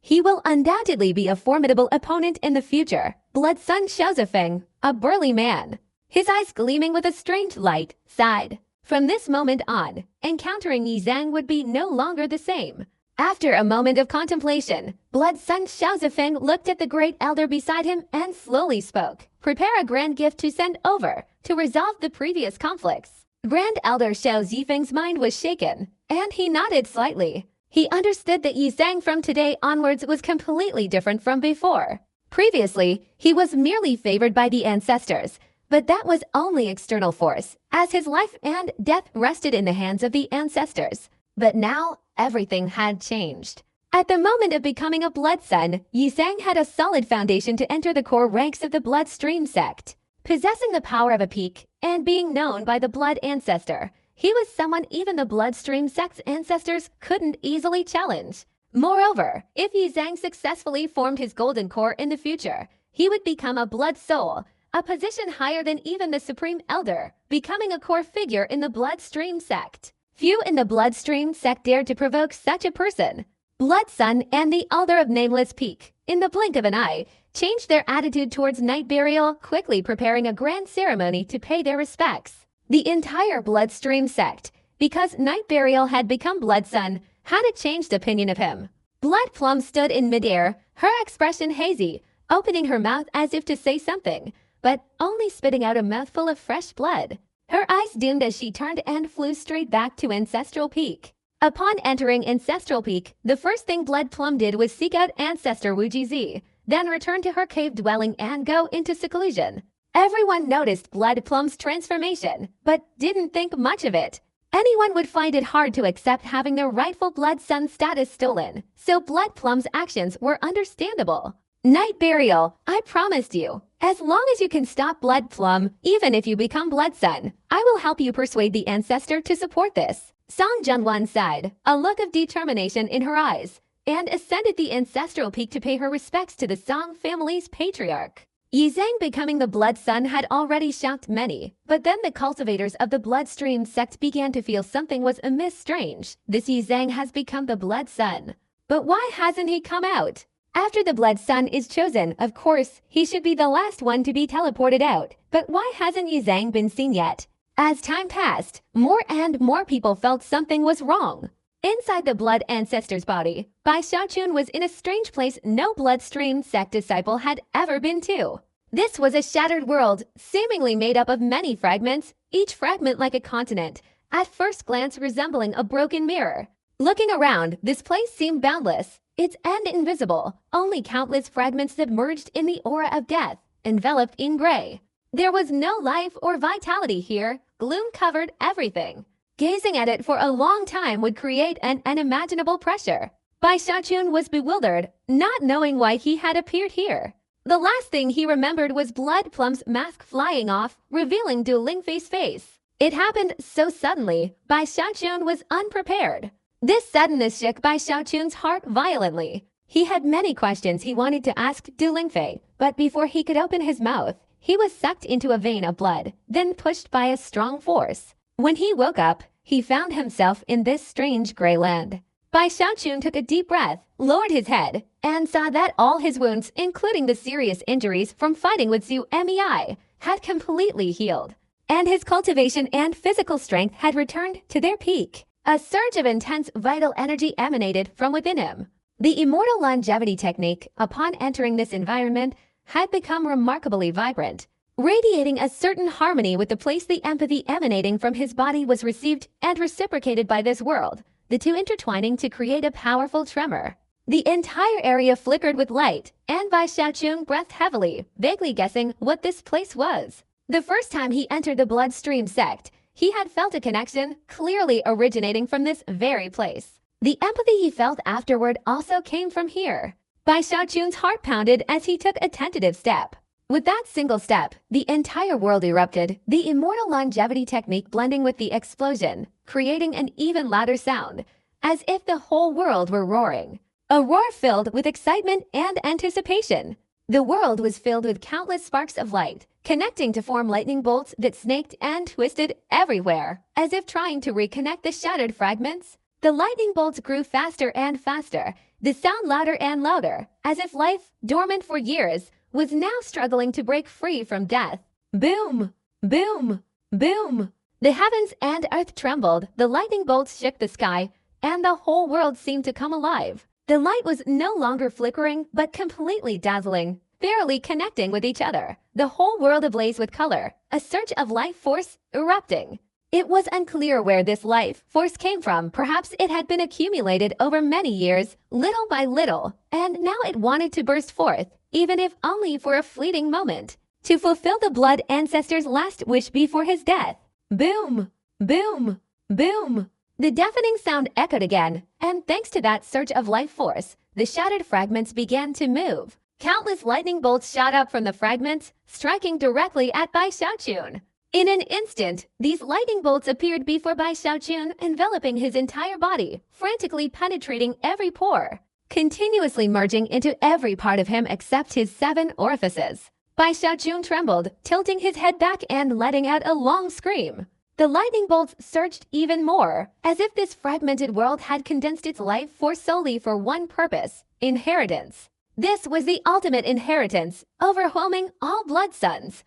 Speaker 1: He will undoubtedly be a formidable opponent in the future. Blood sun Xiaozifeng, a burly man, his eyes gleaming with a strange light, sighed. From this moment on, encountering Yi Zhang would be no longer the same. After a moment of contemplation, Blood Sun Xiaozifeng looked at the great elder beside him and slowly spoke. Prepare a grand gift to send over to resolve the previous conflicts. Grand Elder Xiao Zifeng's mind was shaken, and he nodded slightly. He understood that Yi Zhang from today onwards was completely different from before. Previously, he was merely favored by the ancestors, but that was only external force, as his life and death rested in the hands of the ancestors. But now, everything had changed. At the moment of becoming a blood sun, Yi Zhang had a solid foundation to enter the core ranks of the bloodstream sect. Possessing the power of a peak and being known by the blood ancestor, he was someone even the bloodstream sect's ancestors couldn't easily challenge. Moreover, if Yi Zhang successfully formed his golden core in the future, he would become a blood soul, a position higher than even the supreme elder, becoming a core figure in the bloodstream sect. Few in the bloodstream sect dared to provoke such a person. Blood Sun and the Elder of Nameless Peak, in the blink of an eye, changed their attitude towards Night Burial, quickly preparing a grand ceremony to pay their respects. The entire bloodstream sect, because Night Burial had become Blood Sun, had a changed opinion of him. Blood Plum stood in midair, her expression hazy, opening her mouth as if to say something, but only spitting out a mouthful of fresh blood. Her eyes dimmed as she turned and flew straight back to Ancestral Peak. Upon entering Ancestral Peak, the first thing Blood Plum did was seek out Ancestor Wu Jizi, then return to her cave dwelling and go into seclusion. Everyone noticed Blood Plum's transformation, but didn't think much of it. Anyone would find it hard to accept having their rightful Blood Sun status stolen, so Blood Plum's actions were understandable. Night Burial, I promised you, as long as you can stop Blood Plum, even if you become Blood Sun, I will help you persuade the ancestor to support this. Song Junwan sighed, a look of determination in her eyes, and ascended the ancestral peak to pay her respects to the Song family's patriarch. Yi Zhang becoming the Blood Sun had already shocked many, but then the cultivators of the bloodstream sect began to feel something was amiss. Strange. This Yi Zhang has become the Blood Sun. But why hasn't he come out? After the blood sun is chosen, of course, he should be the last one to be teleported out. But why hasn't Yuzhang been seen yet? As time passed, more and more people felt something was wrong. Inside the blood ancestor's body, Bai Xiaochun was in a strange place no bloodstream sect disciple had ever been to. This was a shattered world, seemingly made up of many fragments, each fragment like a continent, at first glance resembling a broken mirror. Looking around, this place seemed boundless, its end invisible, only countless fragments submerged in the aura of death, enveloped in gray. There was no life or vitality here, gloom covered everything. Gazing at it for a long time would create an unimaginable pressure. Bai Xiaochun was bewildered, not knowing why he had appeared here. The last thing he remembered was Blood Plum's mask flying off, revealing Du Lingfei's face. It happened so suddenly, Bai Xiaochun was unprepared. This suddenness shook Bai Xiaochun's heart violently. He had many questions he wanted to ask Du Lingfei, but before he could open his mouth, he was sucked into a vein of blood, then pushed by a strong force. When he woke up, he found himself in this strange gray land. Bai Xiaochun took a deep breath, lowered his head, and saw that all his wounds, including the serious injuries from fighting with Zhu Mei, had completely healed. And his cultivation and physical strength had returned to their peak. A surge of intense vital energy emanated from within him. The immortal longevity technique, upon entering this environment, had become remarkably vibrant. Radiating a certain harmony with the place, the empathy emanating from his body was received and reciprocated by this world, the two intertwining to create a powerful tremor. The entire area flickered with light, and Bai Xiaochun breathed heavily, vaguely guessing what this place was. The first time he entered the bloodstream sect, he had felt a connection, clearly originating from this very place. The empathy he felt afterward also came from here. Bai Xiaochun's heart pounded as he took a tentative step. With that single step, the entire world erupted, the immortal longevity technique blending with the explosion, creating an even louder sound, as if the whole world were roaring. A roar filled with excitement and anticipation. The world was filled with countless sparks of light, connecting to form lightning bolts that snaked and twisted everywhere, as if trying to reconnect the shattered fragments. The lightning bolts grew faster and faster, the sound louder and louder, as if life, dormant for years, was now struggling to break free from death. Boom! Boom! Boom! The heavens and earth trembled, the lightning bolts shook the sky, and the whole world seemed to come alive. The light was no longer flickering, but completely dazzling, barely connecting with each other. The whole world ablaze with color, a surge of life force erupting. It was unclear where this life force came from. Perhaps it had been accumulated over many years, little by little, and now it wanted to burst forth, even if only for a fleeting moment, to fulfill the blood ancestor's last wish before his death. Boom! Boom! Boom! The deafening sound echoed again, and thanks to that surge of life force, the shattered fragments began to move. Countless lightning bolts shot up from the fragments, striking directly at Bai Xiaochun. In an instant, these lightning bolts appeared before Bai Xiaochun, enveloping his entire body, frantically penetrating every pore, continuously merging into every part of him except his 7 orifices. Bai Xiaochun trembled, tilting his head back and letting out a long scream. The lightning bolts surged even more, as if this fragmented world had condensed its life force solely for one purpose: inheritance. This was the ultimate inheritance, overwhelming all blood suns.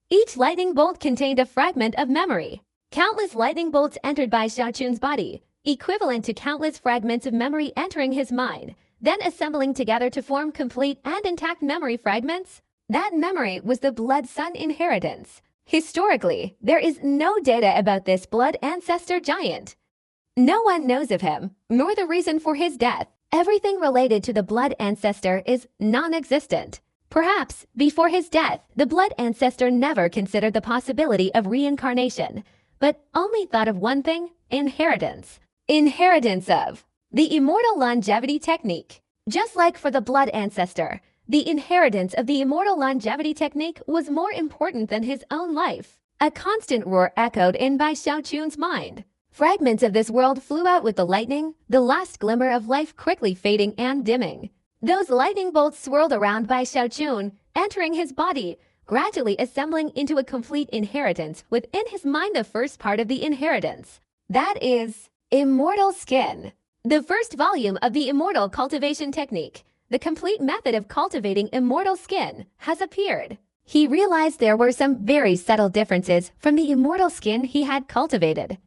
Speaker 1: Each lightning bolt contained a fragment of memory. Countless lightning bolts entered Bai Xiaochun's body, equivalent to countless fragments of memory entering his mind, then assembling together to form complete and intact memory fragments. That memory was the blood sun inheritance. Historically, there is no data about this blood ancestor giant. No one knows of him, nor the reason for his death. Everything related to the blood ancestor is non-existent. Perhaps, before his death, the blood ancestor never considered the possibility of reincarnation, but only thought of one thing: inheritance. Inheritance of the immortal longevity technique. Just like for the blood ancestor, the inheritance of the immortal longevity technique was more important than his own life. A constant roar echoed in Bai Xiaochun's mind. Fragments of this world flew out with the lightning, the last glimmer of life quickly fading and dimming. Those lightning bolts swirled around Bai Xiaochun, entering his body, gradually assembling into a complete inheritance within his mind. The first part of the inheritance, that is, immortal skin. The first volume of the immortal cultivation technique. the complete method of cultivating immortal skin has appeared. He realized there were some very subtle differences from the immortal skin he had cultivated.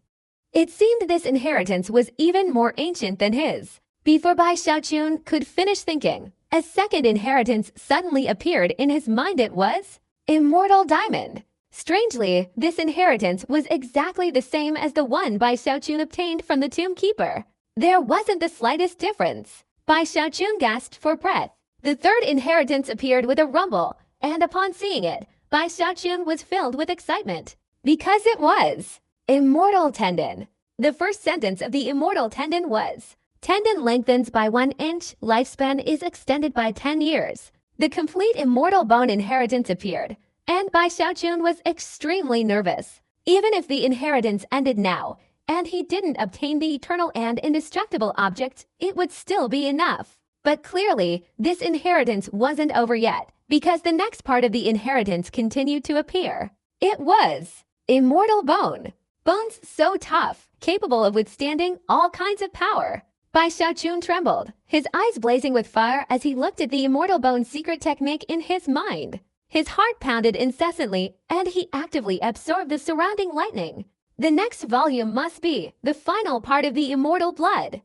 Speaker 1: It seemed this inheritance was even more ancient than his. Before Bai Xiaochun could finish thinking, a second inheritance suddenly appeared in his mind. It was Immortal Diamond. Strangely, this inheritance was exactly the same as the one Bai Xiaochun obtained from the Tomb Keeper. There wasn't the slightest difference. Bai Xiaochun gasped for breath. The third inheritance appeared with a rumble, and upon seeing it, Bai Xiaochun was filled with excitement. Because it was Immortal Tendon. The first sentence of the Immortal Tendon was, "Tendon lengthens by 1 inch, lifespan is extended by 10 years. The complete Immortal Bone inheritance appeared, and Bai Xiaochun was extremely nervous. Even if the inheritance ended now, and he didn't obtain the eternal and indestructible object, it would still be enough. But clearly, this inheritance wasn't over yet, because the next part of the inheritance continued to appear. It was Immortal Bone. Bones so tough, capable of withstanding all kinds of power. Bai Xiaochun trembled, his eyes blazing with fire as he looked at the Immortal Bone secret technique in his mind. His heart pounded incessantly, and he actively absorbed the surrounding lightning. The next volume must be the final part of the Immortal Blood.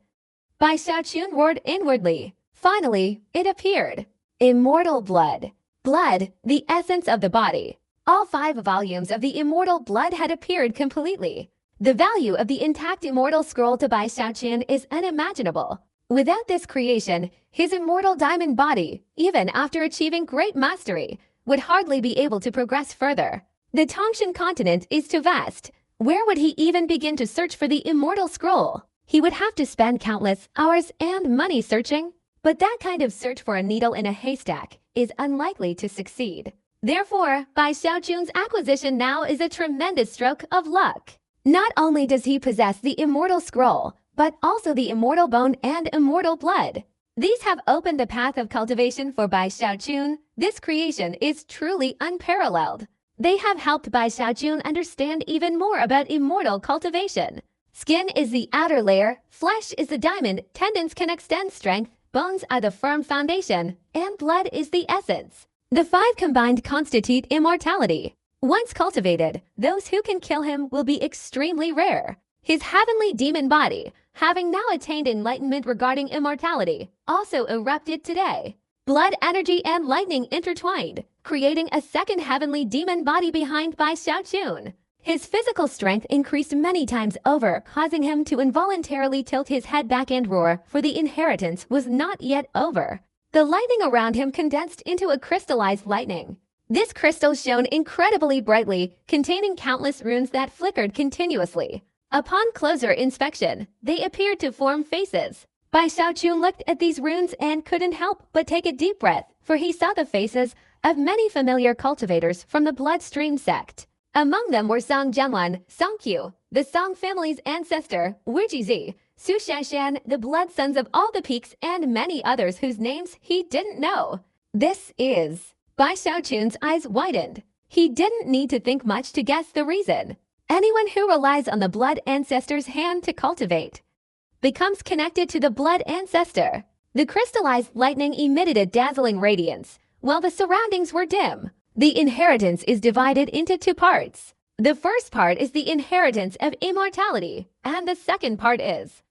Speaker 1: Bai Xiaochun roared inwardly. Finally, it appeared. Immortal Blood. Blood, the essence of the body. All 5 volumes of the Immortal Blood had appeared completely. The value of the intact Immortal Scroll to Bai Xiaochun is unimaginable. Without this creation, his Immortal Diamond body, even after achieving great mastery, would hardly be able to progress further. The Tongshan continent is too vast. Where would he even begin to search for the Immortal Scroll? He would have to spend countless hours and money searching. But that kind of search for a needle in a haystack is unlikely to succeed. Therefore, Bai Xiaochun's acquisition now is a tremendous stroke of luck. Not only does he possess the Immortal Scroll, but also the Immortal Bone and Immortal Blood. These have opened the path of cultivation for Bai Xiaochun. This creation is truly unparalleled. They have helped Bai Xiaochun understand even more about immortal cultivation. Skin is the outer layer, flesh is the diamond, tendons can extend strength, bones are the firm foundation, and blood is the essence. The 5 combined constitute immortality. Once cultivated, those who can kill him will be extremely rare. His heavenly demon body, having now attained enlightenment regarding immortality, also erupted today. Blood, energy, and lightning intertwined, creating a second heavenly demon body behind Bai Xiaochun. His physical strength increased many times over, causing him to involuntarily tilt his head back and roar, for the inheritance was not yet over. The lightning around him condensed into a crystallized lightning. This crystal shone incredibly brightly, containing countless runes that flickered continuously. Upon closer inspection, they appeared to form faces. Bai Xiaochun looked at these runes and couldn't help but take a deep breath, for he saw the faces of many familiar cultivators from the Bloodstream sect. Among them were Song Jianwan, Song Qiu, the Song family's ancestor, Wu Jizi, Su Shanshan, the blood sons of all the peaks, and many others whose names he didn't know. This is... Bai Xiaochun's eyes widened. He didn't need to think much to guess the reason. Anyone who relies on the blood ancestor's hand to cultivate becomes connected to the blood ancestor. The crystallized lightning emitted a dazzling radiance, while the surroundings were dim. The inheritance is divided into 2 parts. The first part is the inheritance of immortality, and the second part is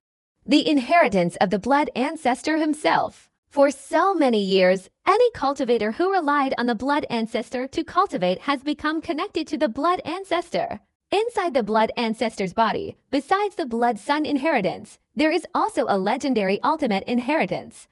Speaker 1: the inheritance of the blood ancestor himself. For so many years, any cultivator who relied on the blood ancestor to cultivate has become connected to the blood ancestor. Inside the blood ancestor's body, besides the blood sun inheritance, there is also a legendary ultimate inheritance,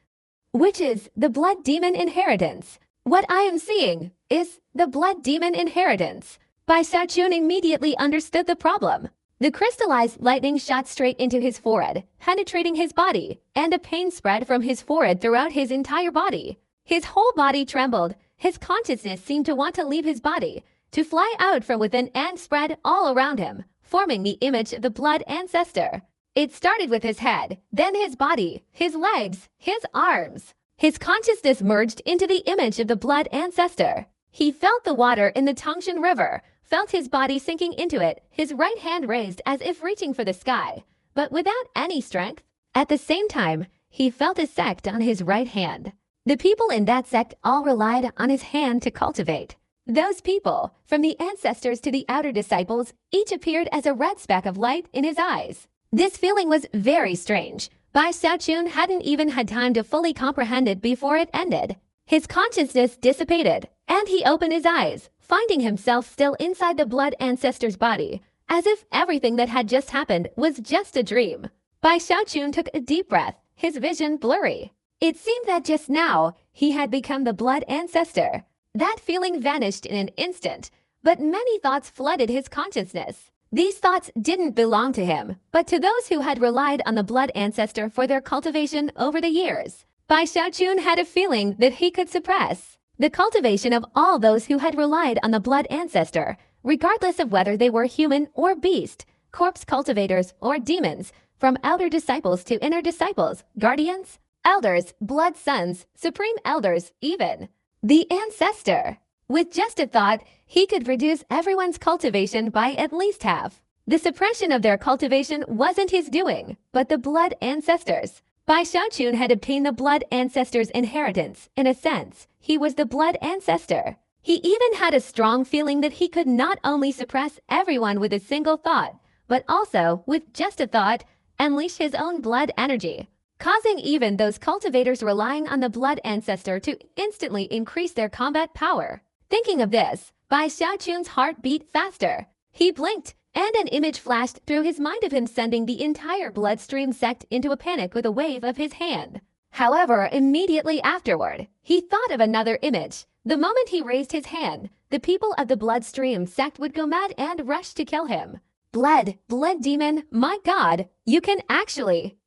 Speaker 1: which is the blood demon inheritance. What I am seeing is the blood demon inheritance. Bai Xiaochun immediately understood the problem. The crystallized lightning shot straight into his forehead, penetrating his body, and a pain spread from his forehead throughout his entire body. His whole body trembled. His consciousness seemed to want to leave his body, to fly out from within and spread all around him, forming the image of the blood ancestor. It started with his head, then his body, his legs, his arms. His consciousness merged into the image of the blood ancestor. He felt the water in the Tongshan River, felt his body sinking into it, his right hand raised as if reaching for the sky, but without any strength. At the same time, he felt a sect on his right hand. The people in that sect all relied on his hand to cultivate. Those people, from the ancestors to the outer disciples, each appeared as a red speck of light in his eyes. This feeling was very strange. Bai Xiaochun hadn't even had time to fully comprehend it before it ended. His consciousness dissipated, and he opened his eyes, finding himself still inside the blood ancestor's body, as if everything that had just happened was just a dream. Bai Xiaochun took a deep breath, his vision blurry. It seemed that just now, he had become the blood ancestor. That feeling vanished in an instant, but many thoughts flooded his consciousness. These thoughts didn't belong to him, but to those who had relied on the blood ancestor for their cultivation over the years. Bai Xiaochun had a feeling that he could suppress the cultivation of all those who had relied on the blood ancestor, regardless of whether they were human or beast, corpse cultivators or demons, from outer disciples to inner disciples, guardians, elders, blood sons, supreme elders, even the ancestor. With just a thought, he could reduce everyone's cultivation by at least half. The suppression of their cultivation wasn't his doing, but the blood ancestors. Bai Xiaochun had obtained the blood ancestor's inheritance. In a sense, he was the blood ancestor. He even had a strong feeling that he could not only suppress everyone with a single thought, but also, with just a thought, unleash his own blood energy, causing even those cultivators relying on the blood ancestor to instantly increase their combat power. Thinking of this, Bai Xiaochun's heart beat faster. He blinked, and an image flashed through his mind of him sending the entire bloodstream sect into a panic with a wave of his hand. However, immediately afterward, he thought of another image. The moment he raised his hand, the people of the bloodstream sect would go mad and rush to kill him. Blood demon, my god, you can actually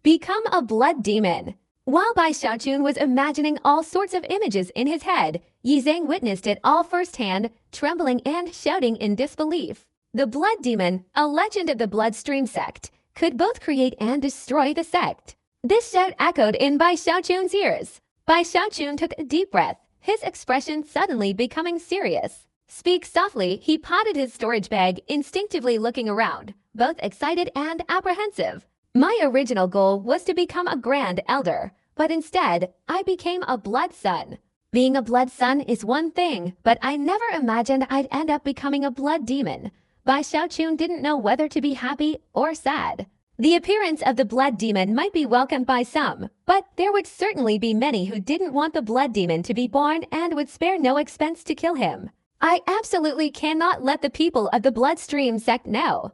Speaker 1: become a blood demon. While Bai Xiaochun was imagining all sorts of images in his head, Yi Zhang witnessed it all firsthand, trembling and shouting in disbelief. The blood demon, a legend of the bloodstream sect, could both create and destroy the sect. This shout echoed in Bai Xiaochun's ears. Bai Xiaochun took a deep breath, his expression suddenly becoming serious. Speak softly, he potted his storage bag, instinctively looking around, both excited and apprehensive. My original goal was to become a grand elder, but instead, I became a blood son. Being a blood son is one thing, but I never imagined I'd end up becoming a blood demon. Bai Xiaochun didn't know whether to be happy or sad. The appearance of the blood demon might be welcomed by some, but there would certainly be many who didn't want the blood demon to be born and would spare no expense to kill him. I absolutely cannot let the people of the bloodstream sect know.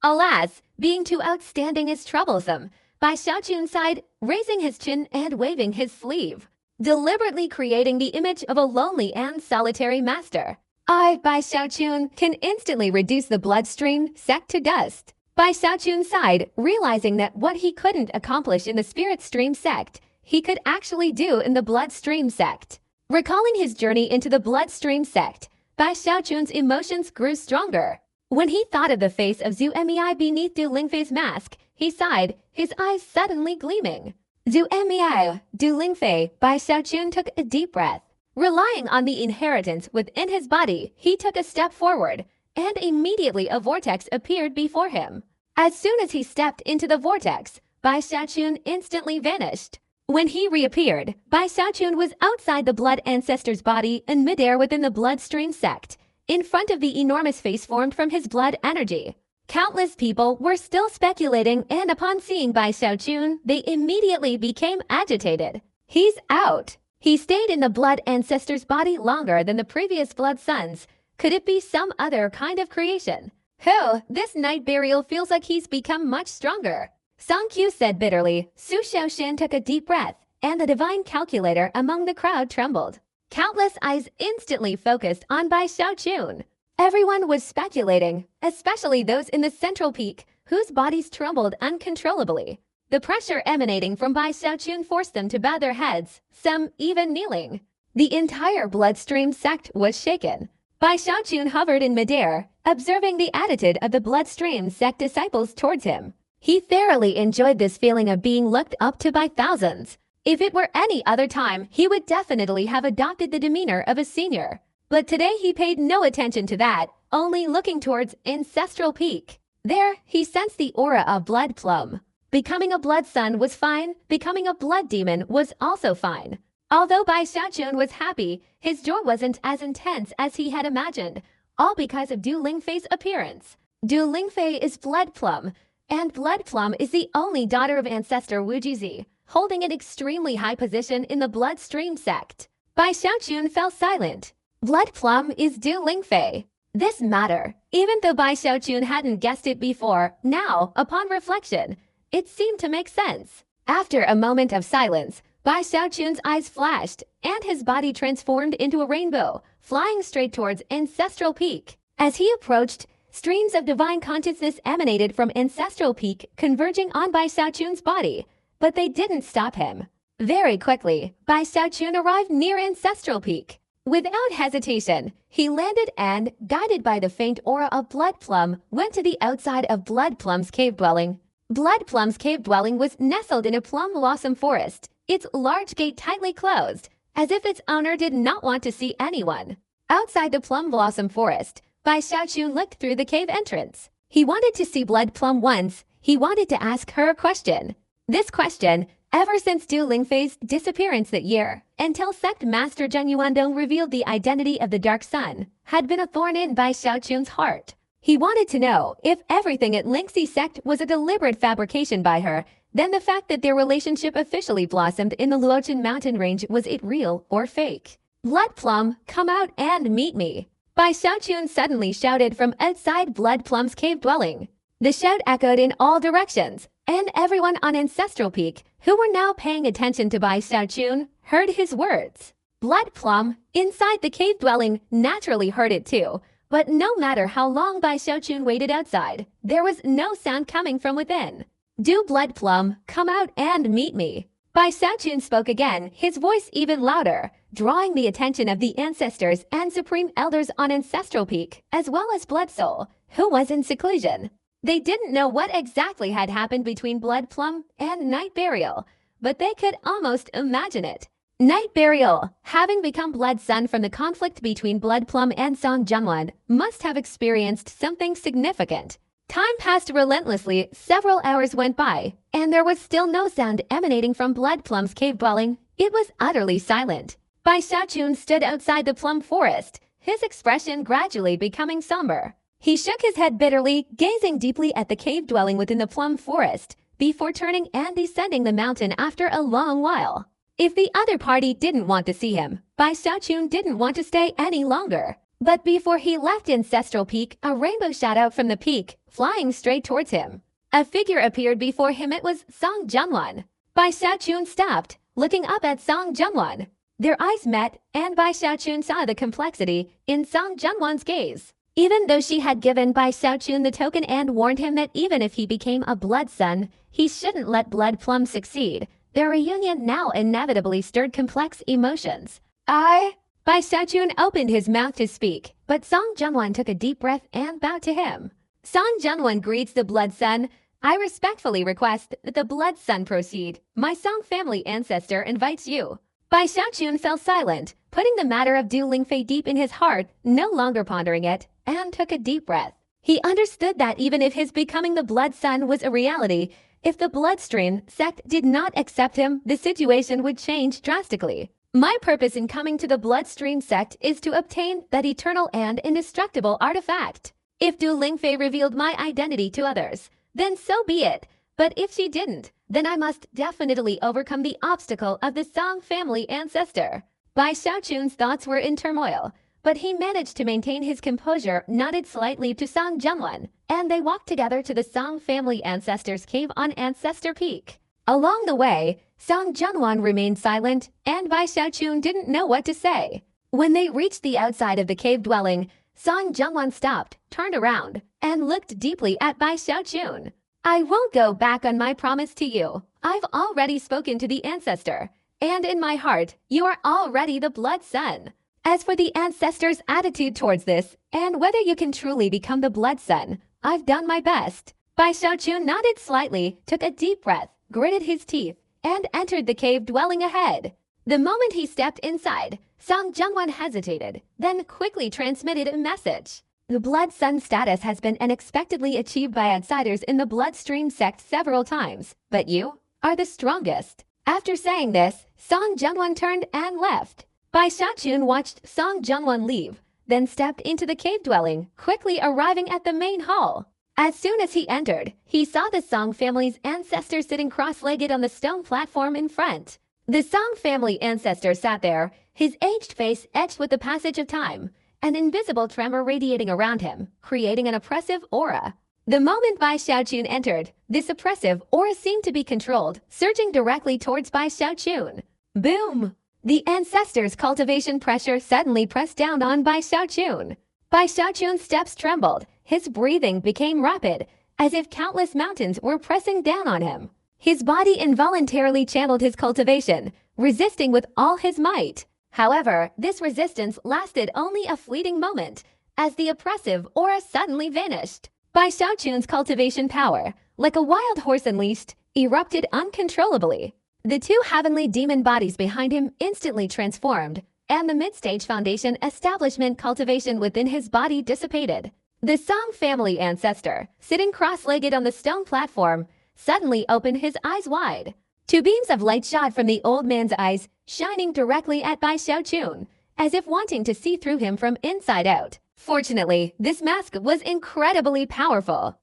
Speaker 1: Alas, being too outstanding is troublesome. Bai Xiaochun sighed, raising his chin and waving his sleeve, deliberately creating the image of a lonely and solitary master. I, Bai Xiaochun, can instantly reduce the bloodstream sect to dust. Bai Xiaochun sighed, realizing that what he couldn't accomplish in the spirit stream sect, he could actually do in the bloodstream sect. Recalling his journey into the bloodstream sect, Bai Xiaochun's emotions grew stronger. When he thought of the face of Zhu Mei beneath Du Lingfei's mask, he sighed, his eyes suddenly gleaming. Zhu Mei, Du Lingfei, Bai Xiaochun took a deep breath. Relying on the inheritance within his body, he took a step forward, and immediately a vortex appeared before him. As soon as he stepped into the vortex, Bai Xiaochun instantly vanished. When he reappeared, Bai Xiaochun was outside the blood ancestor's body in midair within the bloodstream sect, in front of the enormous face formed from his blood energy. Countless people were still speculating, and upon seeing Bai Xiaochun, they immediately became agitated. He's out. He stayed in the blood ancestor's body longer than the previous blood sons. Could it be some other kind of creation? Oh, this night burial feels like he's become much stronger. Song Qiu said bitterly. Su Xiaoshan took a deep breath, and the divine calculator among the crowd trembled. Countless eyes instantly focused on Bai Xiaochun. Everyone was speculating, especially those in the central peak, whose bodies trembled uncontrollably. The pressure emanating from Bai Xiaochun forced them to bow their heads, some even kneeling. The entire bloodstream sect was shaken. Bai Xiaochun hovered in midair, observing the attitude of the bloodstream sect disciples towards him. He thoroughly enjoyed this feeling of being looked up to by thousands. If it were any other time, he would definitely have adopted the demeanor of a senior. But today he paid no attention to that, only looking towards Ancestral Peak. There, he sensed the aura of Blood Plum. Becoming a blood son was fine, becoming a blood demon was also fine. Although Bai Xiaojun was happy, his joy wasn't as intense as he had imagined, all because of Du Lingfei's appearance. Du Lingfei is Blood Plum, and Blood Plum is the only daughter of ancestor Wu Jizi, holding an extremely high position in the Bloodstream sect. Bai Xiaojun fell silent. Blood Plum is Du Lingfei. This matter, even though Bai Xiaojun hadn't guessed it before, now, upon reflection, it seemed to make sense. After a moment of silence, Bai Xiaojun's eyes flashed, and his body transformed into a rainbow, flying straight towards Ancestral Peak. As he approached, streams of divine consciousness emanated from Ancestral Peak, converging on Bai Xiaojun's body, but they didn't stop him. Very quickly, Bai Xiaojun arrived near Ancestral Peak. Without hesitation, he landed and, guided by the faint aura of Blood Plum, went to the outside of Blood Plum's cave dwelling. Blood Plum's cave dwelling was nestled in a plum blossom forest, its large gate tightly closed, as if its owner did not want to see anyone. Outside the plum blossom forest, Bai Xiaojun looked through the cave entrance. He wanted to see Blood Plum once. He wanted to ask her a question. This question, ever since Du Lingfei's disappearance that year, until Sect Master Zheng Yuandong revealed the identity of the Dark Sun, had been a thorn in Bai Xiaojun's heart. He wanted to know if everything at Lingxi sect was a deliberate fabrication by her, then the fact that their relationship officially blossomed in the Luochen mountain range, was it real or fake? Blood Plum, come out and meet me. Bai Xiaojun suddenly shouted from outside Blood Plum's cave dwelling. The shout echoed in all directions, and everyone on Ancestral Peak, who were now paying attention to Bai Xiaojun, heard his words. Blood Plum, inside the cave dwelling, naturally heard it too, but no matter how long Bai Xiaojun waited outside, there was no sound coming from within. Do Blood Plum, come out and meet me. Bai Xiaojun spoke again, his voice even louder, drawing the attention of the ancestors and supreme elders on Ancestral Peak, as well as Blood Soul, who was in seclusion. They didn't know what exactly had happened between Blood Plum and Night Burial, but they could almost imagine it. Night Burial, having become Blood Sun from the conflict between Blood Plum and Song Jianwan, must have experienced something significant. Time passed relentlessly, several hours went by, and there was still no sound emanating from Blood Plum's cave dwelling. It was utterly silent. Bai Xiaojun stood outside the plum forest, his expression gradually becoming somber. He shook his head bitterly, gazing deeply at the cave dwelling within the plum forest, before turning and descending the mountain after a long while. If the other party didn't want to see him, Bai Xiaojun didn't want to stay any longer. But before he left Ancestral Peak, a rainbow shot out from the peak, flying straight towards him. A figure appeared before him. It was Song Jianwan. Bai Xiaojun stopped, looking up at Song Jianwan. Their eyes met, and Bai Xiaojun saw the complexity in Song Jianwan's gaze. Even though she had given Bai Xiaojun the token and warned him that even if he became a Blood Sun, he shouldn't let Blood Plum succeed, their reunion now inevitably stirred complex emotions. Bai Xiaojun opened his mouth to speak, but Song Jianwan took a deep breath and bowed to him. Song Jianwan greets the Blood Sun. I respectfully request that the Blood Sun proceed. My Song family ancestor invites you. Bai Xiaojun fell silent, putting the matter of Du Lingfei deep in his heart, no longer pondering it, and took a deep breath. He understood that even if his becoming the Blood Sun was a reality, if the Bloodstream sect did not accept him, the situation would change drastically. My purpose in coming to the Bloodstream sect is to obtain that eternal and indestructible artifact. If Du Lingfei revealed my identity to others, then so be it. But if she didn't, then I must definitely overcome the obstacle of the Song family ancestor. Bai Xiaojun's thoughts were in turmoil, but he managed to maintain his composure, nodded slightly to Song Jianwan, and they walked together to the Song family ancestors' cave on Ancestor Peak. Along the way, Song Jianwan remained silent, and Bai Xiaojun didn't know what to say. When they reached the outside of the cave dwelling, Song Jianwan stopped, turned around, and looked deeply at Bai Xiaojun. I won't go back on my promise to you. I've already spoken to the ancestor, and in my heart, you are already the Blood Sun. As for the ancestor's attitude towards this, and whether you can truly become the Blood Sun, I've done my best. Bai Xiaojun nodded slightly, took a deep breath, gritted his teeth, and entered the cave dwelling ahead. The moment he stepped inside, Song Jianwan hesitated, then quickly transmitted a message. The Blood Sun status has been unexpectedly achieved by outsiders in the Bloodstream sect several times, but you are the strongest. After saying this, Song Jungwon turned and left. Bai Xiaochun watched Song Jungwon leave, then stepped into the cave dwelling, quickly arriving at the main hall. As soon as he entered, he saw the Song family's ancestor sitting cross-legged on the stone platform in front. The Song family ancestor sat there, his aged face etched with the passage of time, an invisible tremor radiating around him, creating an oppressive aura. The moment Bai Xiaochun entered, this oppressive aura seemed to be controlled, surging directly towards Bai Xiaochun. Boom! The ancestor's cultivation pressure suddenly pressed down on Bai Xiaochun. Bai Xiaochun's steps trembled, his breathing became rapid, as if countless mountains were pressing down on him. His body involuntarily channeled his cultivation, resisting with all his might. However, this resistance lasted only a fleeting moment, as the oppressive aura suddenly vanished. Bai Xiaochun's cultivation power, like a wild horse unleashed, erupted uncontrollably. The two heavenly demon bodies behind him instantly transformed, and the mid-stage foundation establishment cultivation within his body dissipated. The Song family ancestor, sitting cross-legged on the stone platform, suddenly opened his eyes wide. Two beams of light shot from the old man's eyes, shining directly at Bai Xiaochun, as if wanting to see through him from inside out. Fortunately, this mask was incredibly powerful.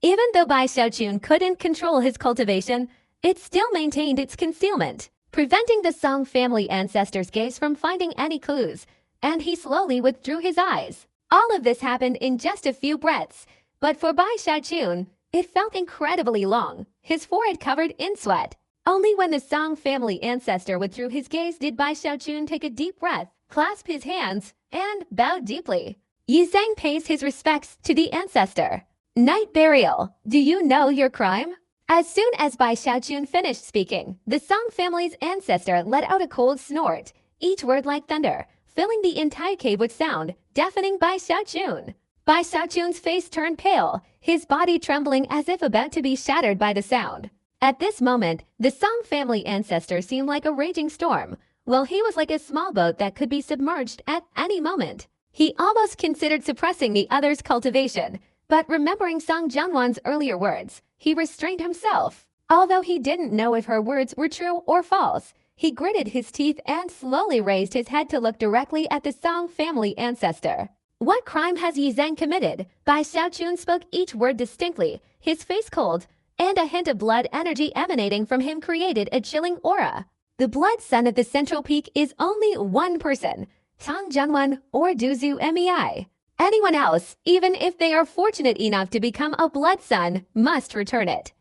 Speaker 1: Even though Bai Xiaochun couldn't control his cultivation, it still maintained its concealment, preventing the Song family ancestor's gaze from finding any clues, and he slowly withdrew his eyes. All of this happened in just a few breaths, but for Bai Xiaochun, it felt incredibly long, his forehead covered in sweat. Only when the Song family ancestor withdrew his gaze did Bai Xiaochun take a deep breath, clasp his hands, and bow deeply. Yi Zhang pays his respects to the ancestor. Night burial, do you know your crime? As soon as Bai Xiaochun finished speaking, the Song family's ancestor let out a cold snort, each word like thunder, filling the entire cave with sound, deafening Bai Xiaochun. Bai Xiaochun's face turned pale, his body trembling as if about to be shattered by the sound. At this moment, the Song family ancestor seemed like a raging storm, while he was like a small boat that could be submerged at any moment. He almost considered suppressing the other's cultivation, but remembering Song Jungwon's earlier words, he restrained himself. Although he didn't know if her words were true or false, he gritted his teeth and slowly raised his head to look directly at the Song family ancestor. What crime has Yi Zhang committed? Bai Xiaochun spoke each word distinctly, his face cold, and a hint of blood energy emanating from him created a chilling aura. The blood sun at the central peak is only one person, Song Jungwon or Duzu Mei. Anyone else, even if they are fortunate enough to become a blood sun, must return it.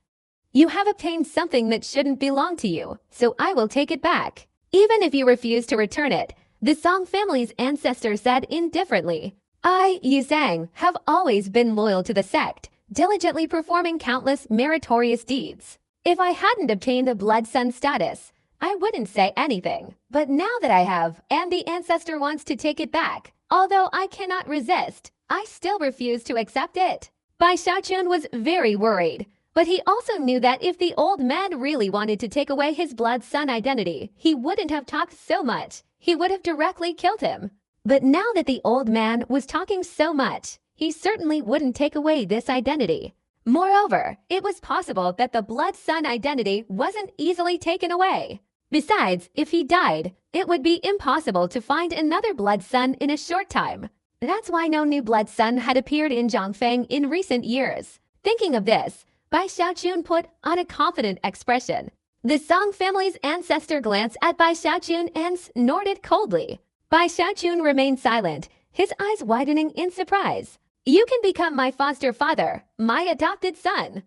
Speaker 1: You have obtained something that shouldn't belong to you, so I will take it back. Even if you refuse to return it, the Song family's ancestor said indifferently. I, Yi Zhang, have always been loyal to the sect, diligently performing countless meritorious deeds. If I hadn't obtained the blood sun status, I wouldn't say anything. But now that I have, and the ancestor wants to take it back, although I cannot resist, I still refuse to accept it. Bai Xiaochun was very worried, but he also knew that if the old man really wanted to take away his blood sun identity, he wouldn't have talked so much. He would have directly killed him. But now that the old man was talking so much, he certainly wouldn't take away this identity. Moreover, it was possible that the blood sun identity wasn't easily taken away. Besides, if he died, it would be impossible to find another blood sun in a short time. That's why no new blood sun had appeared in Zhongfeng in recent years. Thinking of this, Bai Xiaochun put on a confident expression. The Song family's ancestor glanced at Bai Xiaochun and snorted coldly. Bai Xiaochun remained silent, his eyes widening in surprise. You can become my foster father, my adopted son.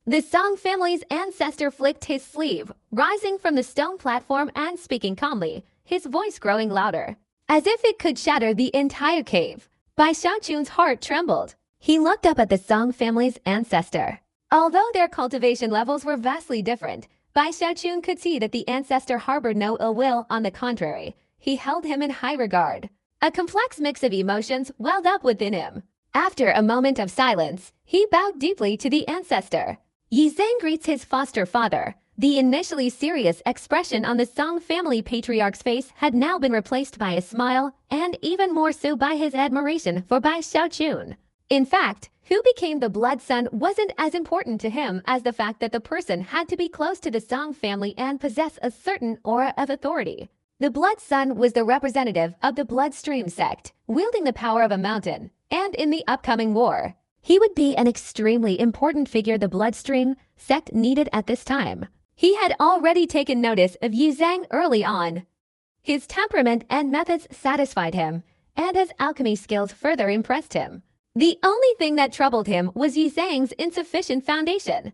Speaker 1: The Song family's ancestor flicked his sleeve, rising from the stone platform and speaking calmly, his voice growing louder, as if it could shatter the entire cave. Bai Xiaochun's heart trembled. He looked up at the Song family's ancestor. Although their cultivation levels were vastly different, Bai Xiaochun could see that the ancestor harbored no ill will. On the contrary, he held him in high regard. A complex mix of emotions welled up within him. After a moment of silence, he bowed deeply to the ancestor. Yi Zhang greets his foster father. The initially serious expression on the Song family patriarch's face had now been replaced by a smile, and even more so by his admiration for Bai Xiaochun. In fact, who became the Blood Sun wasn't as important to him as the fact that the person had to be close to the Song family and possess a certain aura of authority. The Blood Sun was the representative of the Bloodstream sect, wielding the power of a mountain, and in the upcoming war, he would be an extremely important figure the Bloodstream sect needed at this time. He had already taken notice of Yu Zhang early on. His temperament and methods satisfied him, and his alchemy skills further impressed him. The only thing that troubled him was Yu Zhang's insufficient foundation.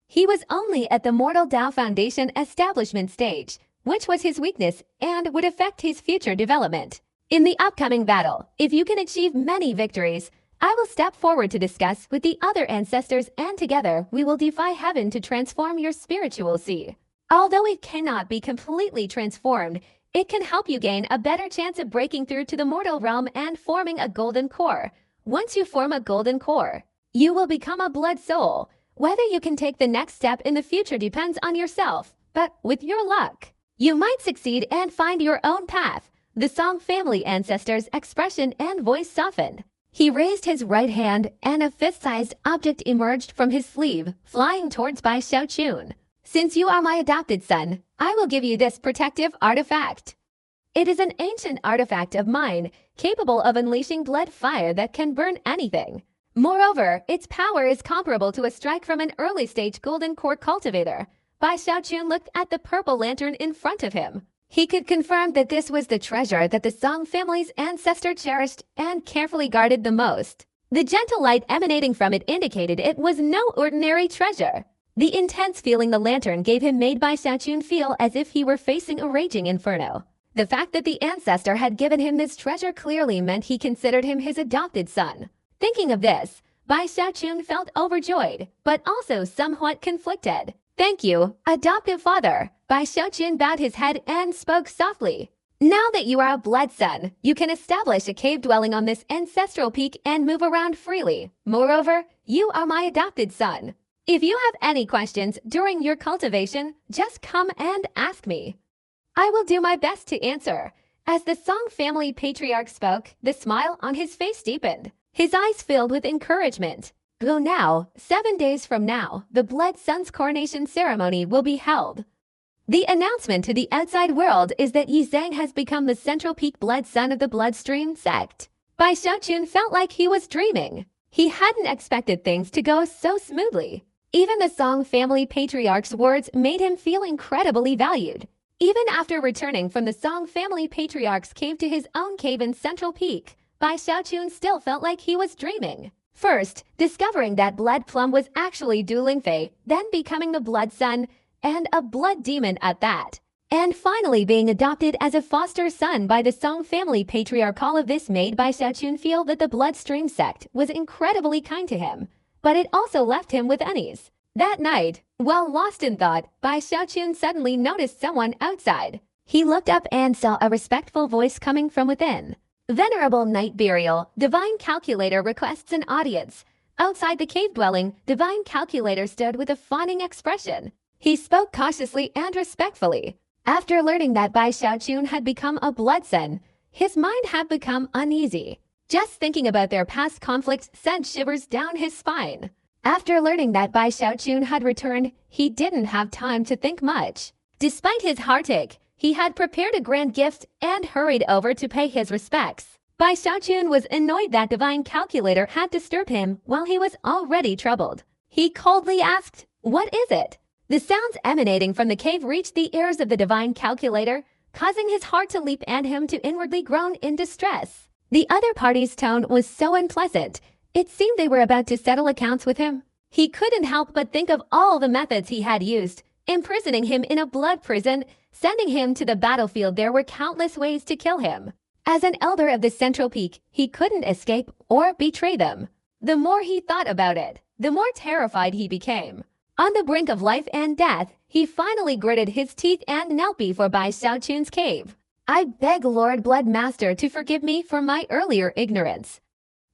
Speaker 1: He was only at the Mortal Dao Foundation establishment stage, which was his weakness and would affect his future development. In the upcoming battle, if you can achieve many victories, I will step forward to discuss with the other ancestors, and together we will defy heaven to transform your spiritual sea. Although it cannot be completely transformed, it can help you gain a better chance of breaking through to the mortal realm and forming a golden core. Once you form a golden core, you will become a blood soul. Whether you can take the next step in the future depends on yourself, but with your luck, you might succeed and find your own path. The Song family ancestor's expression and voice softened. He raised his right hand and a fist-sized object emerged from his sleeve, flying towards Bai Xiaochun. Since you are my adopted son, I will give you this protective artifact. It is an ancient artifact of mine, capable of unleashing blood fire that can burn anything. Moreover, its power is comparable to a strike from an early-stage golden core cultivator. Bai Xiaochun looked at the purple lantern in front of him. He could confirm that this was the treasure that the Song family's ancestor cherished and carefully guarded the most. The gentle light emanating from it indicated it was no ordinary treasure. The intense feeling the lantern gave him made Bai Xiaochun feel as if he were facing a raging inferno. The fact that the ancestor had given him this treasure clearly meant he considered him his adopted son. Thinking of this, Bai Xiaochun felt overjoyed, but also somewhat conflicted. Thank you, adoptive father. Bai Xiaochun bowed his head and spoke softly. Now that you are a blood son, you can establish a cave dwelling on this ancestral peak and move around freely. Moreover, you are my adopted son. If you have any questions during your cultivation, just come and ask me. I will do my best to answer. As the Song family patriarch spoke, the smile on his face deepened. His eyes filled with encouragement. Go now, 7 days from now, the Blood Sun's coronation ceremony will be held. The announcement to the outside world is that Yu Zhang has become the central peak Blood Sun of the Bloodstream sect. Bai Xiaochun felt like he was dreaming. He hadn't expected things to go so smoothly. Even the Song family patriarch's words made him feel incredibly valued. Even after returning from the Song family patriarch's cave to his own cave in Central Peak, Bai Xiaochun still felt like he was dreaming. First, discovering that Blood Plum was actually Du Lingfei, then becoming the Blood Sun, and a blood demon at that. And finally being adopted as a foster son by the Song family patriarch. All of this made Bai Xiaochun feel that the Bloodstream sect was incredibly kind to him, but it also left him with unease. That night, while lost in thought, Bai Xiaochun suddenly noticed someone outside. He looked up and saw a respectful voice coming from within. Venerable Knight Burial, Divine Calculator requests an audience. Outside the cave dwelling, Divine Calculator stood with a fawning expression. He spoke cautiously and respectfully. After learning that Bai Xiaochun had become a blood son, his mind had become uneasy. Just thinking about their past conflicts sent shivers down his spine. After learning that Bai Xiaochun had returned, he didn't have time to think much. Despite his heartache, he had prepared a grand gift and hurried over to pay his respects. Bai Xiaochun was annoyed that Divine Calculator had disturbed him while he was already troubled. He coldly asked, "What is it?" The sounds emanating from the cave reached the ears of the Divine Calculator, causing his heart to leap and him to inwardly groan in distress. The other party's tone was so unpleasant, it seemed they were about to settle accounts with him. He couldn't help but think of all the methods he had used, imprisoning him in a blood prison, sending him to the battlefield. There were countless ways to kill him. As an elder of the Central Peak, he couldn't escape or betray them. The more he thought about it, the more terrified he became. On the brink of life and death, he finally gritted his teeth and knelt before Bai Xiaochun's cave. "I beg Lord Blood Master to forgive me for my earlier ignorance.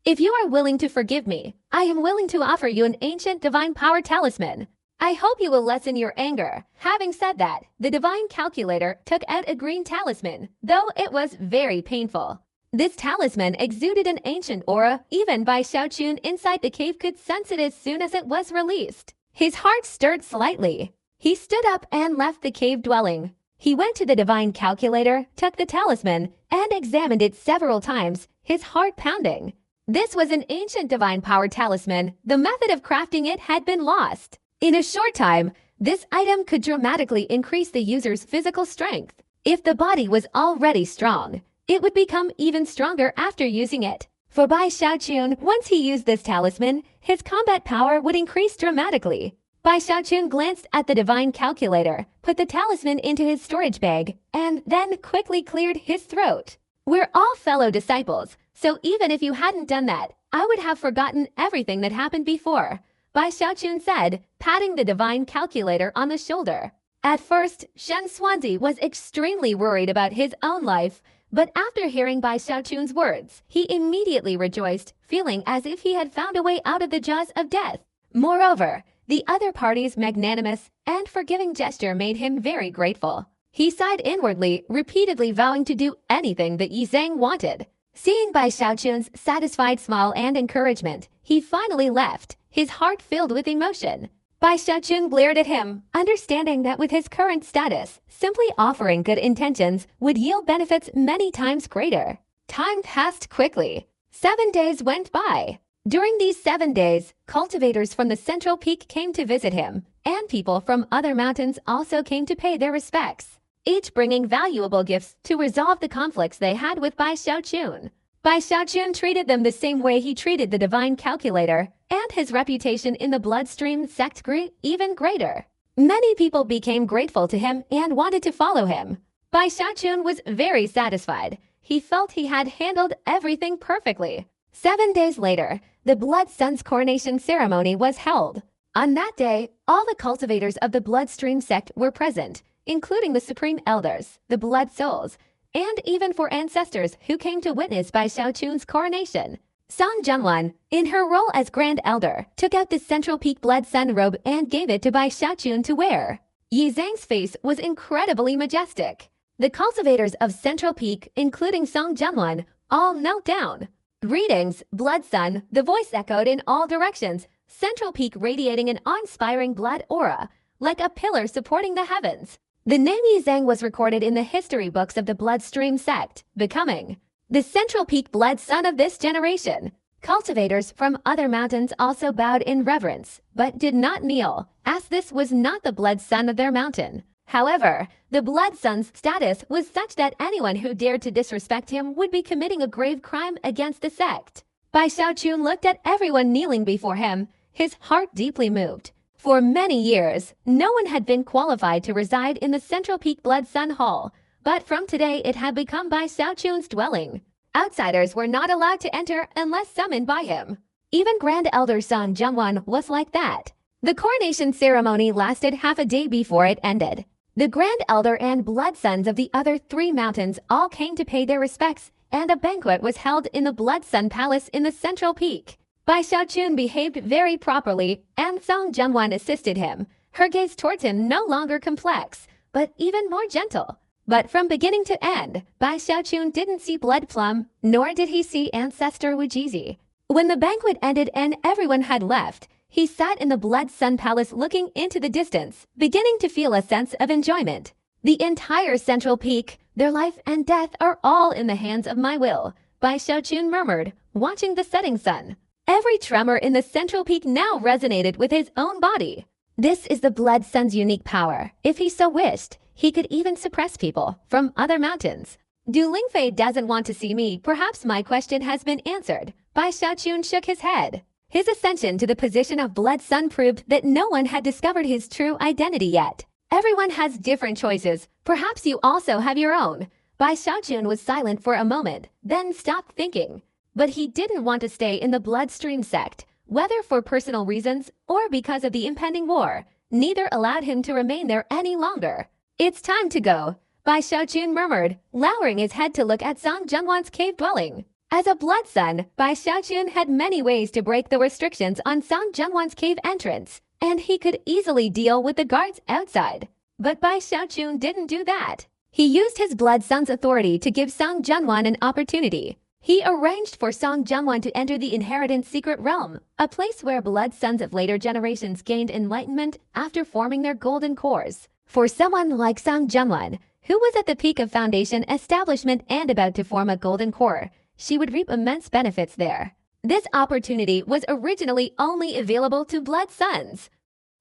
Speaker 1: If you are willing to forgive me, I am willing to offer you an ancient divine power talisman. I hope you will lessen your anger." Having said that, the Divine Calculator took out a green talisman, though it was very painful. This talisman exuded an ancient aura. Even Bai Xiaochun inside the cave could sense it as soon as it was released. His heart stirred slightly. He stood up and left the cave dwelling. He went to the divine calculator, took the talisman, and examined it several times, his heart pounding. This was an ancient divine power talisman. The method of crafting it had been lost. In a short time, this item could dramatically increase the user's physical strength. If the body was already strong, it would become even stronger after using it. For Bai Xiaochun, once he used this talisman, his combat power would increase dramatically. Bai Xiaochun glanced at the divine calculator, put the talisman into his storage bag, and then quickly cleared his throat. We're all fellow disciples, so even if you hadn't done that, I would have forgotten everything that happened before, Bai Xiaochun said, patting the divine calculator on the shoulder. At first, Shen Xuanzi was extremely worried about his own life, but after hearing Bai Xiaochun's words, he immediately rejoiced, feeling as if he had found a way out of the jaws of death. Moreover, the other party's magnanimous and forgiving gesture made him very grateful. He sighed inwardly, repeatedly vowing to do anything that Yi Zhang wanted. Seeing Bai Xiaochun's satisfied smile and encouragement, he finally left, his heart filled with emotion. Bai Xiaochun glared at him, understanding that with his current status, simply offering good intentions would yield benefits many times greater. Time passed quickly. 7 days went by. During these 7 days, cultivators from the central peak came to visit him, and people from other mountains also came to pay their respects, each bringing valuable gifts to resolve the conflicts they had with Bai Xiaochun. Bai Xiaochun treated them the same way he treated the divine calculator, and his reputation in the bloodstream sect grew even greater. Many people became grateful to him and wanted to follow him. Bai Xiaochun was very satisfied. He felt he had handled everything perfectly. 7 days later, the Blood Sun's coronation ceremony was held. On that day, all the cultivators of the bloodstream sect were present, including the Supreme Elders, the Blood Souls, and even for ancestors who came to witness Bai Xiaochun's coronation. Song Zhenwan, in her role as Grand Elder, took out the Central Peak Blood Sun robe and gave it to Bai Xiaochun to wear. Yi Zhang's face was incredibly majestic. The cultivators of Central Peak, including Song Zhenwan, all knelt down. Greetings, Blood Sun, the voice echoed in all directions, Central Peak radiating an awe-inspiring blood aura, like a pillar supporting the heavens. The name Yi Zhang was recorded in the history books of the Bloodstream sect, becoming the Central Peak Blood Sun of this generation. Cultivators from other mountains also bowed in reverence, but did not kneel, as this was not the Blood Sun of their mountain. However, the Blood Sun's status was such that anyone who dared to disrespect him would be committing a grave crime against the sect. Bai Xiaochun looked at everyone kneeling before him, his heart deeply moved. For many years, no one had been qualified to reside in the Central Peak Blood Sun Hall, but from today it had become Bai Xiaochun's dwelling. Outsiders were not allowed to enter unless summoned by him. Even Grand Elder Song Zhenwan was like that. The coronation ceremony lasted half a day before it ended. The Grand Elder and Blood Sons of the other 3 mountains all came to pay their respects, and a banquet was held in the Blood Sun Palace in the Central Peak. Bai Xiaochun behaved very properly, and Song Zhenwan assisted him, her gaze towards him no longer complex, but even more gentle. But from beginning to end, Bai Xiaochun didn't see Blood Plum, nor did he see Ancestor Wujizi. When the banquet ended and everyone had left, he sat in the Blood Sun Palace looking into the distance, beginning to feel a sense of enjoyment. The entire Central Peak, their life and death are all in the hands of my will, Bai Xiaochun murmured, watching the setting sun. Every tremor in the Central Peak now resonated with his own body. This is the Blood Sun's unique power. If he so wished, he could even suppress people from other mountains. Du Lingfei doesn't want to see me. Perhaps my question has been answered. Bai Xiaochun shook his head. His ascension to the position of Blood Sun proved that no one had discovered his true identity yet. Everyone has different choices. Perhaps you also have your own. Bai Xiaochun was silent for a moment, then stopped thinking. But he didn't want to stay in the Bloodstream sect, whether for personal reasons or because of the impending war. Neither allowed him to remain there any longer. It's time to go, Bai Xiaochun murmured, lowering his head to look at Song Zhenwan's cave dwelling. As a Blood Sun, Bai Xiaochun had many ways to break the restrictions on Song Zhenwan's cave entrance, and he could easily deal with the guards outside. But Bai Xiaochun didn't do that. He used his Blood Sun's authority to give Song Zhenwan an opportunity. He arranged for Song Jungwon to enter the inheritance secret realm, a place where blood sons of later generations gained enlightenment after forming their golden cores. For someone like Song Jungwon, who was at the peak of foundation establishment and about to form a golden core, she would reap immense benefits there. This opportunity was originally only available to blood sons.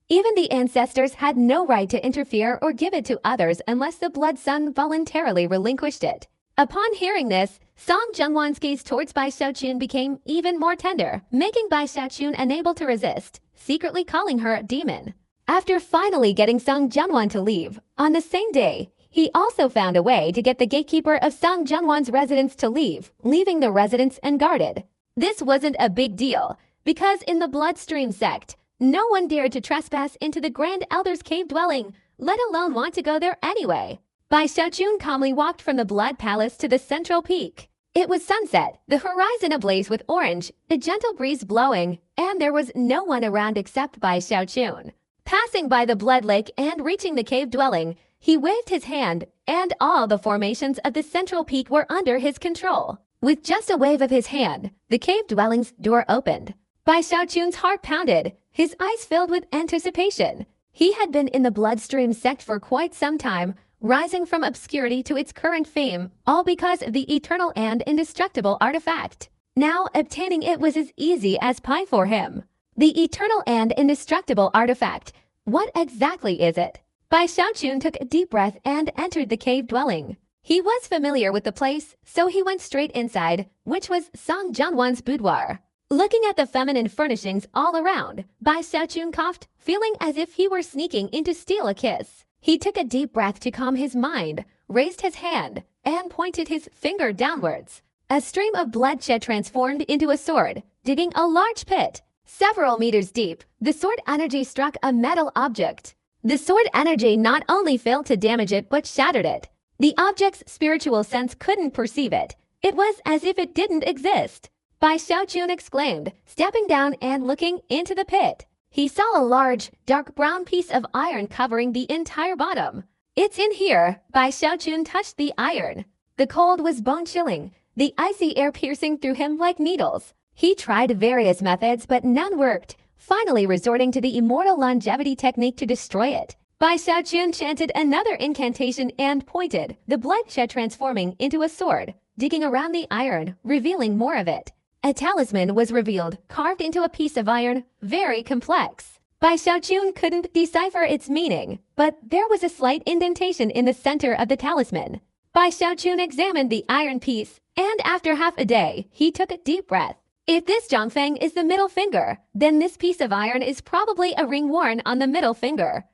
Speaker 1: Even the ancestors had no right to interfere or give it to others unless the blood son voluntarily relinquished it. Upon hearing this, Song Jungwon's gaze towards Bai Xiaochun became even more tender, making Bai Xiaochun unable to resist, secretly calling her a demon. After finally getting Song Jungwon to leave, on the same day, he also found a way to get the gatekeeper of Song Jungwon's residence to leave, leaving the residence unguarded. This wasn't a big deal, because in the Bloodstream sect, no one dared to trespass into the Grand Elder's cave dwelling, let alone want to go there anyway. Bai Xiaochun calmly walked from the Blood Palace to the central peak. It was sunset, the horizon ablaze with orange, a gentle breeze blowing, and there was no one around except Bai Xiaochun. Passing by the Blood Lake and reaching the cave dwelling, he waved his hand, and all the formations of the central peak were under his control. With just a wave of his hand, the cave dwelling's door opened. Bai Xiaochun's heart pounded, his eyes filled with anticipation. He had been in the Bloodstream sect for quite some time, rising from obscurity to its current fame, all because of the eternal and indestructible artifact. Now, obtaining it was as easy as pie for him. The eternal and indestructible artifact. What exactly is it? Bai Xiaochun took a deep breath and entered the cave dwelling. He was familiar with the place, so he went straight inside, which was Song Jungwon's boudoir. Looking at the feminine furnishings all around, Bai Xiaochun coughed, feeling as if he were sneaking in to steal a kiss. He took a deep breath to calm his mind, raised his hand, and pointed his finger downwards. A stream of bloodshed transformed into a sword, digging a large pit. Several meters deep, the sword energy struck a metal object. The sword energy not only failed to damage it but shattered it. The object's spiritual sense couldn't perceive it. It was as if it didn't exist. Bai Xiaochun exclaimed, stepping down and looking into the pit. He saw a large, dark brown piece of iron covering the entire bottom. It's in here. Bai Xiaochun touched the iron. The cold was bone-chilling, the icy air piercing through him like needles. He tried various methods, but none worked, finally resorting to the immortal longevity technique to destroy it. Bai Xiaochun chanted another incantation and pointed, the bloodshed transforming into a sword, digging around the iron, revealing more of it. A talisman was revealed, carved into a piece of iron, very complex. Bai Xiaochun couldn't decipher its meaning, but there was a slight indentation in the center of the talisman. Bai Xiaochun examined the iron piece, and after half a day, he took a deep breath. If this Zhongfeng is the middle finger, then this piece of iron is probably a ring worn on the middle finger.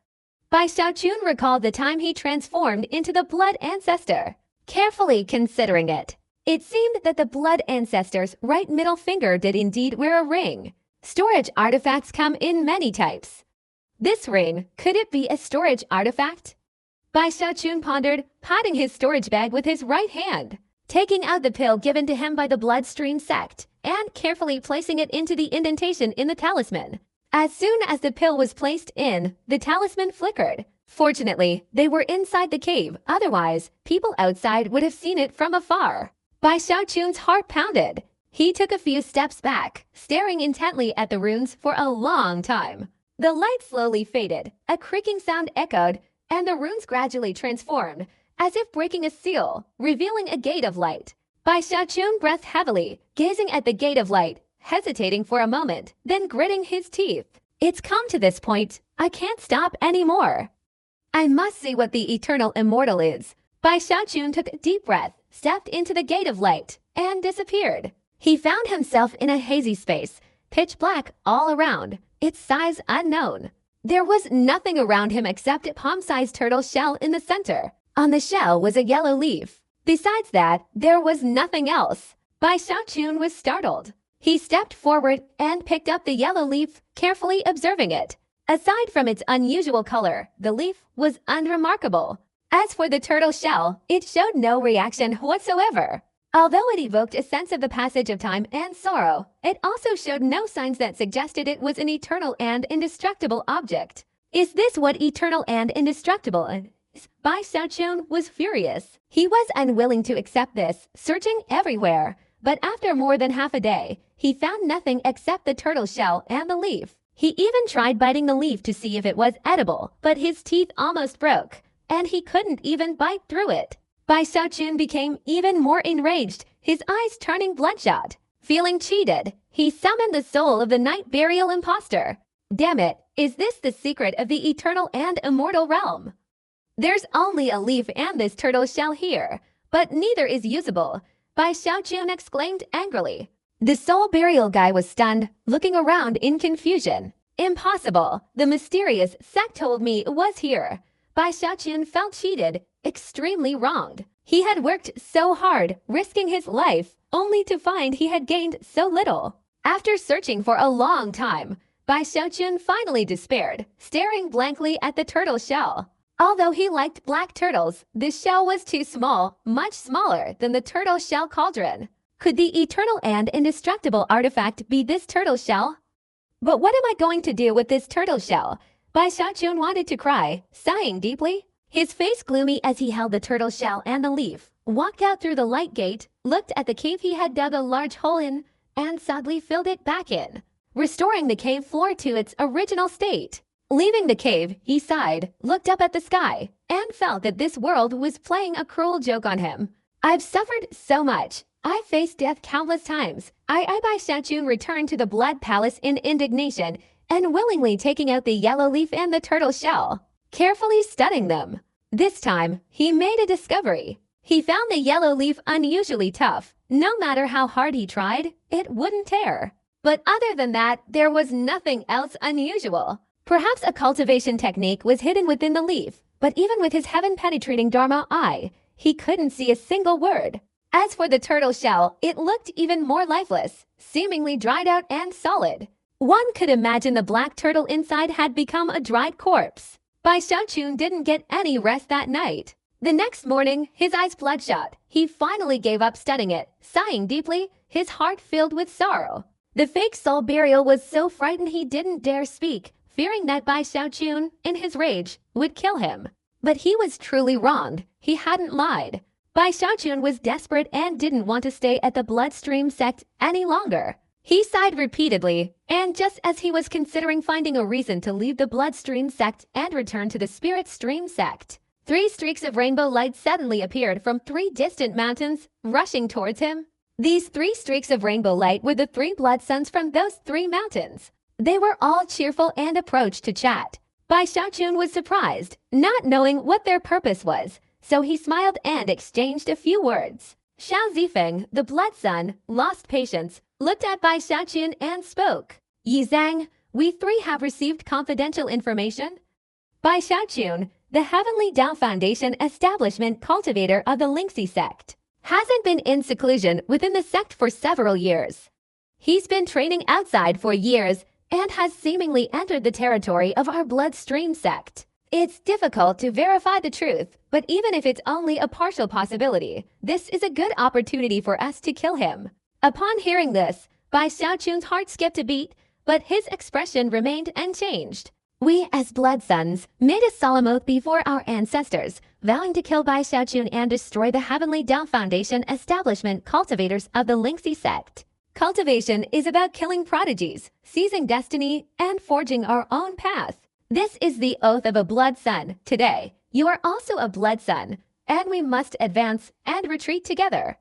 Speaker 1: Bai Xiaochun recalled the time he transformed into the Blood Ancestor. Carefully considering it, it seemed that the Blood Ancestor's right middle finger did indeed wear a ring. Storage artifacts come in many types. This ring, could it be a storage artifact? Bai Xiaochun pondered, patting his storage bag with his right hand, taking out the pill given to him by the Bloodstream sect, and carefully placing it into the indentation in the talisman. As soon as the pill was placed in, the talisman flickered. Fortunately, they were inside the cave, otherwise, people outside would have seen it from afar. Bai Xiaochun's heart pounded. He took a few steps back, staring intently at the runes for a long time. The light slowly faded, a creaking sound echoed, and the runes gradually transformed, as if breaking a seal, revealing a gate of light. Bai Xiaochun breathed heavily, gazing at the gate of light, hesitating for a moment, then gritting his teeth. It's come to this point, I can't stop anymore. I must see what the eternal immortal is. Bai Xiaochun took a deep breath, stepped into the gate of light, and disappeared. He found himself in a hazy space, pitch black all around, its size unknown. There was nothing around him except a palm-sized turtle shell in the center. On the shell was a yellow leaf. Besides that, there was nothing else. Bai Xiaochun was startled. He stepped forward and picked up the yellow leaf, carefully observing it. Aside from its unusual color, the leaf was unremarkable. As for the turtle shell, it showed no reaction whatsoever. Although it evoked a sense of the passage of time and sorrow, it also showed no signs that suggested it was an eternal and indestructible object. Is this what eternal and indestructible is? Bai Xiaochun was furious. He was unwilling to accept this, searching everywhere, But after more than half a day, he found nothing except the turtle shell and the leaf. He even tried biting the leaf to see if it was edible, but his teeth almost broke, and he couldn't even bite through it. Bai Xiaochun became even more enraged, his eyes turning bloodshot. Feeling cheated, he summoned the soul of the night burial imposter. Damn it, is this the secret of the eternal and immortal realm? There's only a leaf and this turtle shell here, but neither is usable, Bai Xiaochun exclaimed angrily. The soul burial guy was stunned, looking around in confusion. Impossible, the mysterious sect told me it was here. Bai Xiaochun felt cheated, extremely wronged. He had worked so hard, risking his life, only to find he had gained so little. After searching for a long time, Bai Xiaochun finally despaired, staring blankly at the turtle shell. Although he liked black turtles, the shell was too small, much smaller than the turtle shell cauldron. Could the eternal and indestructible artifact be this turtle shell? But what am I going to do with this turtle shell? Bai Xiaochun wanted to cry, sighing deeply. His face gloomy as he held the turtle shell and the leaf, walked out through the light gate, looked at the cave he had dug a large hole in, and sadly filled it back in, restoring the cave floor to its original state. Leaving the cave, he sighed, looked up at the sky, and felt that this world was playing a cruel joke on him. I've suffered so much. I faced death countless times. Bai Xiaochun returned to the Blood Palace in indignation, and willingly taking out the yellow leaf and the turtle shell, carefully studying them. This time, he made a discovery. He found the yellow leaf unusually tough. No matter how hard he tried, it wouldn't tear. But other than that, there was nothing else unusual. Perhaps a cultivation technique was hidden within the leaf, but even with his heaven-penetrating Dharma eye, he couldn't see a single word. As for the turtle shell, it looked even more lifeless, seemingly dried out and solid. One could imagine the black turtle inside had become a dried corpse. Bai Xiaochun didn't get any rest that night. The next morning, his eyes bloodshot, he finally gave up studying it, sighing deeply, his heart filled with sorrow. The fake soul burial was so frightened he didn't dare speak, fearing that Bai Xiaochun, in his rage, would kill him. But he was truly wronged. He hadn't lied. Bai Xiaochun was desperate and didn't want to stay at the Bloodstream sect any longer. He sighed repeatedly, and just as he was considering finding a reason to leave the Bloodstream sect and return to the Spirit Stream sect, 3 streaks of rainbow light suddenly appeared from 3 distant mountains, rushing towards him. These 3 streaks of rainbow light were the 3 blood suns from those 3 mountains. They were all cheerful and approached to chat. Bai Xiaochun was surprised, not knowing what their purpose was, so he smiled and exchanged a few words. Xiao Zifeng, the blood sun, lost patience, looked at Bai Xiaochun and spoke. Yi Zhang, we 3 have received confidential information. Bai Xiaochun, the Heavenly Tao Foundation establishment cultivator of the Lingxi sect, hasn't been in seclusion within the sect for several years. He's been training outside for years and has seemingly entered the territory of our Bloodstream sect. It's difficult to verify the truth, but even if it's only a partial possibility, this is a good opportunity for us to kill him. Upon hearing this, Bai Xiaochun's heart skipped a beat, but his expression remained unchanged. We, as Blood Sons, made a solemn oath before our ancestors, vowing to kill Bai Xiaochun and destroy the Heavenly Tao Foundation establishment cultivators of the Lingxi sect. Cultivation is about killing prodigies, seizing destiny, and forging our own path. This is the oath of a Blood Son. Today, you are also a Blood Son, and we must advance and retreat together.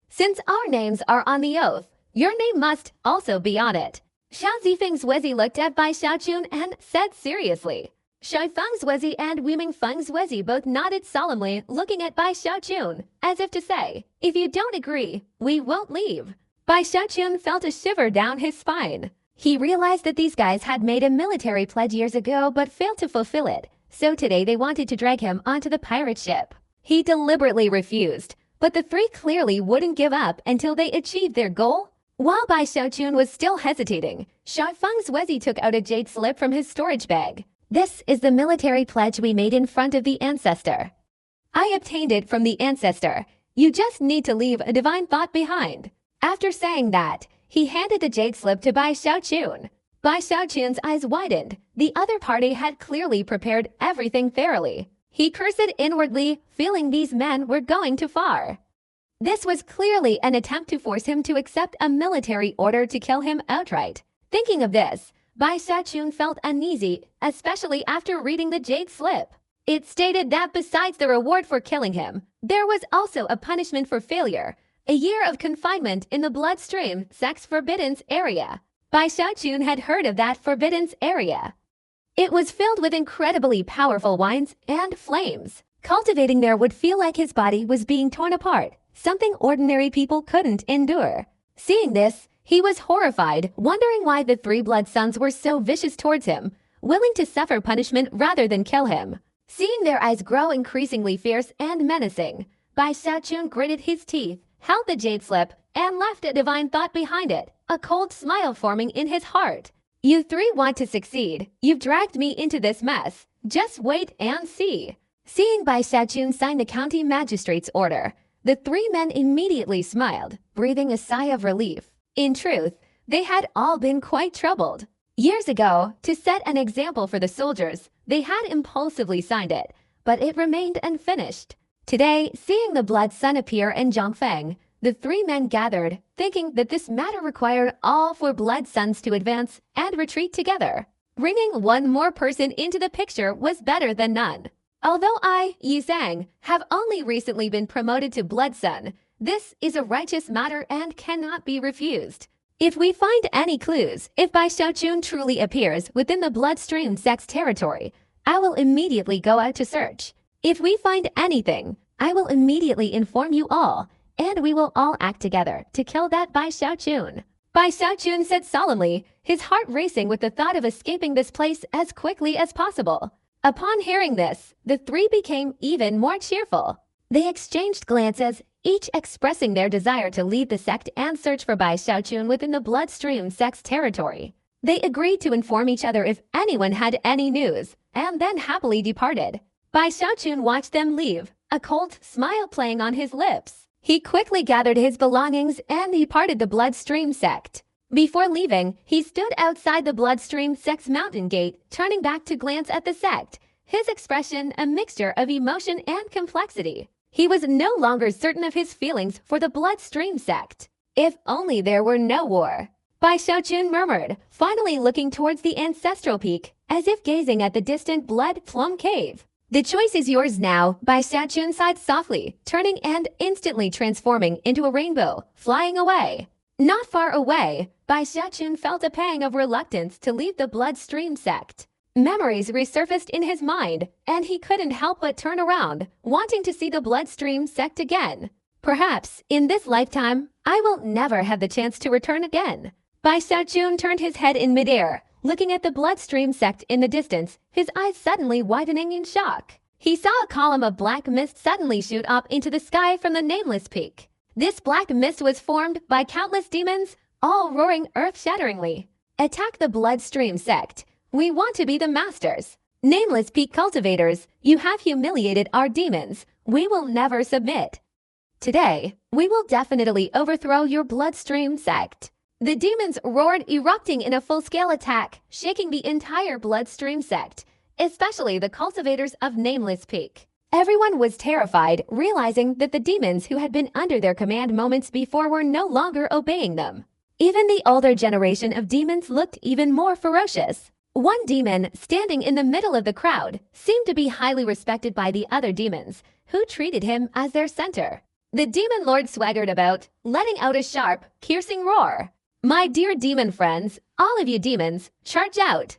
Speaker 1: Since our names are on the oath, your name must also be on it. Xiao Zifeng's Wezi looked at Bai Xiaochun and said seriously. Shai Feng's Wezi and Weiming Feng's Wezi both nodded solemnly, looking at Bai Xiaochun, as if to say, if you don't agree, we won't leave. Bai Xiaochun felt a shiver down his spine. He realized that these guys had made a military pledge years ago but failed to fulfill it, so today they wanted to drag him onto the pirate ship. He deliberately refused, but the 3 clearly wouldn't give up until they achieved their goal. While Bai Xiaochun was still hesitating, Shai Feng's Wezi took out a jade slip from his storage bag. This is the military pledge we made in front of the ancestor. I obtained it from the ancestor. You just need to leave a divine thought behind. After saying that, he handed the jade slip to Bai Xiaochun. Bai Xiaochun's eyes widened. The other party had clearly prepared everything thoroughly. He cursed inwardly, feeling these men were going too far. This was clearly an attempt to force him to accept a military order to kill him outright. Thinking of this, Bai Xiaochun felt uneasy, especially after reading the Jade Slip. It stated that besides the reward for killing him, there was also a punishment for failure, a year of confinement in the bloodstream sex forbiddance area. Bai Xiaochun had heard of that forbiddance area. It was filled with incredibly powerful winds and flames. Cultivating there would feel like his body was being torn apart, something ordinary people couldn't endure. Seeing this, he was horrified, wondering why the three blood sons were so vicious towards him, willing to suffer punishment rather than kill him. Seeing their eyes grow increasingly fierce and menacing, Bai Xiaochun gritted his teeth, held the Jade Slip, and left a divine thought behind it, a cold smile forming in his heart. You three want to succeed. You've dragged me into this mess. Just wait and see. Seeing Bai Xiaochun sign the county magistrate's order, the three men immediately smiled, breathing a sigh of relief. In truth, they had all been quite troubled. Years ago, to set an example for the soldiers, they had impulsively signed it, but it remained unfinished. Today, seeing the blood sun appear in Zhongfeng, the three men gathered, thinking that this matter required all four blood sons to advance and retreat together. Bringing one more person into the picture was better than none. Although I, Yi Zhang, have only recently been promoted to blood son, this is a righteous matter and cannot be refused. If we find any clues, if Bai Xiaochun truly appears within the bloodstream sex territory, I will immediately go out to search. If we find anything, I will immediately inform you all, and we will all act together to kill that Bai Xiaochun. Bai Xiaochun said solemnly, his heart racing with the thought of escaping this place as quickly as possible. Upon hearing this, the three became even more cheerful. They exchanged glances, each expressing their desire to lead the sect and search for Bai Xiaochun within the bloodstream sex territory. They agreed to inform each other if anyone had any news, and then happily departed. Bai Xiaochun watched them leave, a cold smile playing on his lips. He quickly gathered his belongings and departed the bloodstream sect. Before leaving, he stood outside the bloodstream sect's mountain gate, turning back to glance at the sect, his expression a mixture of emotion and complexity. He was no longer certain of his feelings for the bloodstream sect. If only there were no war. Bai Xiaochun murmured, finally looking towards the ancestral peak, as if gazing at the distant blood plum cave. The choice is yours now, Bai Xiaochun sighed softly, turning and instantly transforming into a rainbow, flying away. Not far away, Bai Xiaochun felt a pang of reluctance to leave the bloodstream sect. Memories resurfaced in his mind, and he couldn't help but turn around, wanting to see the bloodstream sect again. Perhaps, in this lifetime, I will never have the chance to return again. Bai Xiaochun turned his head in midair, looking at the bloodstream sect in the distance, his eyes suddenly widening in shock. He saw a column of black mist suddenly shoot up into the sky from the nameless peak. This black mist was formed by countless demons, all roaring earth-shatteringly. Attack the bloodstream sect. We want to be the masters. Nameless peak cultivators, you have humiliated our demons. We will never submit. Today, we will definitely overthrow your bloodstream sect. The demons roared, erupting in a full-scale attack, shaking the entire bloodstream sect, especially the cultivators of Nameless Peak. Everyone was terrified, realizing that the demons who had been under their command moments before were no longer obeying them. Even the older generation of demons looked even more ferocious. One demon, standing in the middle of the crowd, seemed to be highly respected by the other demons, who treated him as their center. The demon lord swaggered about, letting out a sharp, piercing roar. My dear demon friends, all of you demons, charge out!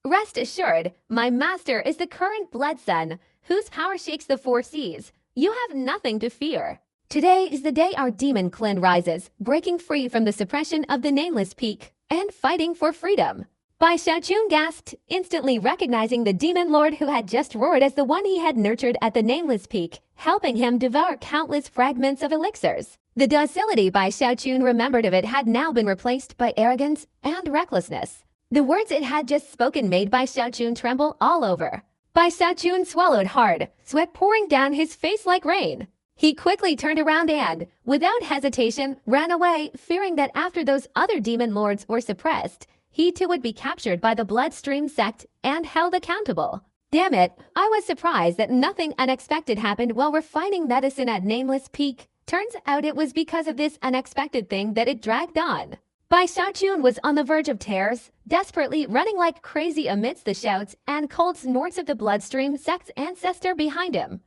Speaker 1: Rest assured, my master is the current blood sun, whose power shakes the four seas. You have nothing to fear. Today is the day our demon clan rises, breaking free from the suppression of the Nameless Peak, and fighting for freedom. Bai Xiaochun gasped, instantly recognizing the demon lord who had just roared as the one he had nurtured at the Nameless Peak, helping him devour countless fragments of elixirs. The docility Bai Xiaochun remembered of it had now been replaced by arrogance and recklessness. The words it had just spoken made Bai Xiaochun tremble all over. Bai Xiaochun swallowed hard, sweat pouring down his face like rain. He quickly turned around and, without hesitation, ran away, fearing that after those other demon lords were suppressed, he too would be captured by the bloodstream sect and held accountable. Damn it, I was surprised that nothing unexpected happened while refining medicine at Nameless Peak. Turns out it was because of this unexpected thing that it dragged on. Bai Xiaochun was on the verge of tears, desperately running like crazy amidst the shouts and cold snorts of the bloodstream sect's ancestor behind him.